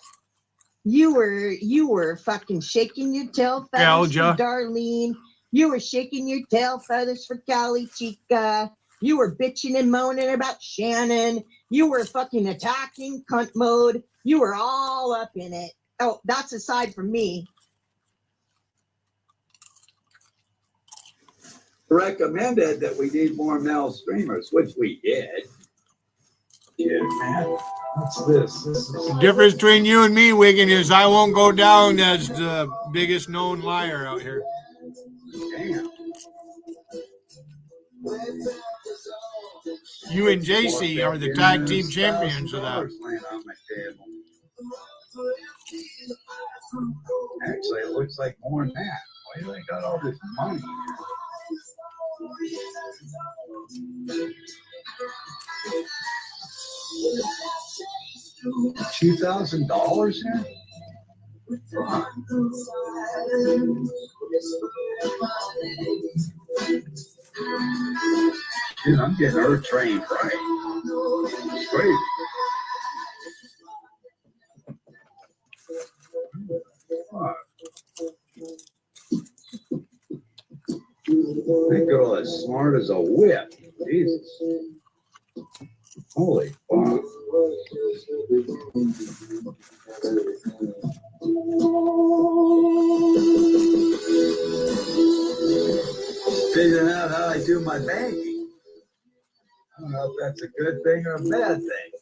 You were fucking shaking your tail feathers for Alja. Darlene. You were shaking your tail feathers for Cali Chica. You were bitching and moaning about Shannon. You were fucking attacking cunt mode. You were all up in it. Oh, that's aside from me. recommended that we need more male streamers, which we did. Yeah, man. What's this? This is The difference between you and me, Wiggin, is I won't go down as the biggest known liar out here. Damn. You and JC are the tag team champions of that. Laying on my table. Actually, it looks like more than that. Why do I got all this money? $2,000 here? Fuck. Dude, I'm getting her trained right. It's great. Fuck. That girl is smart as a whip. Jesus. Holy fuck. Figuring out how I do my banking. I don't know if that's a good thing or a bad thing.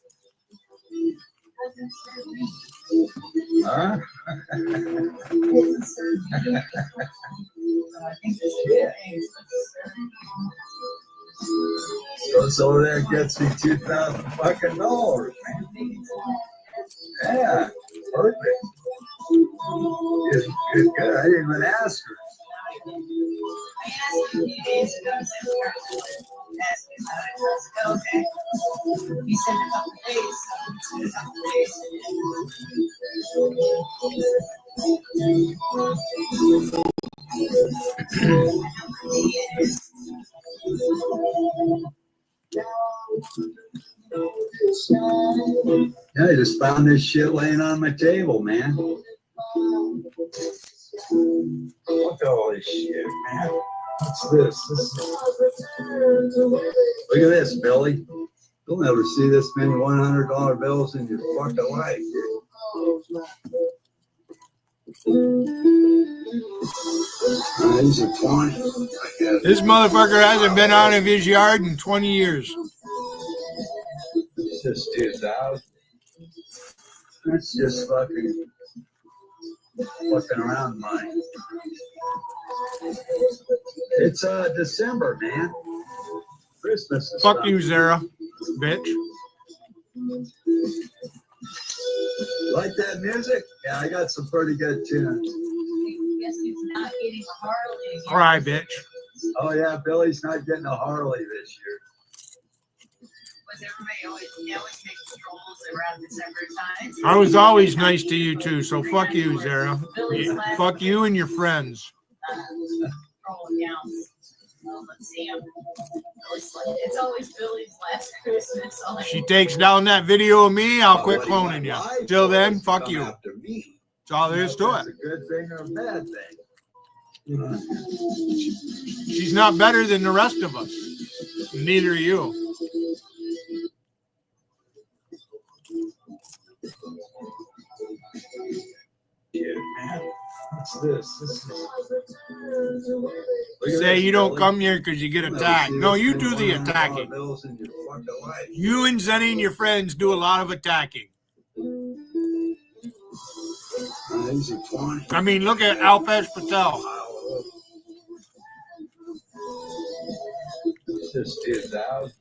Huh? Goes over there and gets me $2,000 fucking dollars, man. Yeah, perfect. Good, good, good. I didn't even ask her. I asked him a few days ago, he said, asked me about it. I said, okay. He said a couple days, so it's been a couple days. Yeah, I just found this shit laying on my table, man. Look at all this shit, man. What's this? Look at this, Billy. You'll never see this many $100 bills in your fucking life, dude. These are 20. This motherfucker hasn't been out of his yard in 20 years. It's just 2,000. That's just fucking around mine. It's December, man. Christmas is Fuck coming. you, Zara, bitch. Like that music? Yeah, I got some pretty good tunes. Guess he's not getting a Harley again. All right, bitch. Oh yeah, Billy's not getting a Harley this year. Was everybody always making strolls around December time? I was always nice to you too, so fuck you, Zara. Fuck you and your friends. Rolling down. Well, let's see him. It's always Billy's last Christmas. She takes down that video of me, I'll quit cloning you. Till then, fuck you. After me. That's all there is to That's it. a good thing or a bad thing. She's not better than the rest of us. Neither are you. Yeah, man. What's this? Say you don't come here because you get attacked. No, you do the attacking. You and Zenny and your friends do a lot of attacking. These are 20. I mean, look at Alpesh Patel. It's just 2,000.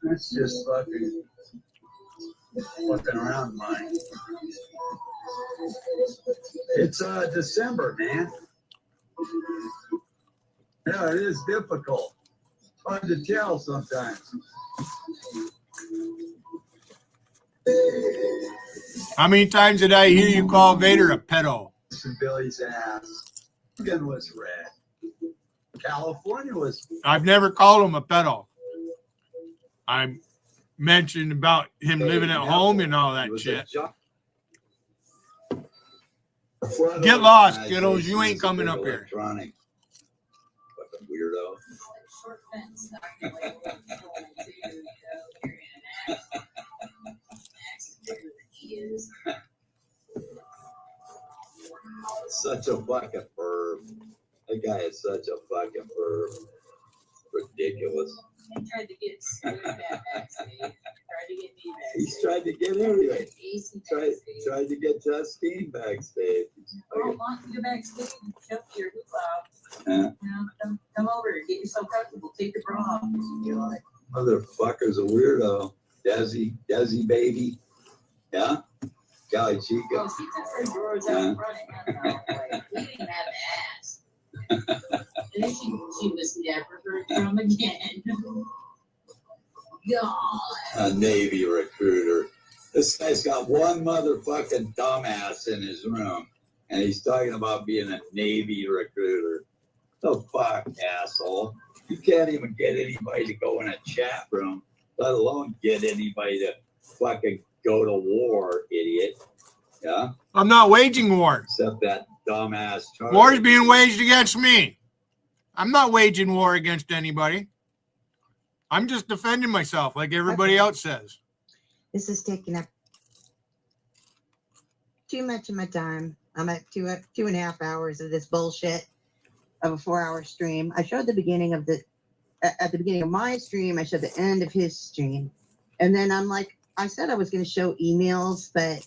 That's just fucking around mine. It's December, man. Yeah, it is difficult. It's hard to tell sometimes. How many times did I hear you call Vader a pedo? And Billy's ass. Oregon was red. California was. I've never called him a pedo. I mentioned about him living at home and all that shit. Get lost, kiddos. You ain't coming up here. Fucking weirdo. Short fence. Not like what you're going to, you're in an accident. He is. Such a fucking perv. That guy is such a fucking perv. Ridiculous. He tried to get Steve back backstage. Tried to get me backstage. He's tried to get everybody. AC backstage. Tried to get Justine backstage. Well, want you to backstage and shove your hoop out. Yeah. Come over, get yourself comfortable, take your bra off. You're like, Motherfucker's a weirdo. Desi baby. Yeah? Golly Chica. well, she took her drawers out in front and had like, he didn't have ass. And then she was never heard from again. God. A Navy recruiter. This guy's got one motherfucking dumbass in his room, and he's talking about being a Navy recruiter. The fuck, asshole. You can't even get anybody to go in a chat room, let alone get anybody to fucking go to war, idiot. Yeah? I'm not waging war. Except that dumbass Charlie. War is being waged against me. I'm not waging war against anybody. I'm just defending myself like everybody else says. This is taking up too much of my time. I'm at 2.5 hours of this bullshit of a 4-hour stream. I showed the beginning of at the beginning of my stream, I showed the end of his stream. And then I'm like, I said I was going to show emails, but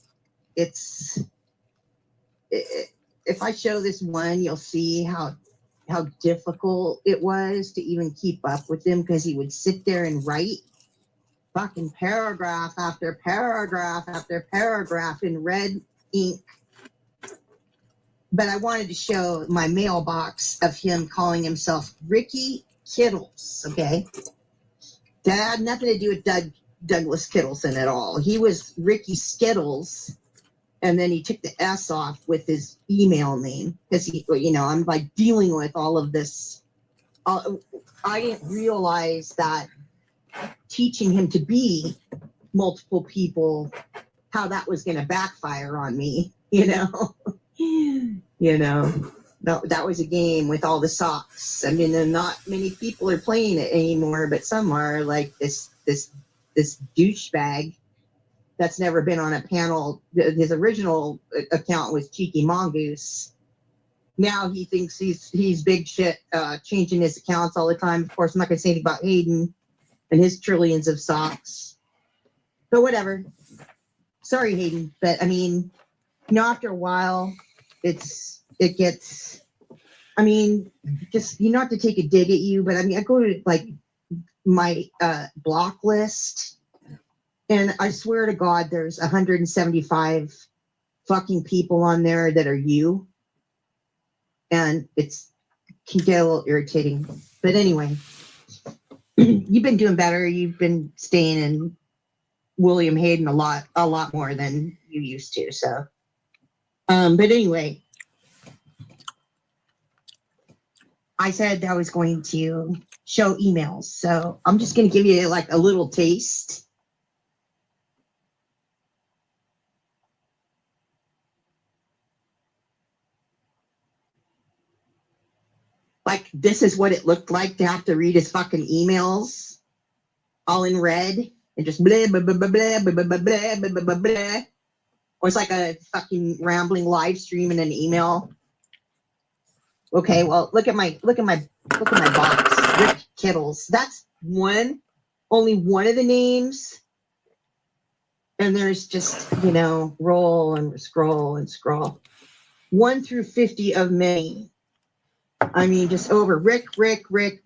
if I show this one, you'll see how difficult it was to even keep up with him, because he would sit there and write fucking paragraph after paragraph after paragraph in red ink. But I wanted to show my mailbox of him calling himself Ricky Kittles, okay? That had nothing to do with Douglas Kittleson at all. He was Ricky Skittles, And then he took the S off with his email name because he, I'm like dealing with all of this. I didn't realize that teaching him to be multiple people, how that was going to backfire on me, that was a game with all the socks. I mean, and not many people are playing it anymore, but some are, like this douchebag that's never been on a panel. His original account was Cheeky Mongoose. Now he thinks he's big shit, changing his accounts all the time. Of course, I'm not going to say anything about Hayden and his trillions of socks. But whatever. Sorry, Hayden. But I mean, after a while, it gets. I mean, just not to take a dig at you, but I mean, I go to like my block list, and I swear to God, there's 175 fucking people on there that are you, and can get a little irritating. But anyway, you've been doing better. You've been staying in William Hayden a lot more than you used to. So, but anyway, I said I was going to show emails. So I'm just going to give you like a little taste. Like, this is what it looked like to have to read his fucking emails all in red and just blah, blah, blah, blah, blah, blah, blah, blah, blah, blah, blah. Or it's like a fucking rambling live stream in an email. Okay, well, look at my box. Rick Kittles. That's only one of the names. And there's just, roll and scroll and scroll. 1 through 50 of many. I mean, just over Rick, Ricky, Rick.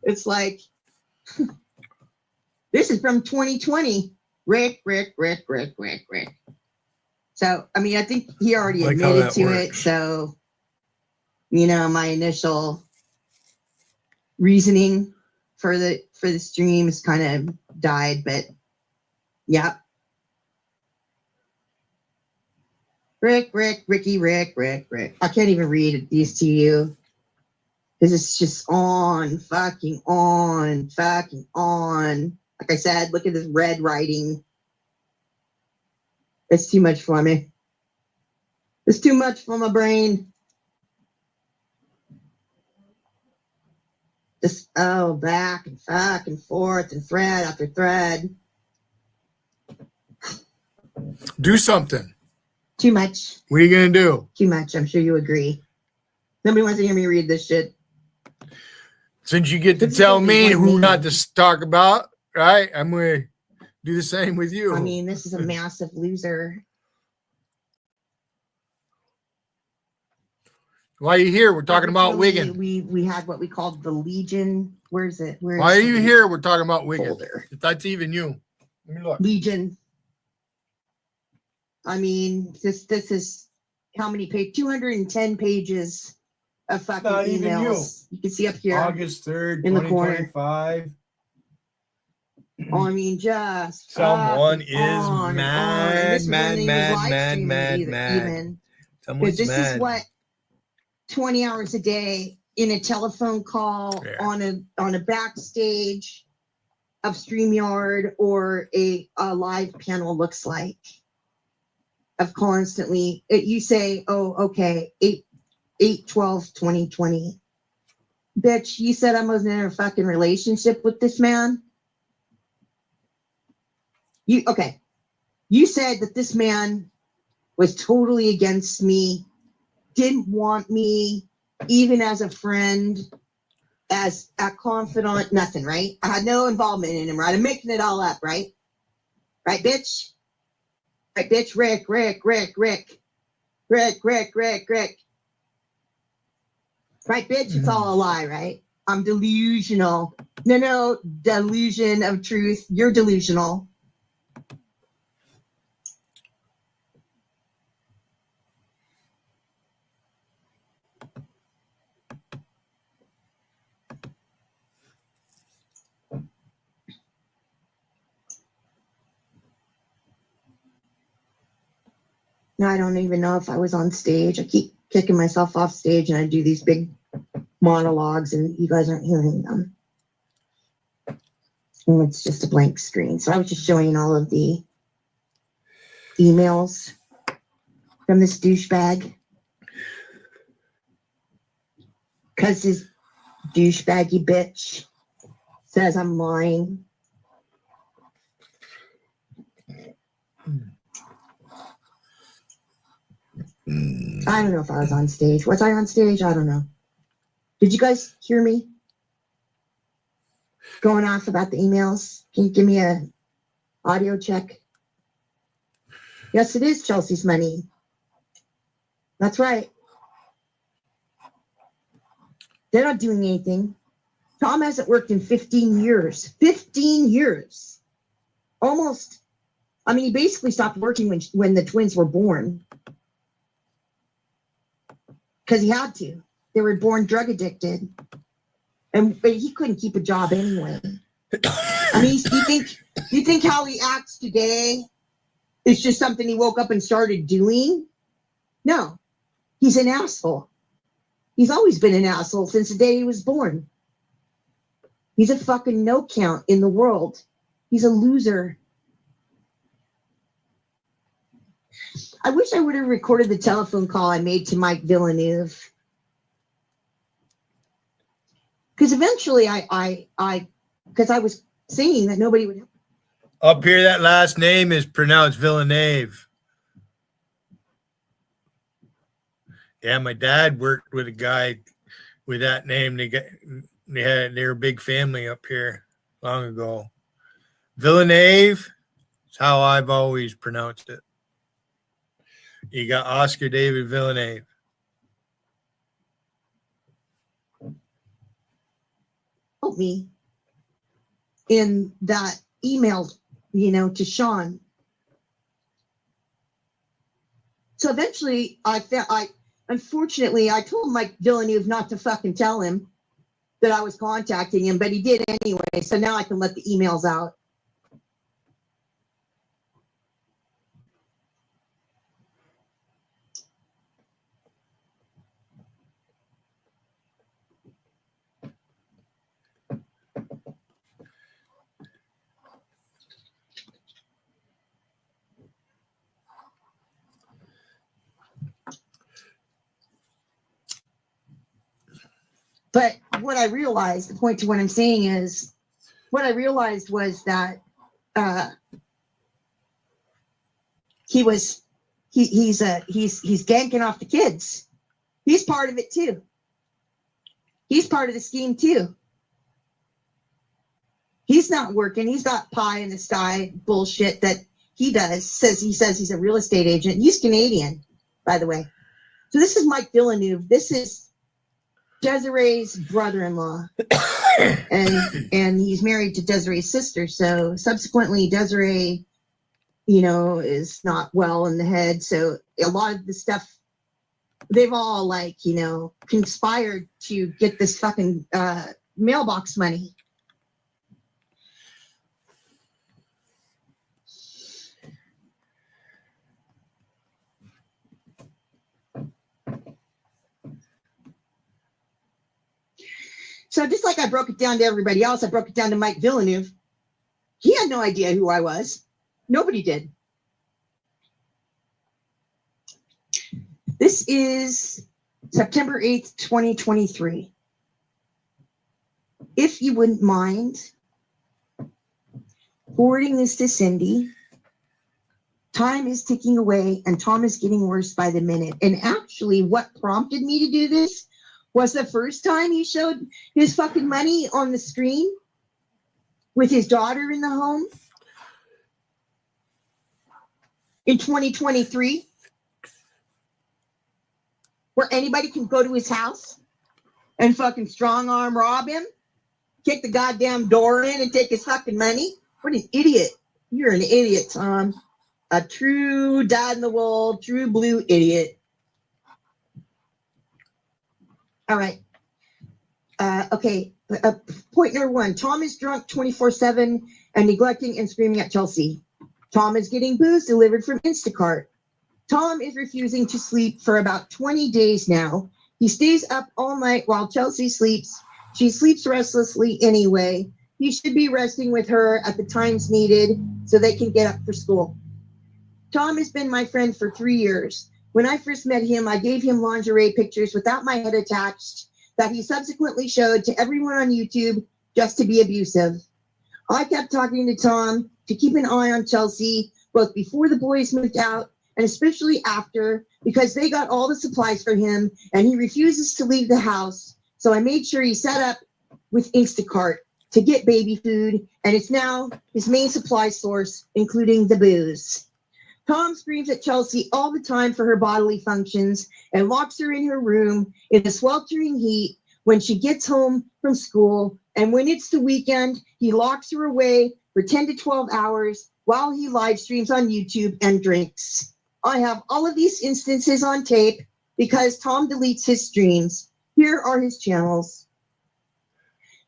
It's like, this is from 2020. Rick. So, I mean, I think he already admitted to it. So, my initial reasoning for the stream has kind of died, but yeah. Ricky. I can't even read these to you because it's just fucking on. Like I said, look at this red writing. It's too much for me. It's too much for my brain. Just, back and forth and thread after thread. Do something. Too much. What are you going to do? Too much. I'm sure you agree. Nobody wants to hear me read this shit. Since you get to tell me who not to talk about, right? I'm going to do the same with you. I mean, this is a massive loser. Why are you here? We're talking about Wigan. We had what we called the Legion. Where is it? Why are you here? We're talking about Wigan. Folder. If that's even you. Let me look. Legion. I mean, this is how many pages? 210 pages of fucking not emails. Even you can see up here. August 3rd, in the 2025. I mean, just someone is mad. Someone's this mad. Is what 20 hours a day in a telephone call on a backstage of StreamYard or a live panel looks like. Of constantly, you say, oh, okay, 8/12/2020. Bitch, you said I wasn't in a fucking relationship with this man. You said that this man was totally against me, didn't want me, even as a friend, as a confidant, nothing, right? I had no involvement in him, right? I'm making it all up, right? Right, bitch? Right, bitch, Rick. Right, bitch, it's all a lie, right? I'm delusional. No, delusion of truth. You're delusional. Now I don't even know if I was on stage. I keep kicking myself off stage and I do these big monologues and you guys aren't hearing them. And it's just a blank screen. So I was just showing all of the emails from this douchebag. Because his douchebaggy bitch says I'm lying. I don't know if I was on stage. Was I on stage? I don't know. Did you guys hear me going off about the emails? Can you give me a audio check? Yes, it is Chelsea's money. That's right. They're not doing anything. Tom hasn't worked in 15 years. 15 years. Almost. I mean, he basically stopped working when the twins were born. Because he had to. They were born drug addicted. But he couldn't keep a job anyway. I mean, you think how he acts today is just something he woke up and started doing? No. He's an asshole. He's always been an asshole since the day he was born. He's a fucking no count in the world. He's a loser. I wish I would have recorded the telephone call I made to Mike Villeneuve. Because eventually because I was saying that nobody would. Up here, that last name is pronounced Villeneuve. Yeah, my dad worked with a guy with that name. They were a big family up here long ago. Villeneuve is how I've always pronounced it. You got Oscar David Villeneuve. Help me in that email, to Sean. So eventually unfortunately, I told Mike Villeneuve not to fucking tell him that I was contacting him, but he did anyway. So now I can let the emails out. But what I realized, the point to what I'm saying is, what I realized was that he's ganking off the kids. He's part of it too. He's part of the scheme too. He's not working. He's got pie in the sky bullshit that he does. He says he's a real estate agent. He's Canadian, by the way. So this is Mike Villeneuve. This is Desiree's brother-in-law, and he's married to Desiree's sister. So subsequently, Desiree, is not well in the head. So a lot of the stuff, they've all conspired to get this fucking mailbox money. So just like I broke it down to everybody else, I broke it down to Mike Villeneuve. He had no idea who I was. Nobody did. This is September 8th, 2023. If you wouldn't mind forwarding this to Cindy. Time is ticking away and Tom is getting worse by the minute. And actually what prompted me to do this was the first time he showed his fucking money on the screen with his daughter in the home in 2023, where anybody can go to his house and fucking strong arm rob him, kick the goddamn door in and take his fucking money. What an idiot. You're an idiot, Tom. A true dyed-in-the-wool, true blue idiot. All right. Okay. Point number one. Tom is drunk 24/7 and neglecting and screaming at Chelsea. Tom is getting booze delivered from Instacart. Tom is refusing to sleep for about 20 days now. He stays up all night while Chelsea sleeps. She sleeps restlessly anyway. He should be resting with her at the times needed so they can get up for school. Tom has been my friend for 3 years. When I first met him, I gave him lingerie pictures without my head attached that he subsequently showed to everyone on YouTube just to be abusive. I kept talking to Tom to keep an eye on Chelsea, both before the boys moved out and especially after, because they got all the supplies for him and he refuses to leave the house. So I made sure he set up with Instacart to get baby food, and it's now his main supply source, including the booze. Tom screams at Chelsea all the time for her bodily functions and locks her in her room in the sweltering heat when she gets home from school. And when it's the weekend, he locks her away for 10 to 12 hours while he live streams on YouTube and drinks. I have all of these instances on tape because Tom deletes his streams. Here are his channels.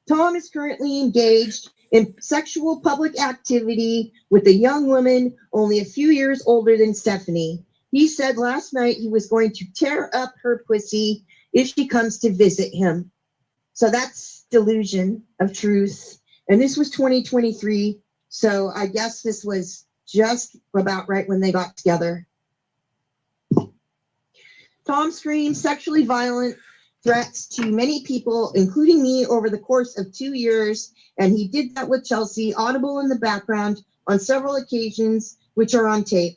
Tom is currently engaged in sexual public activity with a young woman only a few years older than Stephanie. He said last night he was going to tear up her pussy if she comes to visit him. So that's delusion of truth. And this was 2023. So I guess this was just about right when they got together. Tom screams sexually violent threats to many people, including me, over the course of 2 years, and he did that with Chelsea, audible in the background on several occasions, which are on tape.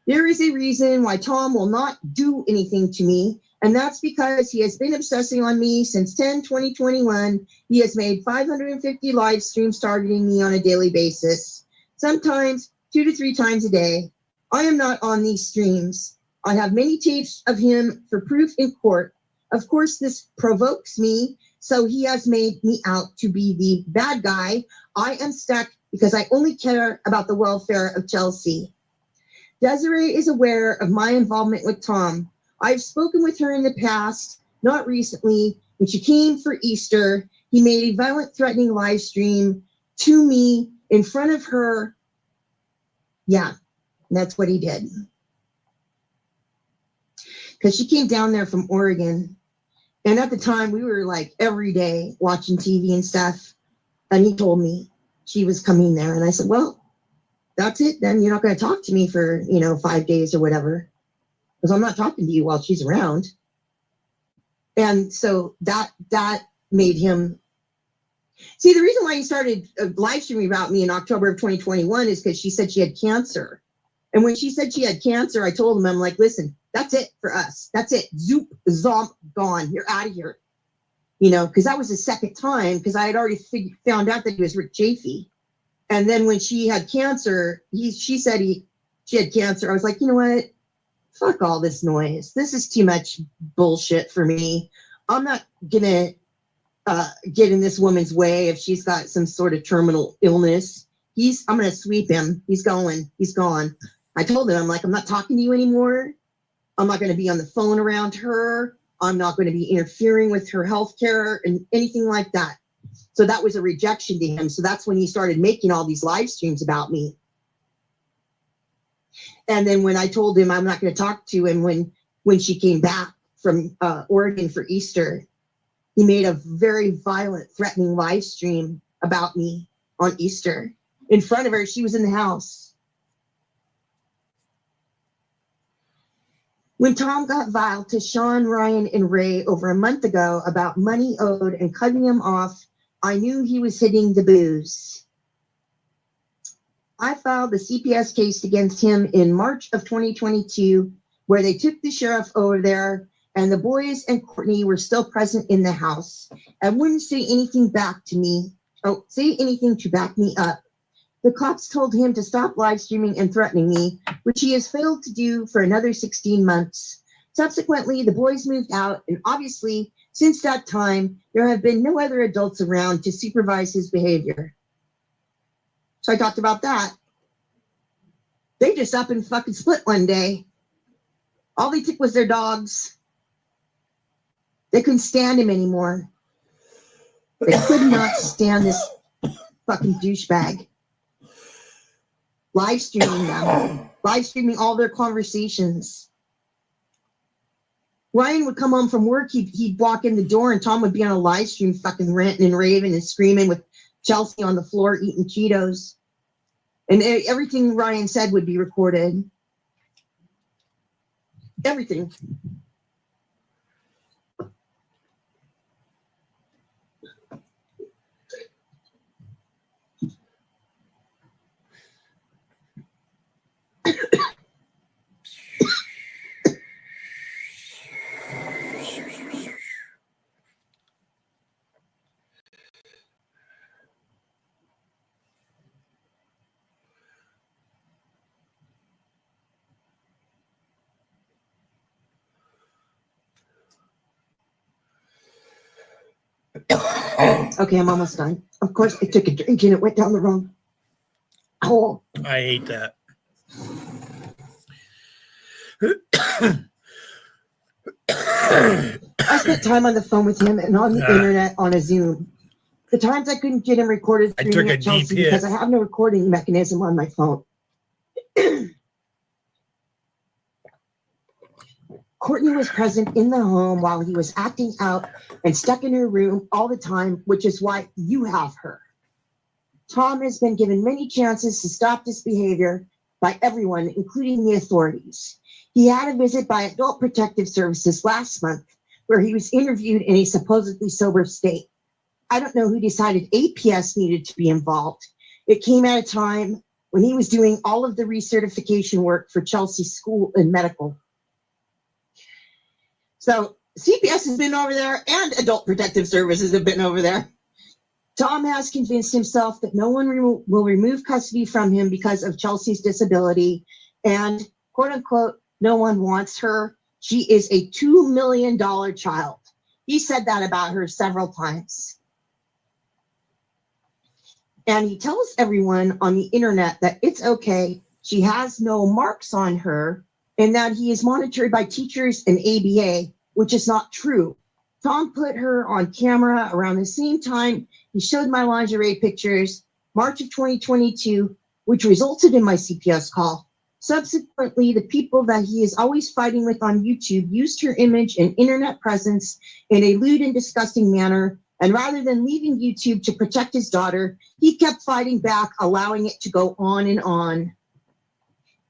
There is a reason why Tom will not do anything to me, and that's because he has been obsessing on me since 10/2021. He has made 550 live streams targeting me on a daily basis, sometimes 2 to 3 times a day. I am not on these streams. I have many tapes of him for proof in court. Of course, this provokes me, so he has made me out to be the bad guy. I am stuck because I only care about the welfare of Chelsea. Desiree is aware of my involvement with Tom. I've spoken with her in the past, not recently. When she came for Easter, he made a violent, threatening live stream to me in front of her. Yeah, that's what he did. Because she came down there from Oregon. And at the time, we were like every day watching TV and stuff. And he told me she was coming there. And I said, well, that's it. Then you're not going to talk to me for, 5 days or whatever. Because I'm not talking to you while she's around. And so that made him. See, the reason why he started live streaming about me in October of 2021 is because she said she had cancer. And when she said she had cancer, I told him, I'm like, listen, that's it for us. That's it. Zoop, zomp, gone. You're out of here. Because that was the second time, because I had already found out that he was Rick Chafee. And then when she had cancer, she said she had cancer. I was like, you know what? Fuck all this noise. This is too much bullshit for me. I'm not going to get in this woman's way if she's got some sort of terminal illness. I'm going to sweep him. He's going. He's gone. I told him, I'm like, I'm not talking to you anymore. I'm not going to be on the phone around her. I'm not going to be interfering with her health care and anything like that. So that was a rejection to him. So that's when he started making all these live streams about me. And then when I told him I'm not going to talk to him when she came back from Oregon for Easter, he made a very violent, threatening live stream about me on Easter. In front of her, she was in the house. When Tom got vile to Sean, Ryan, and Ray over a month ago about money owed and cutting him off, I knew he was hitting the booze. I filed the CPS case against him in March of 2022, where they took the sheriff over there, and the boys and Courtney were still present in the house and wouldn't say anything back to me. Say anything to back me up. The cops told him to stop live streaming and threatening me, which he has failed to do for another 16 months. Subsequently, the boys moved out, and obviously, since that time, there have been no other adults around to supervise his behavior. So I talked about that. They just up and fucking split one day. All they took was their dogs. They couldn't stand him anymore. They could not stand this fucking douchebag. Live streaming them live streaming all their conversations. Ryan would come home from work, he'd walk in the door, and Tom would be on a live stream fucking ranting and raving and screaming with Chelsea on the floor eating Cheetos. And everything Ryan said would be recorded. Everything. Okay, I'm almost done. Of course, I took a drink and it went down the wrong hole. I hate that. I spent time on the phone with him and on the internet on a Zoom. The times I couldn't get him recorded I took screaming a at Chelsea deep hit. because I have no recording mechanism on my phone. Courtney was present in the home while he was acting out and stuck in her room all the time, which is why you have her. Tom has been given many chances to stop this behavior by everyone, including the authorities. He had a visit by Adult Protective Services last month where he was interviewed in a supposedly sober state. I don't know who decided APS needed to be involved. It came at a time when he was doing all of the recertification work for Chelsea's school and medical. So CPS has been over there and Adult Protective Services have been over there. Tom has convinced himself that no one will remove custody from him because of Chelsea's disability and, quote unquote, no one wants her. She is a $2 million child. He said that about her several times. And he tells everyone on the internet that it's okay. She has no marks on her and that he is monitored by teachers and ABA, which is not true. Tom put her on camera around the same time he showed my lingerie pictures, March of 2022, which resulted in my CPS call. Subsequently, the people that he is always fighting with on YouTube used her image and internet presence in a lewd and disgusting manner. And rather than leaving YouTube to protect his daughter, he kept fighting back, allowing it to go on and on.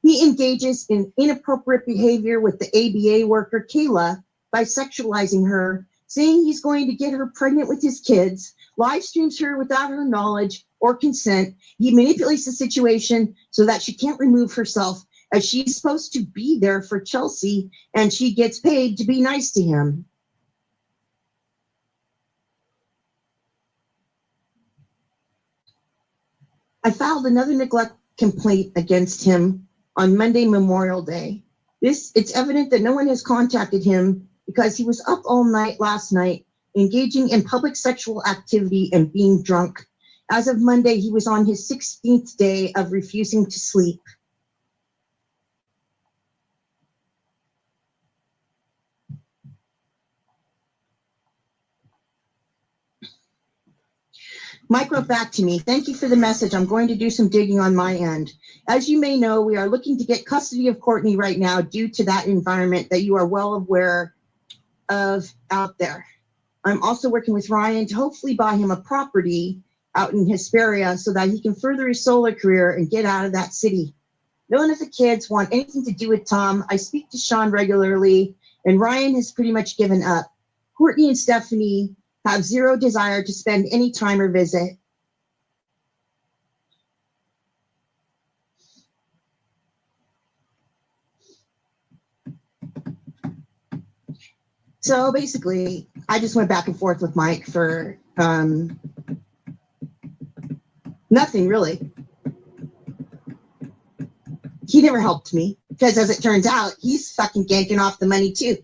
He engages in inappropriate behavior with the ABA worker, Kayla, by sexualizing her, saying he's going to get her pregnant with his kids, live streams her without her knowledge or consent. He manipulates the situation so that she can't remove herself, as she's supposed to be there for Chelsea and she gets paid to be nice to him. I filed another neglect complaint against him on Monday, Memorial Day. It's evident that no one has contacted him because he was up all night last night, engaging in public sexual activity and being drunk. As of Monday, he was on his 16th day of refusing to sleep. Mike wrote back to me, "Thank you for the message. I'm going to do some digging on my end. As you may know, we are looking to get custody of Courtney right now due to that environment that you are well aware of out there. I'm also working with Ryan to hopefully buy him a property out in Hesperia so that he can further his solar career and get out of that city. None of the kids want anything to do with Tom. I speak to Sean regularly, and Ryan has pretty much given up. Courtney and Stephanie have zero desire to spend any time or visit. So basically, I just went back and forth with Mike for nothing really. He never helped me because, as it turns out, he's fucking ganking off the money too.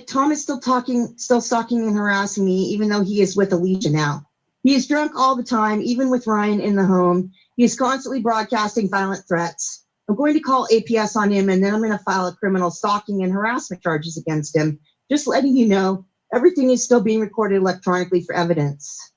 Tom is still stalking and harassing me, even though he is with Alicia now. He is drunk all the time, even with Ryan in the home. He is constantly broadcasting violent threats. I'm going to call APS on him, and then I'm going to file a criminal stalking and harassment charges against him. Just letting you know, everything is still being recorded electronically for evidence.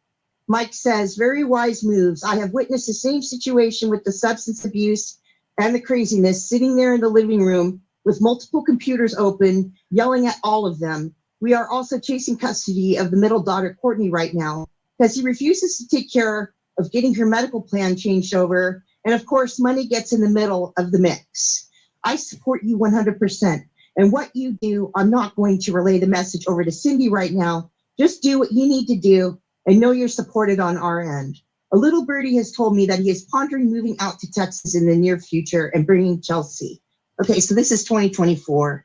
Mike says, very wise moves. I have witnessed the same situation with the substance abuse and the craziness, sitting there in the living room with multiple computers open, yelling at all of them. We are also chasing custody of the middle daughter, Courtney, right now, because he refuses to take care of getting her medical plan changed over. And of course, money gets in the middle of the mix. I support you 100%. And what you do, I'm not going to relay the message over to Cindy right now. Just do what you need to do and know you're supported on our end. A little birdie has told me that he is pondering moving out to Texas in the near future and bringing Chelsea. Okay, so this is 2024,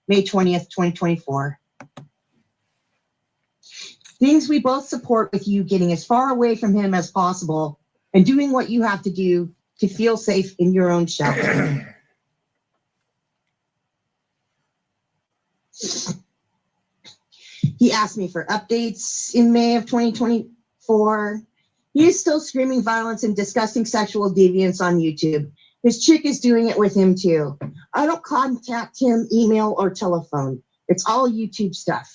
May 20th, 2024. Things we both support with you getting as far away from him as possible and doing what you have to do to feel safe in your own shelter. He asked me for updates in May of 2024. He is still screaming violence and disgusting sexual deviance on YouTube. His chick is doing it with him too. I don't contact him, email, or telephone. It's all YouTube stuff.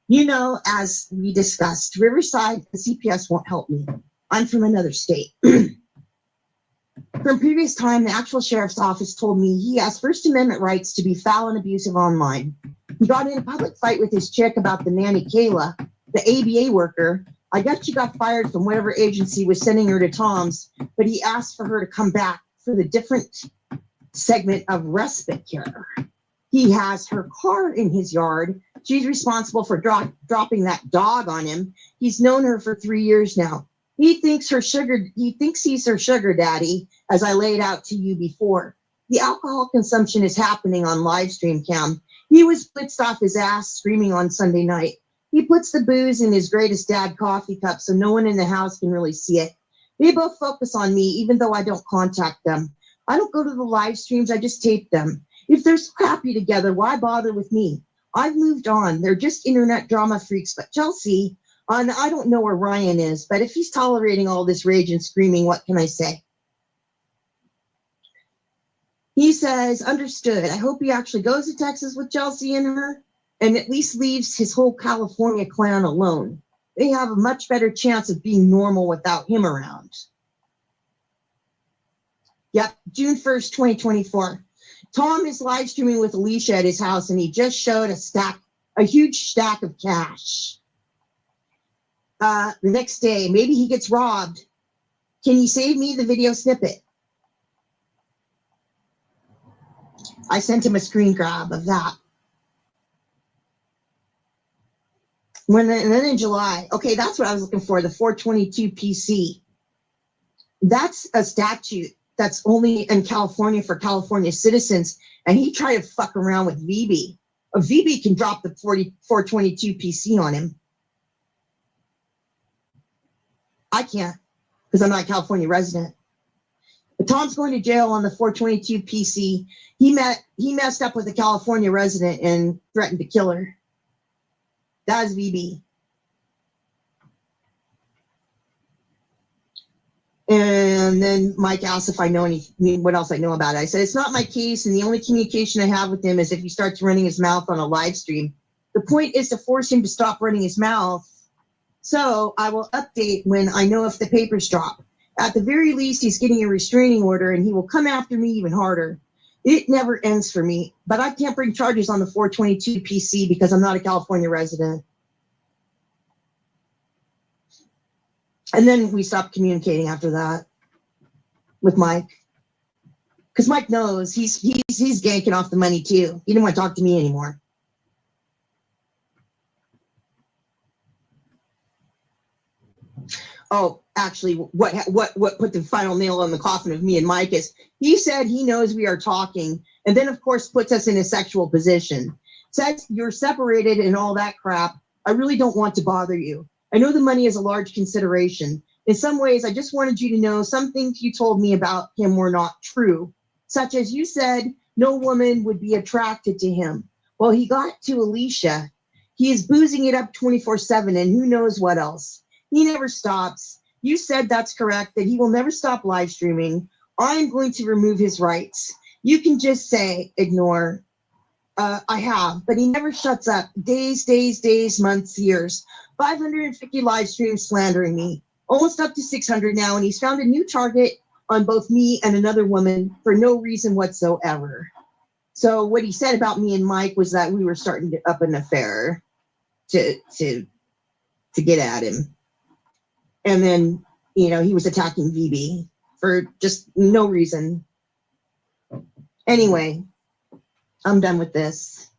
You know, as we discussed, Riverside, the CPS won't help me. I'm from another state. From previous time, the actual sheriff's office told me he has First Amendment rights to be foul and abusive online. He got in a public fight with his chick about the nanny Kayla, the ABA worker. I guess she got fired from whatever agency was sending her to Tom's, but he asked for her to come back for the different segment of respite care. He has her car in his yard. She's responsible for dropping that dog on him. He's known her for 3 years now. He thinks he's her sugar daddy, as I laid out to you before. The alcohol consumption is happening on live stream cam. He was blitzed off his ass screaming on Sunday night. He puts the booze in his greatest dad coffee cup so no one in the house can really see it. They both focus on me even though I don't contact them. I don't go to the live streams, I just tape them. If they're so happy together, why bother with me? I've moved on. They're just internet drama freaks. But Chelsea, and I don't know where Ryan is, but if he's tolerating all this rage and screaming, what can I say? He says, understood. I hope he actually goes to Texas with Chelsea and her and at least leaves his whole California clan alone. They have a much better chance of being normal without him around. Yep, June 1st, 2024. Tom is live streaming with Alicia at his house and he just showed a huge stack of cash. The next day, maybe he gets robbed. Can you save me the video snippet? I sent him a screen grab of that. And then in July, okay, that's what I was looking for, the 422 PC. That's a statute that's only in California for California citizens. And he tried to fuck around with VB. A VB can drop the 422 PC on him. I can't because I'm not a California resident. But Tom's going to jail on the 422 PC. He messed up with a California resident and threatened to kill her. That was VB. And then Mike asked if I know what else I know about it. I said, it's not my case, and the only communication I have with him is if he starts running his mouth on a live stream. The point is to force him to stop running his mouth. So I will update when I know if the papers drop. At the very least, he's getting a restraining order, and he will come after me even harder. It never ends for me, but I can't bring charges on the 422 PC because I'm not a California resident. And then we stopped communicating after that with Mike. Because Mike knows he's ganking off the money too. He didn't want to talk to me anymore. Oh, actually, what put the final nail on the coffin of me and Mike is he said he knows we are talking, and then of course puts us in a sexual position. Says you're separated and all that crap. I really don't want to bother you. I know the money is a large consideration. In some ways, I just wanted you to know some things you told me about him were not true, such as you said no woman would be attracted to him. Well, he got to Alicia. He is boozing it up 24/7 and who knows what else. He never stops. You said that's correct, that he will never stop live streaming. I'm going to remove his rights. You can just say, ignore. I have, but he never shuts up. Days, months, years. 550 live streams slandering me. almost up to 600 now, and he's found a new target on both me and another woman for no reason whatsoever. So what he said about me and Mike was that we were starting to up an affair to get at him. And then, you know, he was attacking VB for just no reason. Anyway, I'm done with this.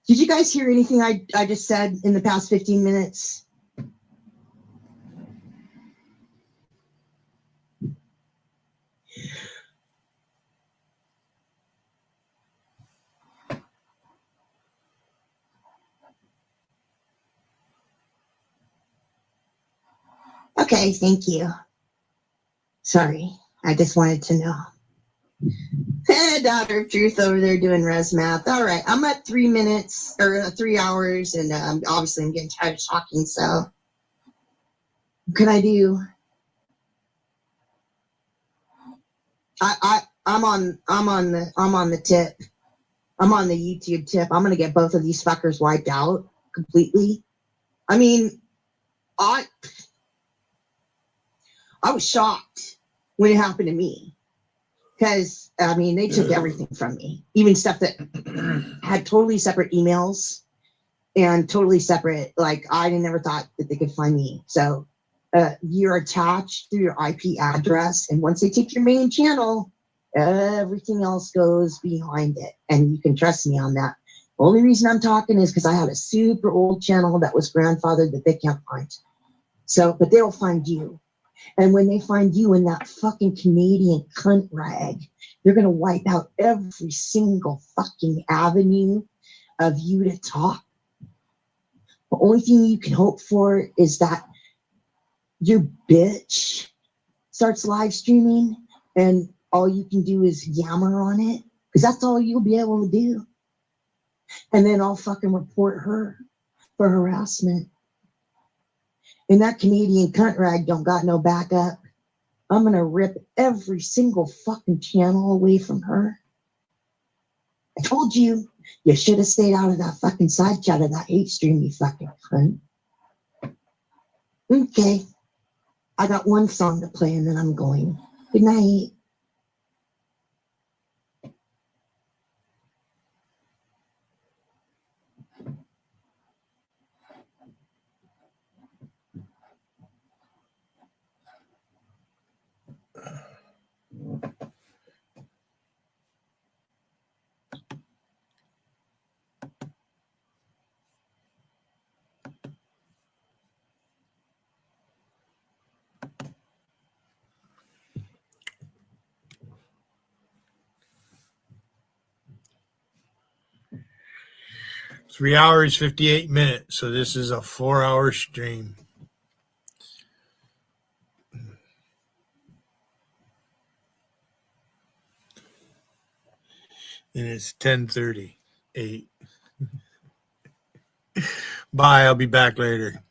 Did you guys hear anything I just said in the past 15 minutes? Okay, thank you. Sorry, I just wanted to know. Hey, Daughter of Truth over there doing res math. All right, I'm at 3 minutes or 3 hours, and obviously I'm getting tired of talking. So, what can I do? I'm on the tip. I'm on the YouTube tip. I'm gonna get both of these fuckers wiped out completely. I mean, I was shocked when it happened to me. Because, I mean, they took everything from me, even stuff that had totally separate emails and totally separate, like, I never thought that they could find me. So you're attached through your IP address, and once they take your main channel, everything else goes behind it. And you can trust me on that. The only reason I'm talking is because I had a super old channel that was grandfathered that they can't find. So, but they'll find you. And when they find you in that fucking Canadian cunt rag, they're going to wipe out every single fucking avenue of you to talk. The only thing you can hope for is that your bitch starts live streaming and all you can do is yammer on it, because that's all you'll be able to do. And then I'll fucking report her for harassment. And that Canadian cunt rag don't got no backup. I'm going to rip every single fucking channel away from her. I told you, you should have stayed out of that fucking side chat of that hate stream, you fucking cunt. Okay. I got one song to play and then I'm going. Good night. Three hours, 58 minutes. So this is a 4-hour stream. And it's 10:38. Bye. I'll be back later.